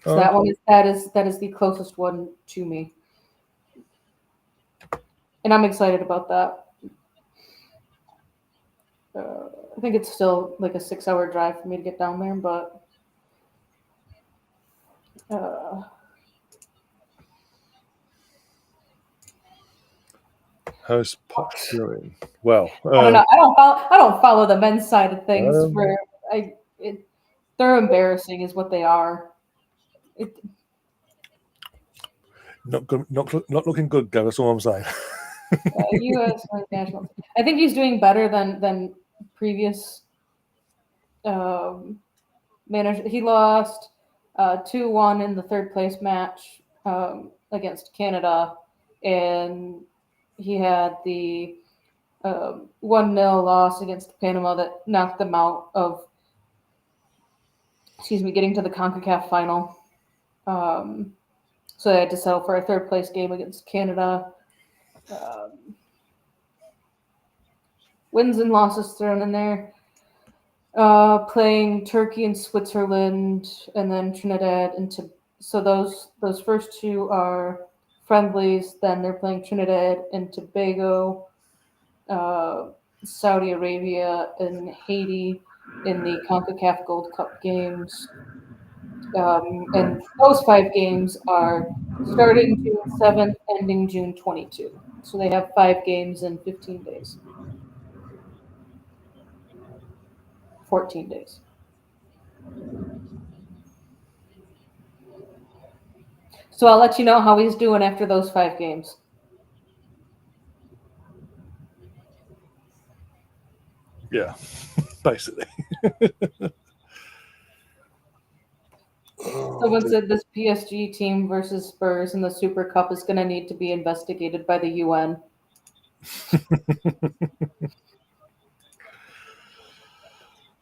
So that is the closest one to me. And I'm excited about that. I think it's still like a 6-hour drive for me to get down there, but how's Pop doing? Well, I don't know. I don't follow the men's side of things. They're embarrassing, is what they are. Not good, not looking good, Gav. That's all I'm saying. U.S. national. I think he's doing better than previous manager. He lost 2-1 in the third place match against Canada, and he had the 1-0 loss against Panama that knocked them out of, getting to the CONCACAF final. So they had to settle for a third place game against Canada. Wins and losses thrown in there. Playing Turkey and Switzerland, and then Trinidad and so those first 2 are friendlies. Then they're playing Trinidad and Tobago, Saudi Arabia, and Haiti in the CONCACAF Gold Cup games. And those 5 games are starting June 7th, ending June 22. So they have 5 games in 15 days. 14 days. So I'll let you know how he's doing after those 5 games. Yeah, basically. Someone said this PSG team versus Spurs in the Super Cup is going to need to be investigated by the UN.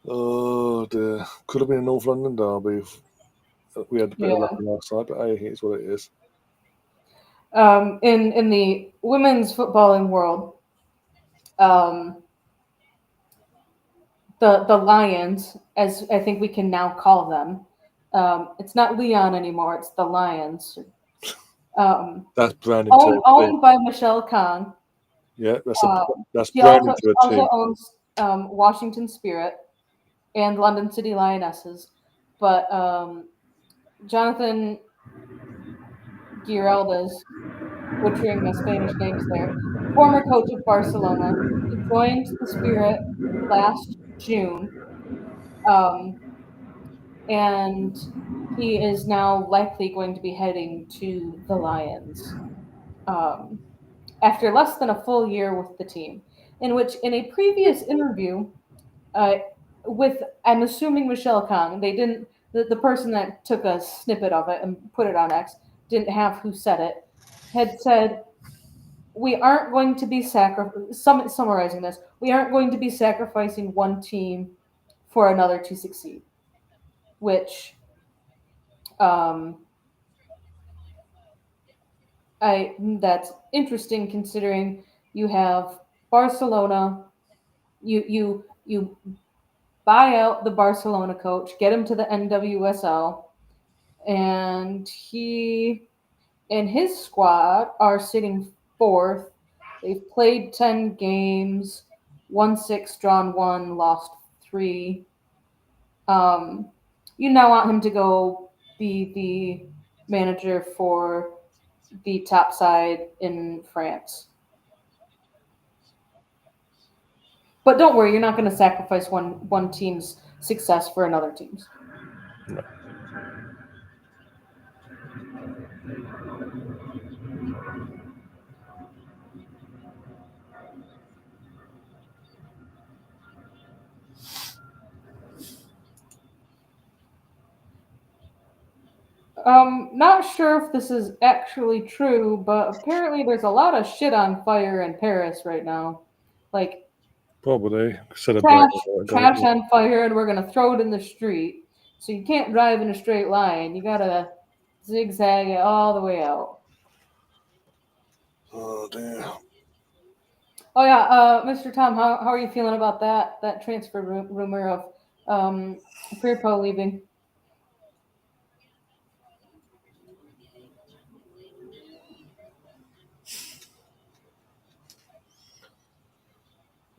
Oh dear, could have been a North London derby. We had a bit of luck last night, but hey, it's what it is. In the women's footballing world, um, the Lions, as I think we can now call them, it's not Leon anymore. It's the Lions. Um, That's branding to a T. owned by Michelle Kang. Yeah, that's She branding to a also T. owns Washington Spirit and London City Lionesses. But Jonathan Giraldes, butchering my Spanish names there, former coach of Barcelona, he joined the Spirit last June, um, and he is now likely going to be heading to the Lions um, after less than a full year with the team. In which, in a previous interview, uh, with I'm assuming Michelle Kang. They didn't the person that took a snippet of it and put it on X didn't have who said it. Had said we aren't going to be summarizing this. We aren't going to be sacrificing one team for another to succeed, which um, that's interesting considering you have Barcelona. You buy out the Barcelona coach, get him to the NWSL, and he and his squad are sitting fourth. They've played 10 games, won six, drawn one, lost three. Um, you now want him to go be the manager for the top side in France. But don't worry, you're not going to sacrifice one team's success for another team's. No. Not sure if this is actually true, but apparently there's a lot of shit on fire in Paris right now. Like Probably celebrate. trash on fire, and we're gonna throw it in the street. So you can't drive in a straight line. You gotta zigzag it all the way out. Oh dear. Oh yeah, Mr. Tom, how are you feeling about that transfer rumor of Firpo leaving?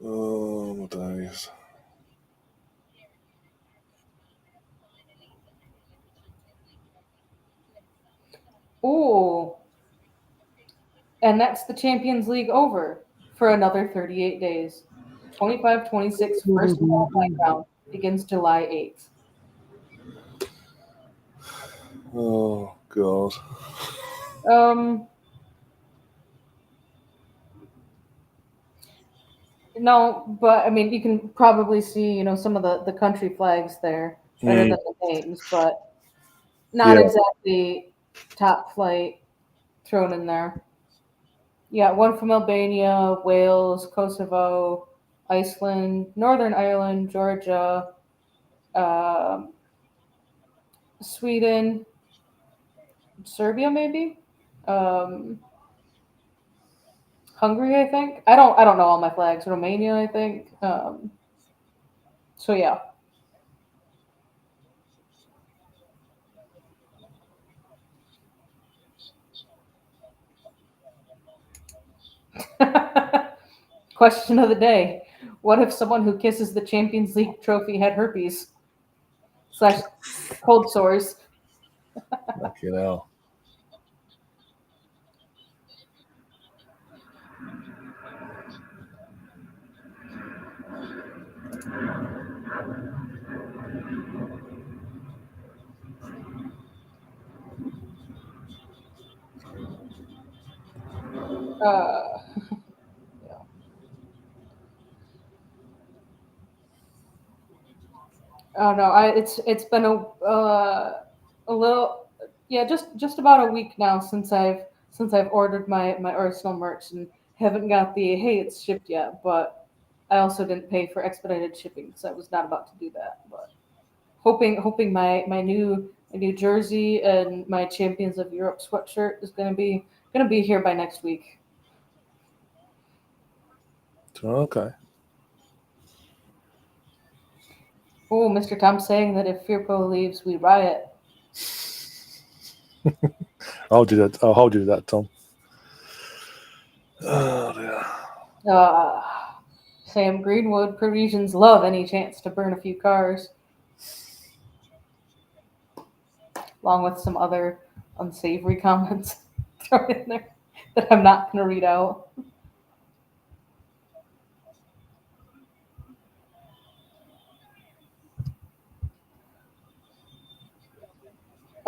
Oh my days. Ooh, and that's the Champions League over for another 38 days. 25-26 first qualifying round begins July 8th. Oh god. Um, no, but I mean, you can probably see, some of the country flags there better Mm, than the names, but not yeah. exactly top flight thrown in there. Yeah, one from Albania, Wales, Kosovo, Iceland, Northern Ireland, Georgia, um, Sweden, Serbia, maybe, um, Hungary. I think I don't know all my flags. Romania, I think. So yeah. Question of the day: what if someone who kisses the Champions League trophy had herpes slash cold sores? Fucking hell. Uh, oh no, it's been a little, yeah, just about a week now since I've ordered my Arsenal merch and haven't got the hey it's shipped yet, but I also didn't pay for expedited shipping because I was not about to do that. But hoping my new jersey and my Champions of Europe sweatshirt is going to be Gonna be here by next week. Okay. Oh, Mr. Tom saying that if Firpo leaves, we riot. I'll do that. I'll hold you to that, Tom. Oh dear. Sam Greenwood, Parisians love any chance to burn a few cars, along with some other unsavory comments thrown in there that I'm not going to read out.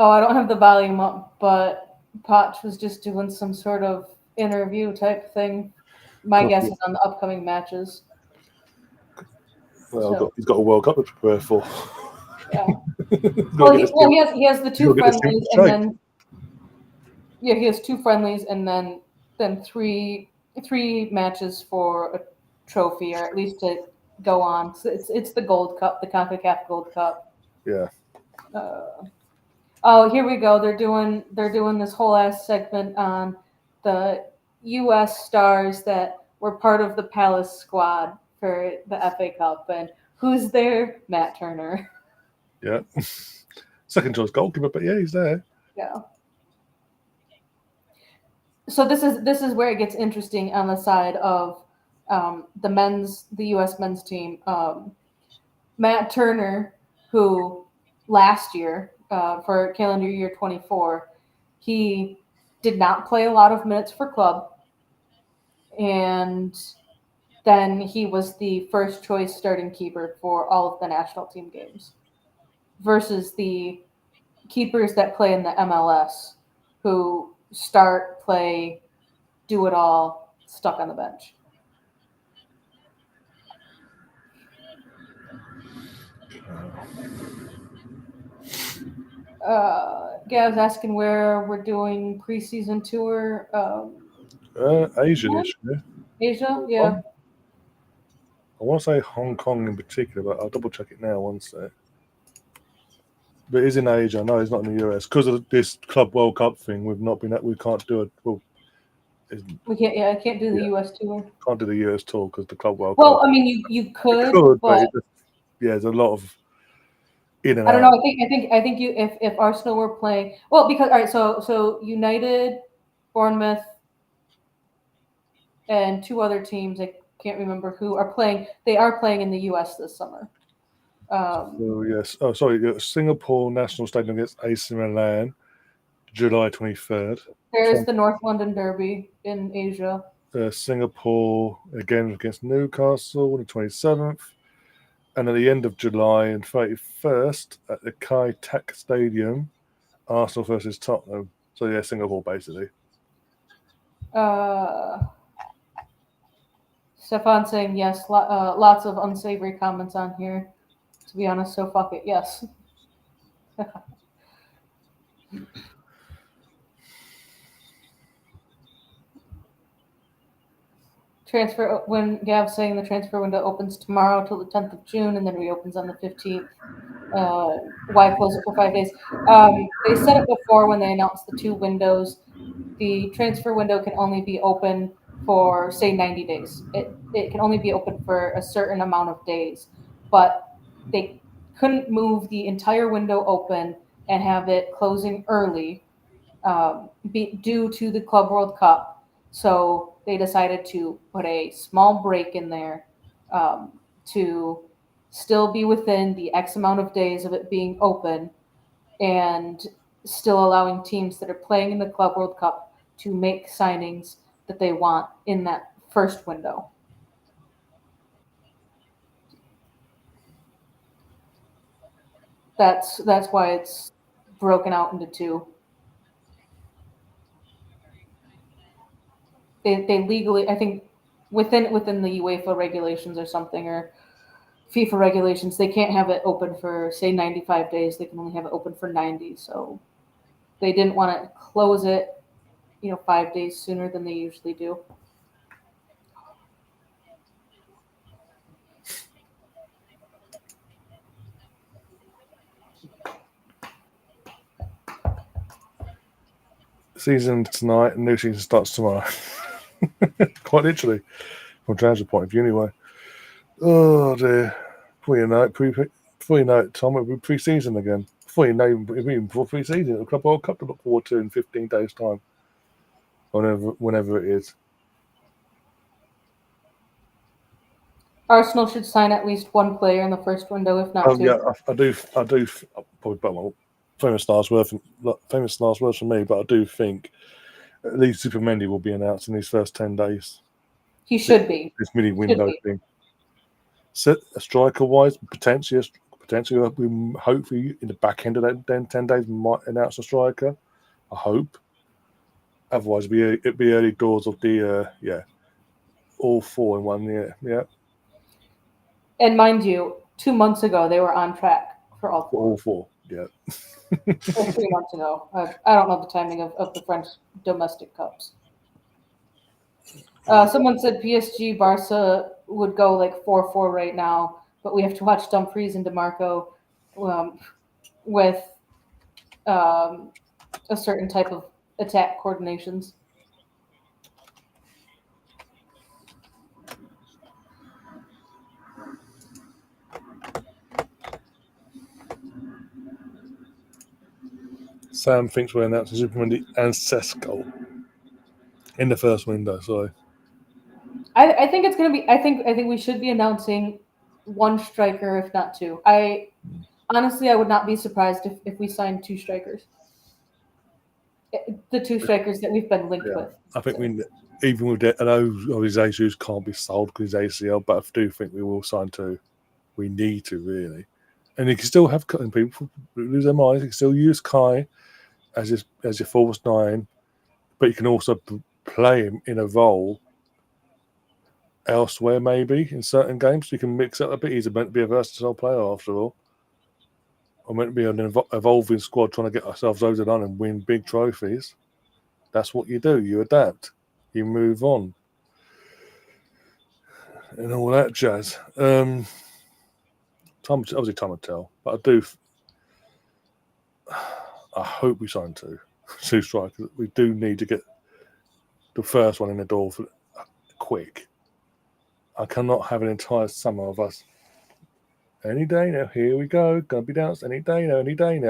Oh, I don't have the volume up, but Potch was just doing some sort of interview type thing. My guess is on the upcoming matches. Well, So, he's got a World Cup to prepare for. yeah. Well, He has the two friendlies, and then he has two friendlies, and then three matches for a trophy, or at least to go on. So it's the Gold Cup, the CONCACAF Gold Cup. Yeah. Oh, here we go. They're doing this whole ass segment on the U.S. stars that were part of the Palace squad for the FA Cup, and who's there? Matt Turner. Yeah. Second choice goalkeeper, but yeah, he's there. Yeah. So this is where it gets interesting on the side of the U.S. men's team. Matt Turner, who last year for calendar year 24, he did not play a lot of minutes for club, and then he was the first choice starting keeper for all of the national team games, versus the keepers that play in the MLS, who start, play, do it all, stuck on the bench. Gav's asking where we're doing preseason tour. Asian-ish, yeah. Asia, yeah. I want to say Hong Kong in particular, but I'll double check it now once. But it is in Asia. No, it's not in the US because of this Club World Cup thing. We can't do it. Well, We can't. Yeah, I can't do the U.S. tour. Can't do the US tour because the Club World Well, Cup. I mean, you could, but there's a lot of in and I don't out. know. I think you if Arsenal were playing because all right. So United, Bournemouth, and two other teams. I can't remember who are playing. They are playing in the U.S. this summer. So yes. Oh, sorry. Singapore National Stadium against AC Milan, July 23rd. There's the North London Derby in Asia. Singapore again against Newcastle on the 27th. And at the end of July and 31st at the Kai Tak Stadium, Arsenal versus Tottenham. So yeah, Singapore basically. Stefan saying yes. Lots of unsavory comments on here. To be honest, so fuck it. Yes. When Gav's saying the transfer window opens tomorrow till the 10th of June and then reopens on the 15th. Why close it for 5 days? They said it before when they announced the two windows. The transfer window can only be open for, say, 90 days. It can only be open for a certain amount of days, but they couldn't move the entire window open and have it closing early due to the Club World Cup. So they decided to put a small break in there to still be within the X amount of days of it being open and still allowing teams that are playing in the Club World Cup to make signings that they want in that first window. That's why it's broken out into two. They legally, I think, within the UEFA regulations or something, or FIFA regulations, they can't have it open for, say, 95 days. They can only have it open for 90. So they didn't want to close it, 5 days sooner than they usually do. season tonight, and new season starts tomorrow. Quite literally, from a transfer point of view, anyway. Oh dear. Before you know it, Tom, it'll be pre-season again. Before you know, even before pre-season, it'll Club World Cup to look forward to in 15 days' time. Whenever it is. Arsenal should sign at least one player in the first window, if not two. Yeah, I do. Probably famous last words for me, but I do think at least Supermendy will be announced in these first 10 days. He should be. This mini window thing. So, striker-wise, potentially, hopefully in the back end of that 10 days, we might announce a striker. I hope. Otherwise, it'd be early doors of the all four in 1 year. Yeah. And mind you, 2 months ago they were on track for all four. All four. Yeah. Or 3 months ago. I don't know the timing of the French domestic cups. Someone said PSG Barca would go like 4-4 right now, but we have to watch Dumfries and DeMarco with a certain type of attack coordinations. Sam thinks we're announcing Supermendy and Sesko in the first window. Sorry. I think it's going to be. I think we should be announcing one striker, if not two. Honestly, I would not be surprised if we signed 2 strikers. The 2 strikers that we've been linked with. I think even with that, I know his Jesus can't be sold because he's ACL, but I do think we will sign 2. We need to really, and you can still have people lose their minds. You can still use Kai as your false 9, but you can also play him in a role elsewhere, maybe in certain games. You can mix it a bit. He's meant to be a versatile player after all. We're meant to be an evolving squad trying to get ourselves over the line and win big trophies. That's what you do. You adapt. You move on. And all that jazz. Obviously time will tell. But I hope we sign 2 strikers. We do need to get the first one in the door quick. I cannot have an entire summer of us. Any day now, here we go. Gonna be announced any day now.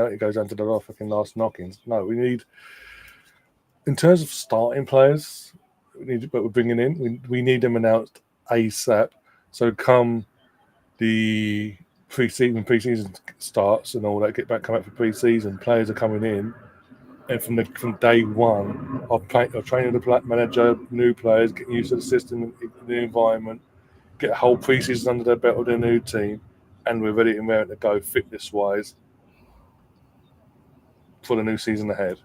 It goes down to the fucking last knockings. No, we need, in terms of starting players, but we're bringing in, we need them announced ASAP. So come the pre-season starts and all that, come back for pre-season, players are coming in, and from day one of training the manager, new players, getting used to the system, the environment, get a whole pre-season under their belt with their new team, and we're ready and raring to go fitness-wise for the new season ahead.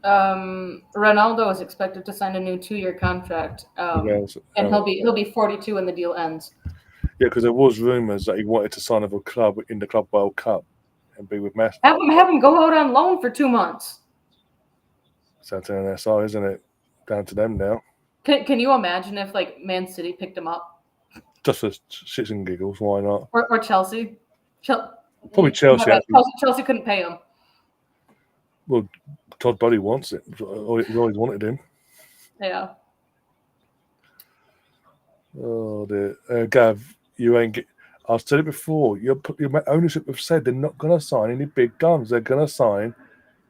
Ronaldo is expected to sign a new 2-year contract, and he'll be 42 when the deal ends. Yeah, because there was rumours that he wanted to sign with a club in the Club World Cup and be with Messi. Have him go out on loan for 2 months. Sounds an SR, isn't it? Down to them now. Can you imagine if like Man City picked him up? Just for shits and giggles, why not? Or Chelsea. Probably Chelsea. Chelsea couldn't pay him. Well, Todd Buddy wants it. We always wanted him. Yeah. Oh dear, Gav, you ain't get. I've said it before. Your ownership have said they're not going to sign any big guns. They're going to sign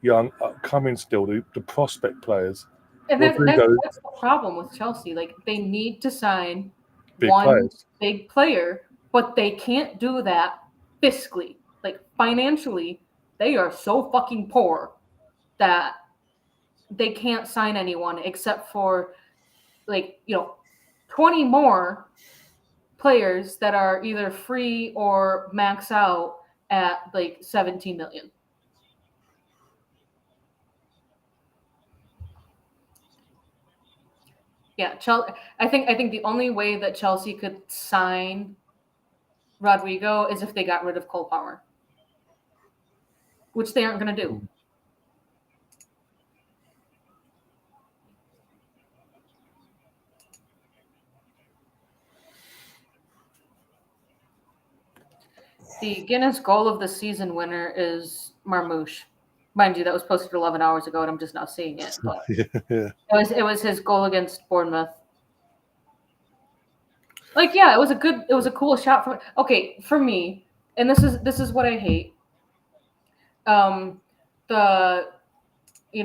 young, upcoming, still the prospect players. And that's the problem with Chelsea. Like they need to sign big player, but they can't do that fiscally. Like financially, they are so fucking poor that they can't sign anyone except for 20 more players that are either free or max out at like 17 million. Yeah, I think the only way that Chelsea could sign Rodrigo is if they got rid of Cole Palmer, which they aren't going to do. The Guinness Goal of the Season winner is Marmouche. Mind you, that was posted 11 hours ago, and I'm just now seeing it. But Yeah. it was his goal against Bournemouth. Like, yeah, it was a cool shot from. Okay, for me, and this is what I hate. The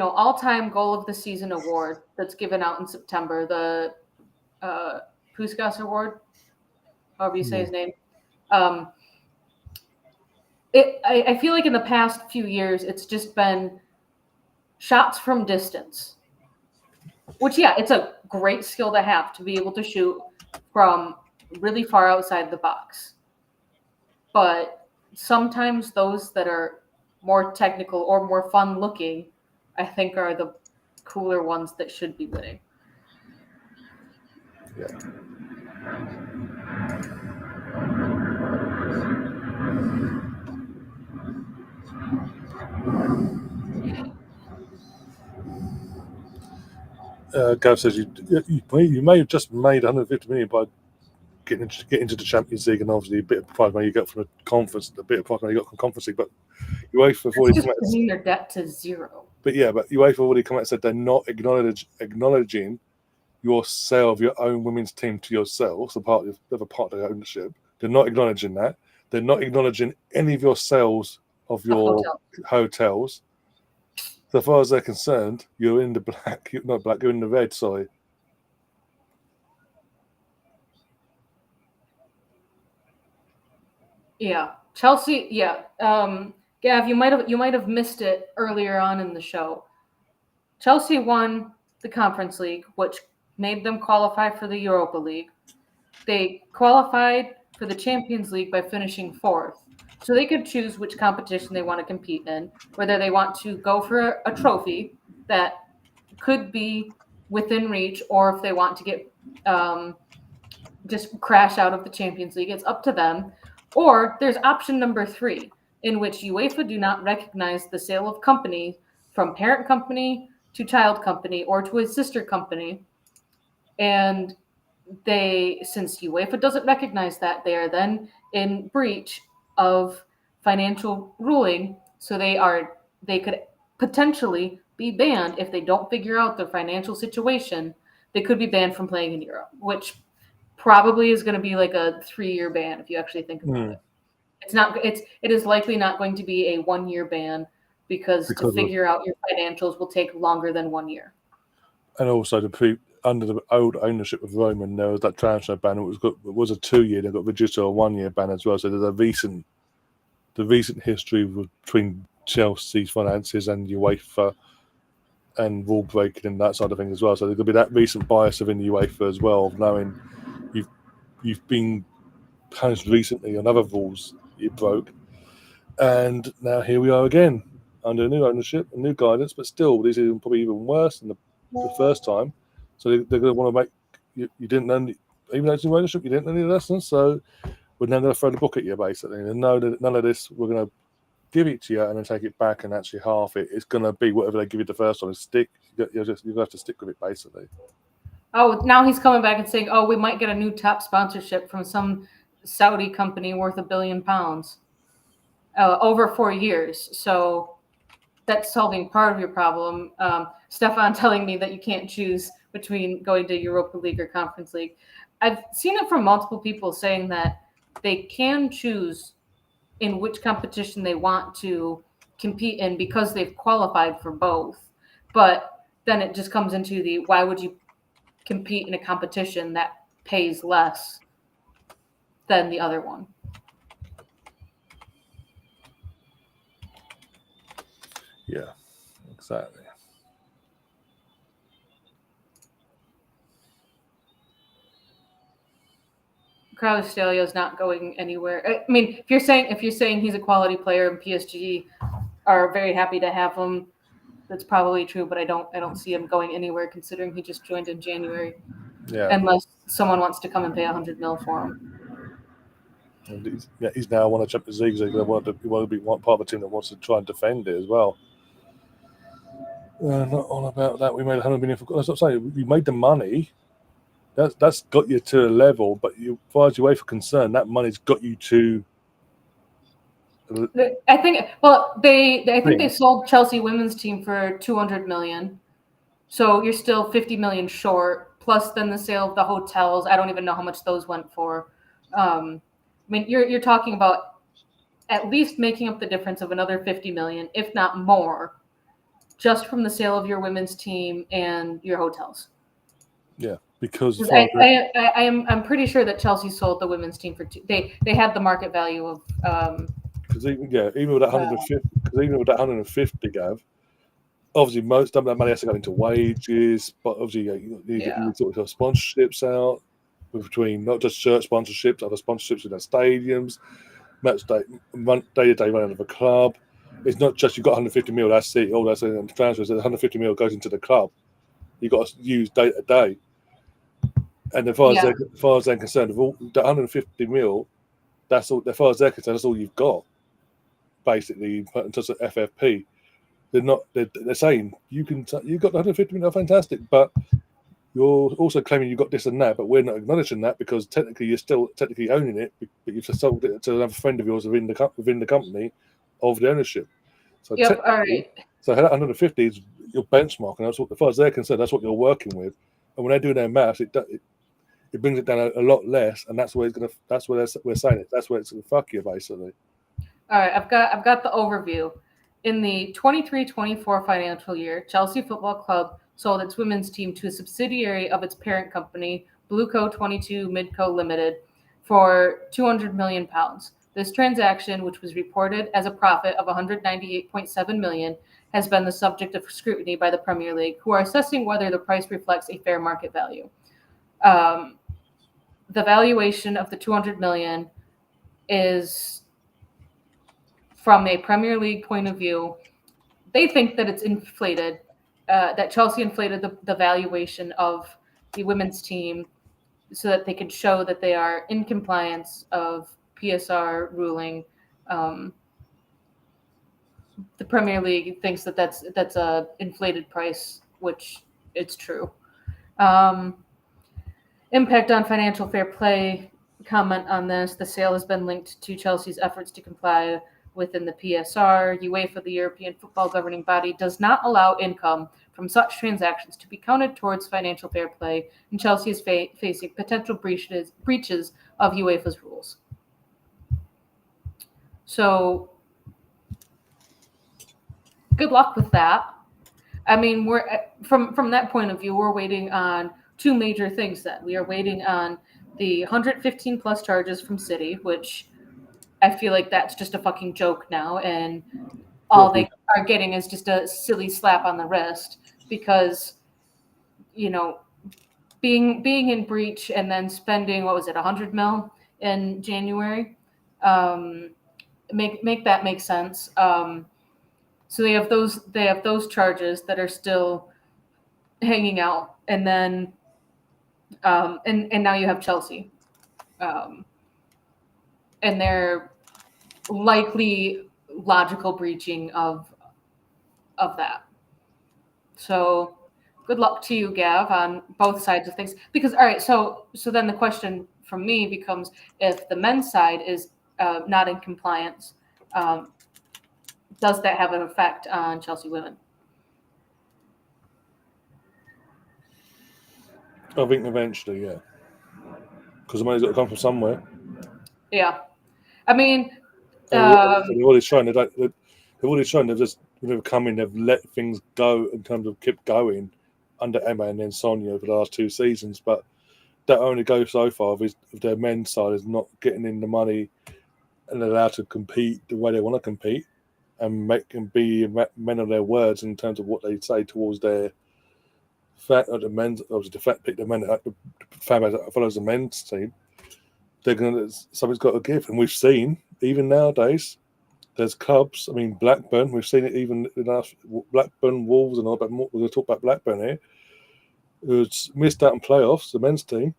all-time goal of the season award that's given out in September, the Puskas Award, however you say his name. I feel like in the past few years, it's just been shots from distance, which, yeah, it's a great skill to have to be able to shoot from really far outside the box. But sometimes those that are more technical or more fun looking, I think, are the cooler ones that should be winning. Yeah. Gav says you may have just made 150 million by getting into the Champions League, and obviously a bit of prize money you got from the conference, a bit of prize money you got from Conference League, but UEFA have already come out bringing their debt to zero. But UEFA have already come out and said they're not acknowledging your sale of your own women's team to yourself, so part of their ownership. They're not acknowledging that. They're not acknowledging any of your sales of your hotels. So far as they're concerned, you're in the black. You're not black. You're in the red. Sorry. Yeah, Chelsea. Yeah, Gav, you might have missed it earlier on in the show. Chelsea won the Conference League, which made them qualify for the Europa League. They qualified for the Champions League by finishing 4th. So they could choose which competition they want to compete in, whether they want to go for a trophy that could be within reach, or if they want to get just crash out of the Champions League. It's up to them. Or there's option number 3, in which UEFA do not recognize the sale of company from parent company to child company or to a sister company. And since UEFA doesn't recognize that, they are then in breach of financial ruling. So they could potentially be banned if they don't figure out their financial situation. They could be banned from playing in Europe, which probably is going to be like a 3-year ban if you actually think about it. It is likely not going to be a 1-year ban because to figure out your financials will take longer than 1 year. And also under the old ownership of Roman, there was that transfer ban. It was a 2-year. They got reduced to a 1-year ban as well. So there's the recent history between Chelsea's finances and UEFA and rule breaking and that side of things as well. So there could be that recent bias within the UEFA as well, of knowing you've been punished recently on other rules you broke, and now here we are again under new ownership and new guidance. But still, these are probably even worse than the first time. So they're going to want to make you didn't learn, even though it's new ownership, you didn't learn any lessons. So we're now going to throw the book at you basically, and know that none of this. We're going to give it to you and then take it back and actually half it. It's going to be whatever they give you the first time. Stick. You have to stick with it basically. Oh, now he's coming back and saying, "Oh, we might get a new top sponsorship from some Saudi company worth £1 billion over 4 years." So that's solving part of your problem. Stefan telling me that you can't choose between going to Europa League or Conference League. I've seen it from multiple people saying that they can choose in which competition they want to compete in because they've qualified for both. But then it just comes into the why would you compete in a competition that pays less than the other one? Yeah, exactly. Kvaratskhelia is not going anywhere. I mean, if you're saying he's a quality player and PSG are very happy to have him, that's probably true. But I don't see him going anywhere considering he just joined in January. Yeah. Unless someone wants to come and pay 100 mil for him. And he's now won a Champions League, so he want to be part of a team that wants to try and defend it as well. Not all about that. We made 100 million for. That's what I'm saying. You made the money. That's got you to a level, but as far as UEFA concerned, that money's got you to I think. Well, I think they sold Chelsea women's team for $200 million. So you're still $50 million short. Plus, then the sale of the hotels. I don't even know how much those went for. I mean, you're talking about at least making up the difference of another $50 million, if not more, just from the sale of your women's team and your hotels. Yeah, because I'm pretty sure that Chelsea sold the women's team for they had the market value of because even with that 150, Gav, obviously most of that money has to go into wages, but obviously you sort of sponsorships out between not just shirt sponsorships, other sponsorships in the stadiums, match day to day running of a club. It's not just you've got 150 mil. That's it. All that's in transfers. 150 mil goes into the club. You got to use day to day. And as far as they're concerned, of all the 150 mil, that's all. As far as they're concerned, that's all you've got. Basically, in terms of FFP, they're saying you got the 150 mil, fantastic, but you're also claiming you got this and that, but we're not acknowledging that because technically you're still technically owning it, but you've just sold it to another friend of yours within the company of the ownership. So all right. So that 150 is your benchmark, and that's what, as far as they're concerned, that's what you're working with. And when they do their maths, it brings it down a lot less, and that's where it's gonna. That's where we're saying it. That's where it's gonna fuck you basically. All right, I've got the overview. In the 23-24 financial year, Chelsea Football Club sold its women's team to a subsidiary of its parent company, Blueco 22 Midco Limited, for £200 million. This transaction, which was reported as a profit of $198.7 million, has been the subject of scrutiny by the Premier League, who are assessing whether the price reflects a fair market value. The valuation of the $200 million is, from a Premier League point of view, they think that it's inflated, that Chelsea inflated the valuation of the women's team so that they could show that they are in compliance of PSR ruling. The Premier League thinks that that's a inflated price, which it's true. Impact on financial fair play. Comment on this. The sale has been linked to Chelsea's efforts to comply within the PSR. Uefa, the European football governing body, does not allow income from such transactions to be counted towards financial fair play, and Chelsea is facing potential breaches of UEFA's rules. So, good luck with that. I mean, we're from that point of view, we're waiting on two major things. Then we are waiting on the 115 plus charges from City, which I feel like that's just a fucking joke now, and all they are getting is just a silly slap on the wrist because, being in breach and then spending, what was it, 100 mil in January, make that make sense. So they have those charges that are still hanging out, and then and now you have Chelsea, and their likely logical breaching of that. So good luck to you, Gav, on both sides of things. Because all right, so then the question from me becomes: if the men's side is not in compliance, does that have an effect on Chelsea women? I think eventually, yeah, because the money's got to come from somewhere. Yeah, I mean, they've already shown they've just come in, they've let things go in terms of keep going under Emma and then Sonia for the last 2 seasons, but that only goes so far if their men's side is not getting in the money and allowed to compete the way they want to compete and be men of their words in terms of what they say towards their the men's, obviously the men, the fan base that follows the men's team. Something's got to give, and we've seen even nowadays. There's clubs. I mean, Blackburn. We've seen it even in our Blackburn, Wolves, and all. But we're going to talk about Blackburn here, who's missed out on playoffs, the men's team,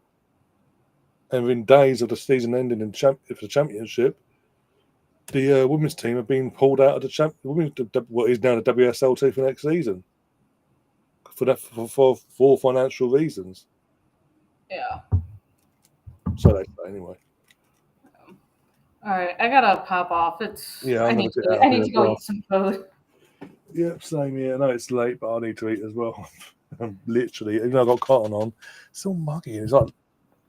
and within days of the season ending for the championship, the women's team have been pulled out of what is now the WSLT for next season, for financial reasons. Yeah. So they say anyway. All right, I gotta pop off. Yeah, I'm I going need to get to out of I need here to as go well. eat some food. Yep, same here. I know it's late, but I need to eat as well. I'm literally, even though I've got cotton on, it's still muggy. It's like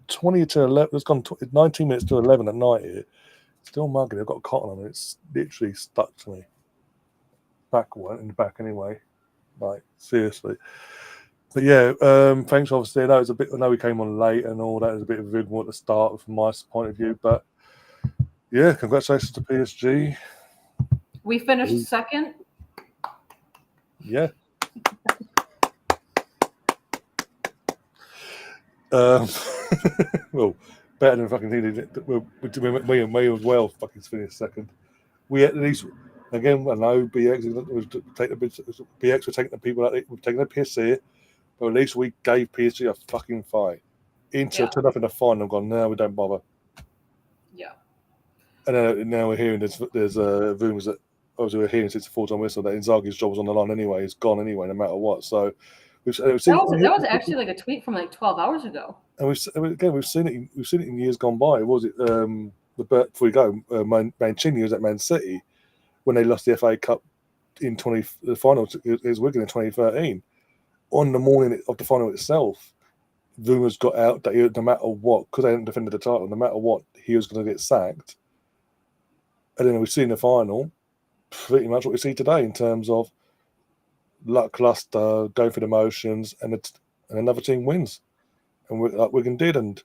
20 to 11. It's gone 19 minutes to 11 at night here. Still muggy. I've got cotton on. It's literally stuck to me. Backward in the back anyway. Like seriously. But yeah, thanks. Obviously, I know it's a bit. I know we came on late and all that. It was a bit of a rigmarole at the start from my point of view. But yeah, congratulations to PSG. We finished second. Yeah. Well, better than fucking needed it. We as well fucking finished second. We at least again. I know BX was taking BX were taking the people out. We're taking the PSG, but at least we gave PSG a fucking fight. Inter turned up in the final and gone. No, we don't bother. Yeah. And now we're hearing there's rumours that obviously we're hearing since the full-time whistle that Inzaghi's job was on the line anyway. It's gone anyway, no matter what. So That was actually like a tweet from like 12 hours ago. And we've seen it in years gone by. Was it before we go? Mancini was at Man City when they lost the FA Cup in the final is Wigan in 2013. On the morning of the final itself, rumours got out that no matter what, because they hadn't defended the title, no matter what, he was going to get sacked. And then we've seen the final, pretty much what we see today in terms of lackluster, going through the motions, and another team wins, and like Wigan did, and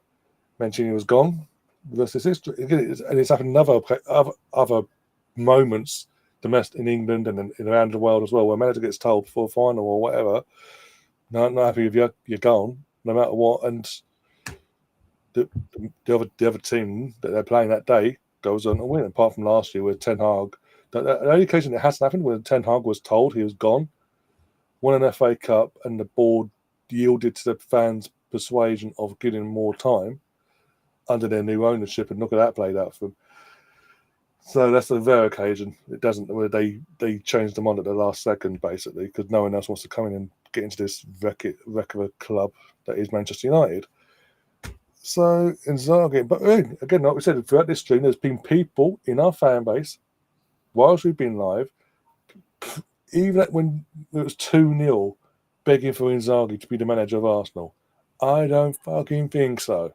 Mancini was gone. The rest is history. And it's happened other moments, domestic in England and around the world as well, where a manager gets told before a final or whatever, not happy if you're gone, no matter what, and the other team that they're playing that day goes on to win. Apart from last year with Ten Hag, the only occasion it hasn't happened when Ten Hag was told he was gone, won an FA Cup, and the board yielded to the fans' persuasion of giving him more time under their new ownership, and look at that played out for them. So that's a rare occasion. It doesn't where they changed them on at the last second, basically, because no one else wants to come in and get into this wreck of a club that is Manchester United. So Inzaghi, but again, like we said, throughout this stream, there's been people in our fan base, whilst we've been live, even when it was 2-0, begging for Inzaghi to be the manager of Arsenal. I don't fucking think so.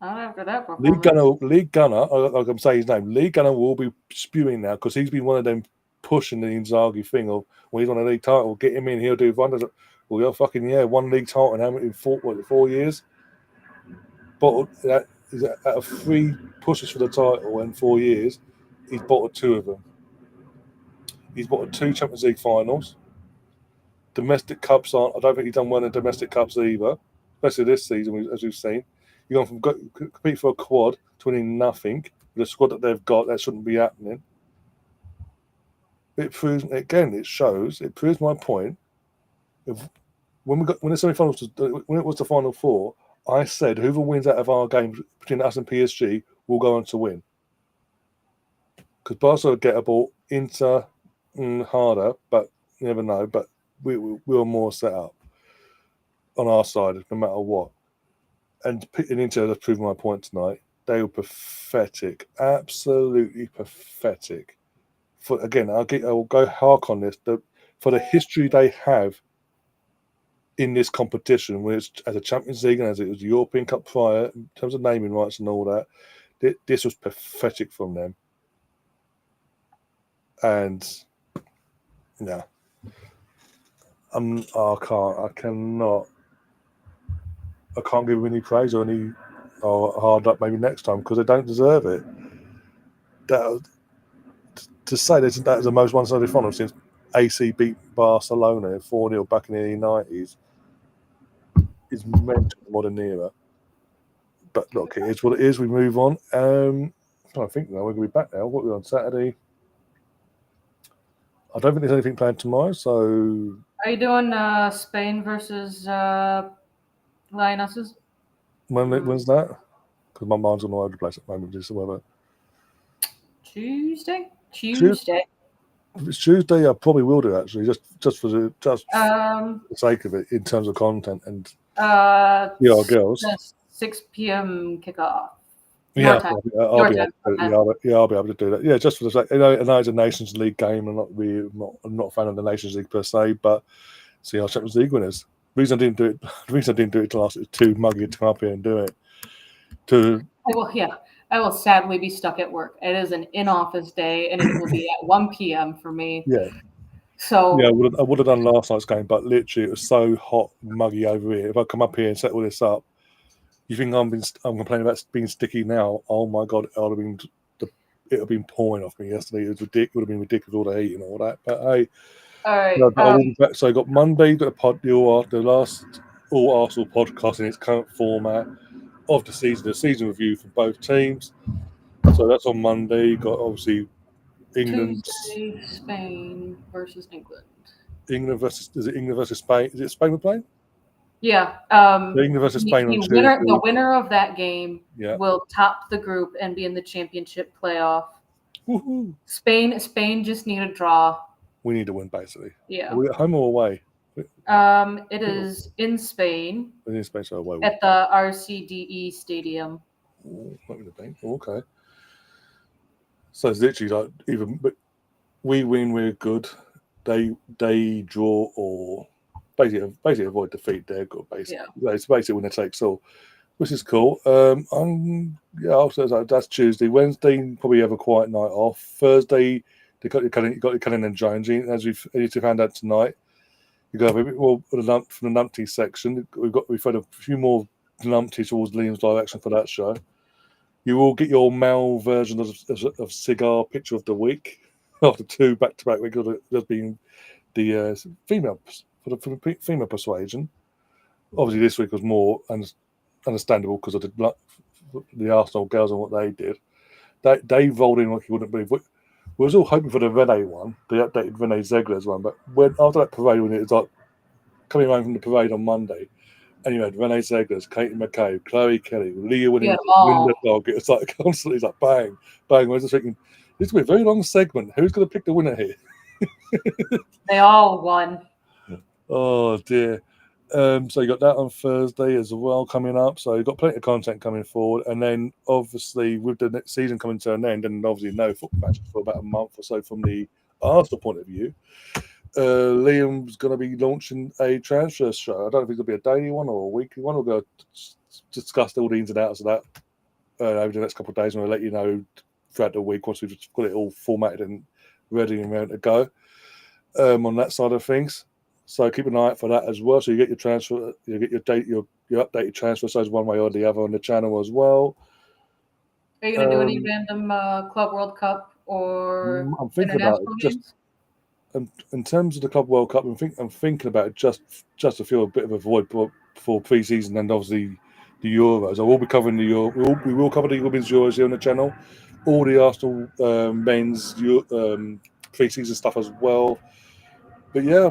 Not after that performance. League Gunner, I can say his name. League Gunner will be spewing now because he's been one of them pushing the Inzaghi thing of when he's on a league title, get him in, he'll do wonders. Well, you're fucking one league title in how many 4 years? But that is out of 3 pushes for the title in 4 years, he's bottled 2 of them. He's bottled 2 Champions League finals. Domestic cups aren't. I don't think he's done well in domestic cups either, especially this season, as we've seen. You're going from compete for a quad to winning nothing with the squad that they've got. That shouldn't be happening. It proves again. It proves my point. When the semi-finals, when it was the final 4, I said whoever wins out of our game between us and PSG will go on to win. Because Barca are gettable, Inter harder, but you never know. But we were more set up on our side, no matter what. And Inter has proven my point tonight. They were pathetic, absolutely pathetic. I'll go hark on this. For the history they have in this competition, where it's as a Champions League and as it was European Cup prior, in terms of naming rights and all that, this was pathetic from them. And yeah, I can't give them any praise or hard luck maybe next time because they don't deserve it. To say that was the most one-sided final since AC beat Barcelona 4-0 back in the 90s is meant to the modern era. But look, it is what it is. We move on. I think now we're going to be back now. What are we on Saturday? I don't think there's anything planned tomorrow. So are you doing Spain versus Lionesses? When's that? Because my mind's on all over the place at the moment. Just whether Tuesday. If it's Tuesday, I probably will do actually, just for the sake of it, in terms of content and our girls. 6 p.m. kickoff. Yeah, Your time. I'll Your be able time. to do it. Yeah, I'll be able to do that. Yeah, just for the sake. I know it's a Nations League game. I'm not a fan of the Nations League per se, but see our Champions League winners. The reason I didn't do it till last, it was too muggy to come up here and do it. I will sadly be stuck at work. It is an in-office day, and it will be at 1 p.m. for me. Yeah. So Yeah, I would have done last night's game, but literally it was so hot and muggy over here. If I come up here and set all this up, you think I'm complaining about being sticky now? Oh my god, it would have been pouring off me yesterday. It would have been ridiculous, all the heat and all that. But hey, all right. no, but I will be back. So I got Monday, got the last All Arsenal podcast in its current format of the season review for both teams. So that's on Monday. You got obviously England Tuesday, Spain versus England. England versus Spain? Is it Spain we're playing? Yeah. England versus Spain on Tuesday. The winner of that game Yeah. will top the group and be in the championship playoff. Woohoo. Spain just need a draw. We need to win, basically. Yeah. Are we at home or away? It is in Spain In Spain, so away. at the RCDE Stadium. Okay. So it's literally like but we win, we're good. They draw or basically avoid defeat. They're good. Basically, it's basically when they take so, which is cool. Also that's Tuesday. Wednesday probably have a quiet night off. Thursday you got your Cullen and Jones, as we've found out tonight. You got a bit more from the numpty section. We've had a few more numpty towards Liam's direction for that show. You will get your male version of cigar picture of the week after two back-to-back weeks. There's been the female for the female persuasion. Obviously, this week was more understandable because of the Arsenal girls and what they did. They rolled in like you wouldn't believe. We was all hoping for the Rene one, the updated Rene Zegler's one, but after that parade, when it was like coming home from the parade on Monday, and you had Rene Zegler's, Katie McCabe, Chloe Kelly, Leah Williams, Linda Dog. It's like constantly, it's like bang, bang. I was just thinking, this will be a very long segment. Who's going to pick the winner here? They all won. Oh dear. So you got that on Thursday as well coming up. So you've got plenty of content coming forward, and then obviously with the next season coming to an end, and obviously no football matches for about a month or so from the Arsenal point of view. Liam's going to be launching a transfer show. I don't know if it's going to be a daily one or a weekly one. We'll go discuss all the ins and outs of that over the next couple of days, and we'll let you know throughout the week once we've got it all formatted and ready and ready to go on that side of things. So keep an eye out for that as well. So you get your transfer, you get your updated transfer shows one way or the other on the channel as well. Are you going to do any random Club World Cup or I'm thinking about it. Just in terms of the Club World Cup, I'm thinking about it just to feel a bit of a void for pre-season and obviously the Euros. I will be covering the Euro. We will cover the Women's Euros here on the channel. All the Arsenal men's pre-season stuff as well. But yeah,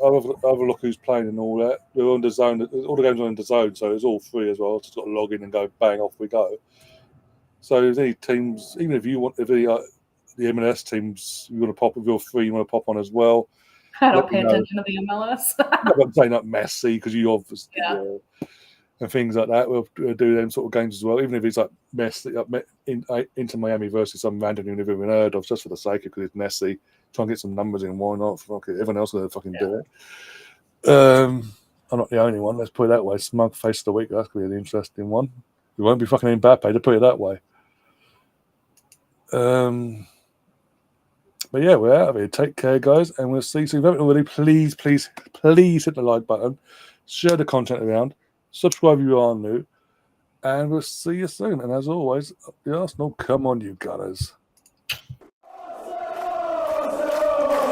I'll have a look who's playing and all that. They're on the zone. All the games are on the zone, so it's all free as well. I've just got to log in and go bang, off we go. So if any teams, even if you want, the MLS teams, you want to pop, if you're free, you want to pop on as well. I don't pay attention to the MLS. I'm saying not Messi because you obviously and things like that. We'll do them sort of games as well, even if it's like Messi into Miami versus some random you've never even heard of, just for the sake of because it's Messi. Try and get some numbers in. Why not? Everyone else will fucking do it. I'm not the only one. Let's put it that way. Smug face of the week. That's going to be an interesting one. We won't be fucking Mbappe, to put it that way. But yeah, we're out of here. Take care, guys, and we'll see you soon. If you haven't already, please hit the like button, share the content around, subscribe if you are new, and we'll see you soon. And as always, up the Arsenal. Come on, you gunners.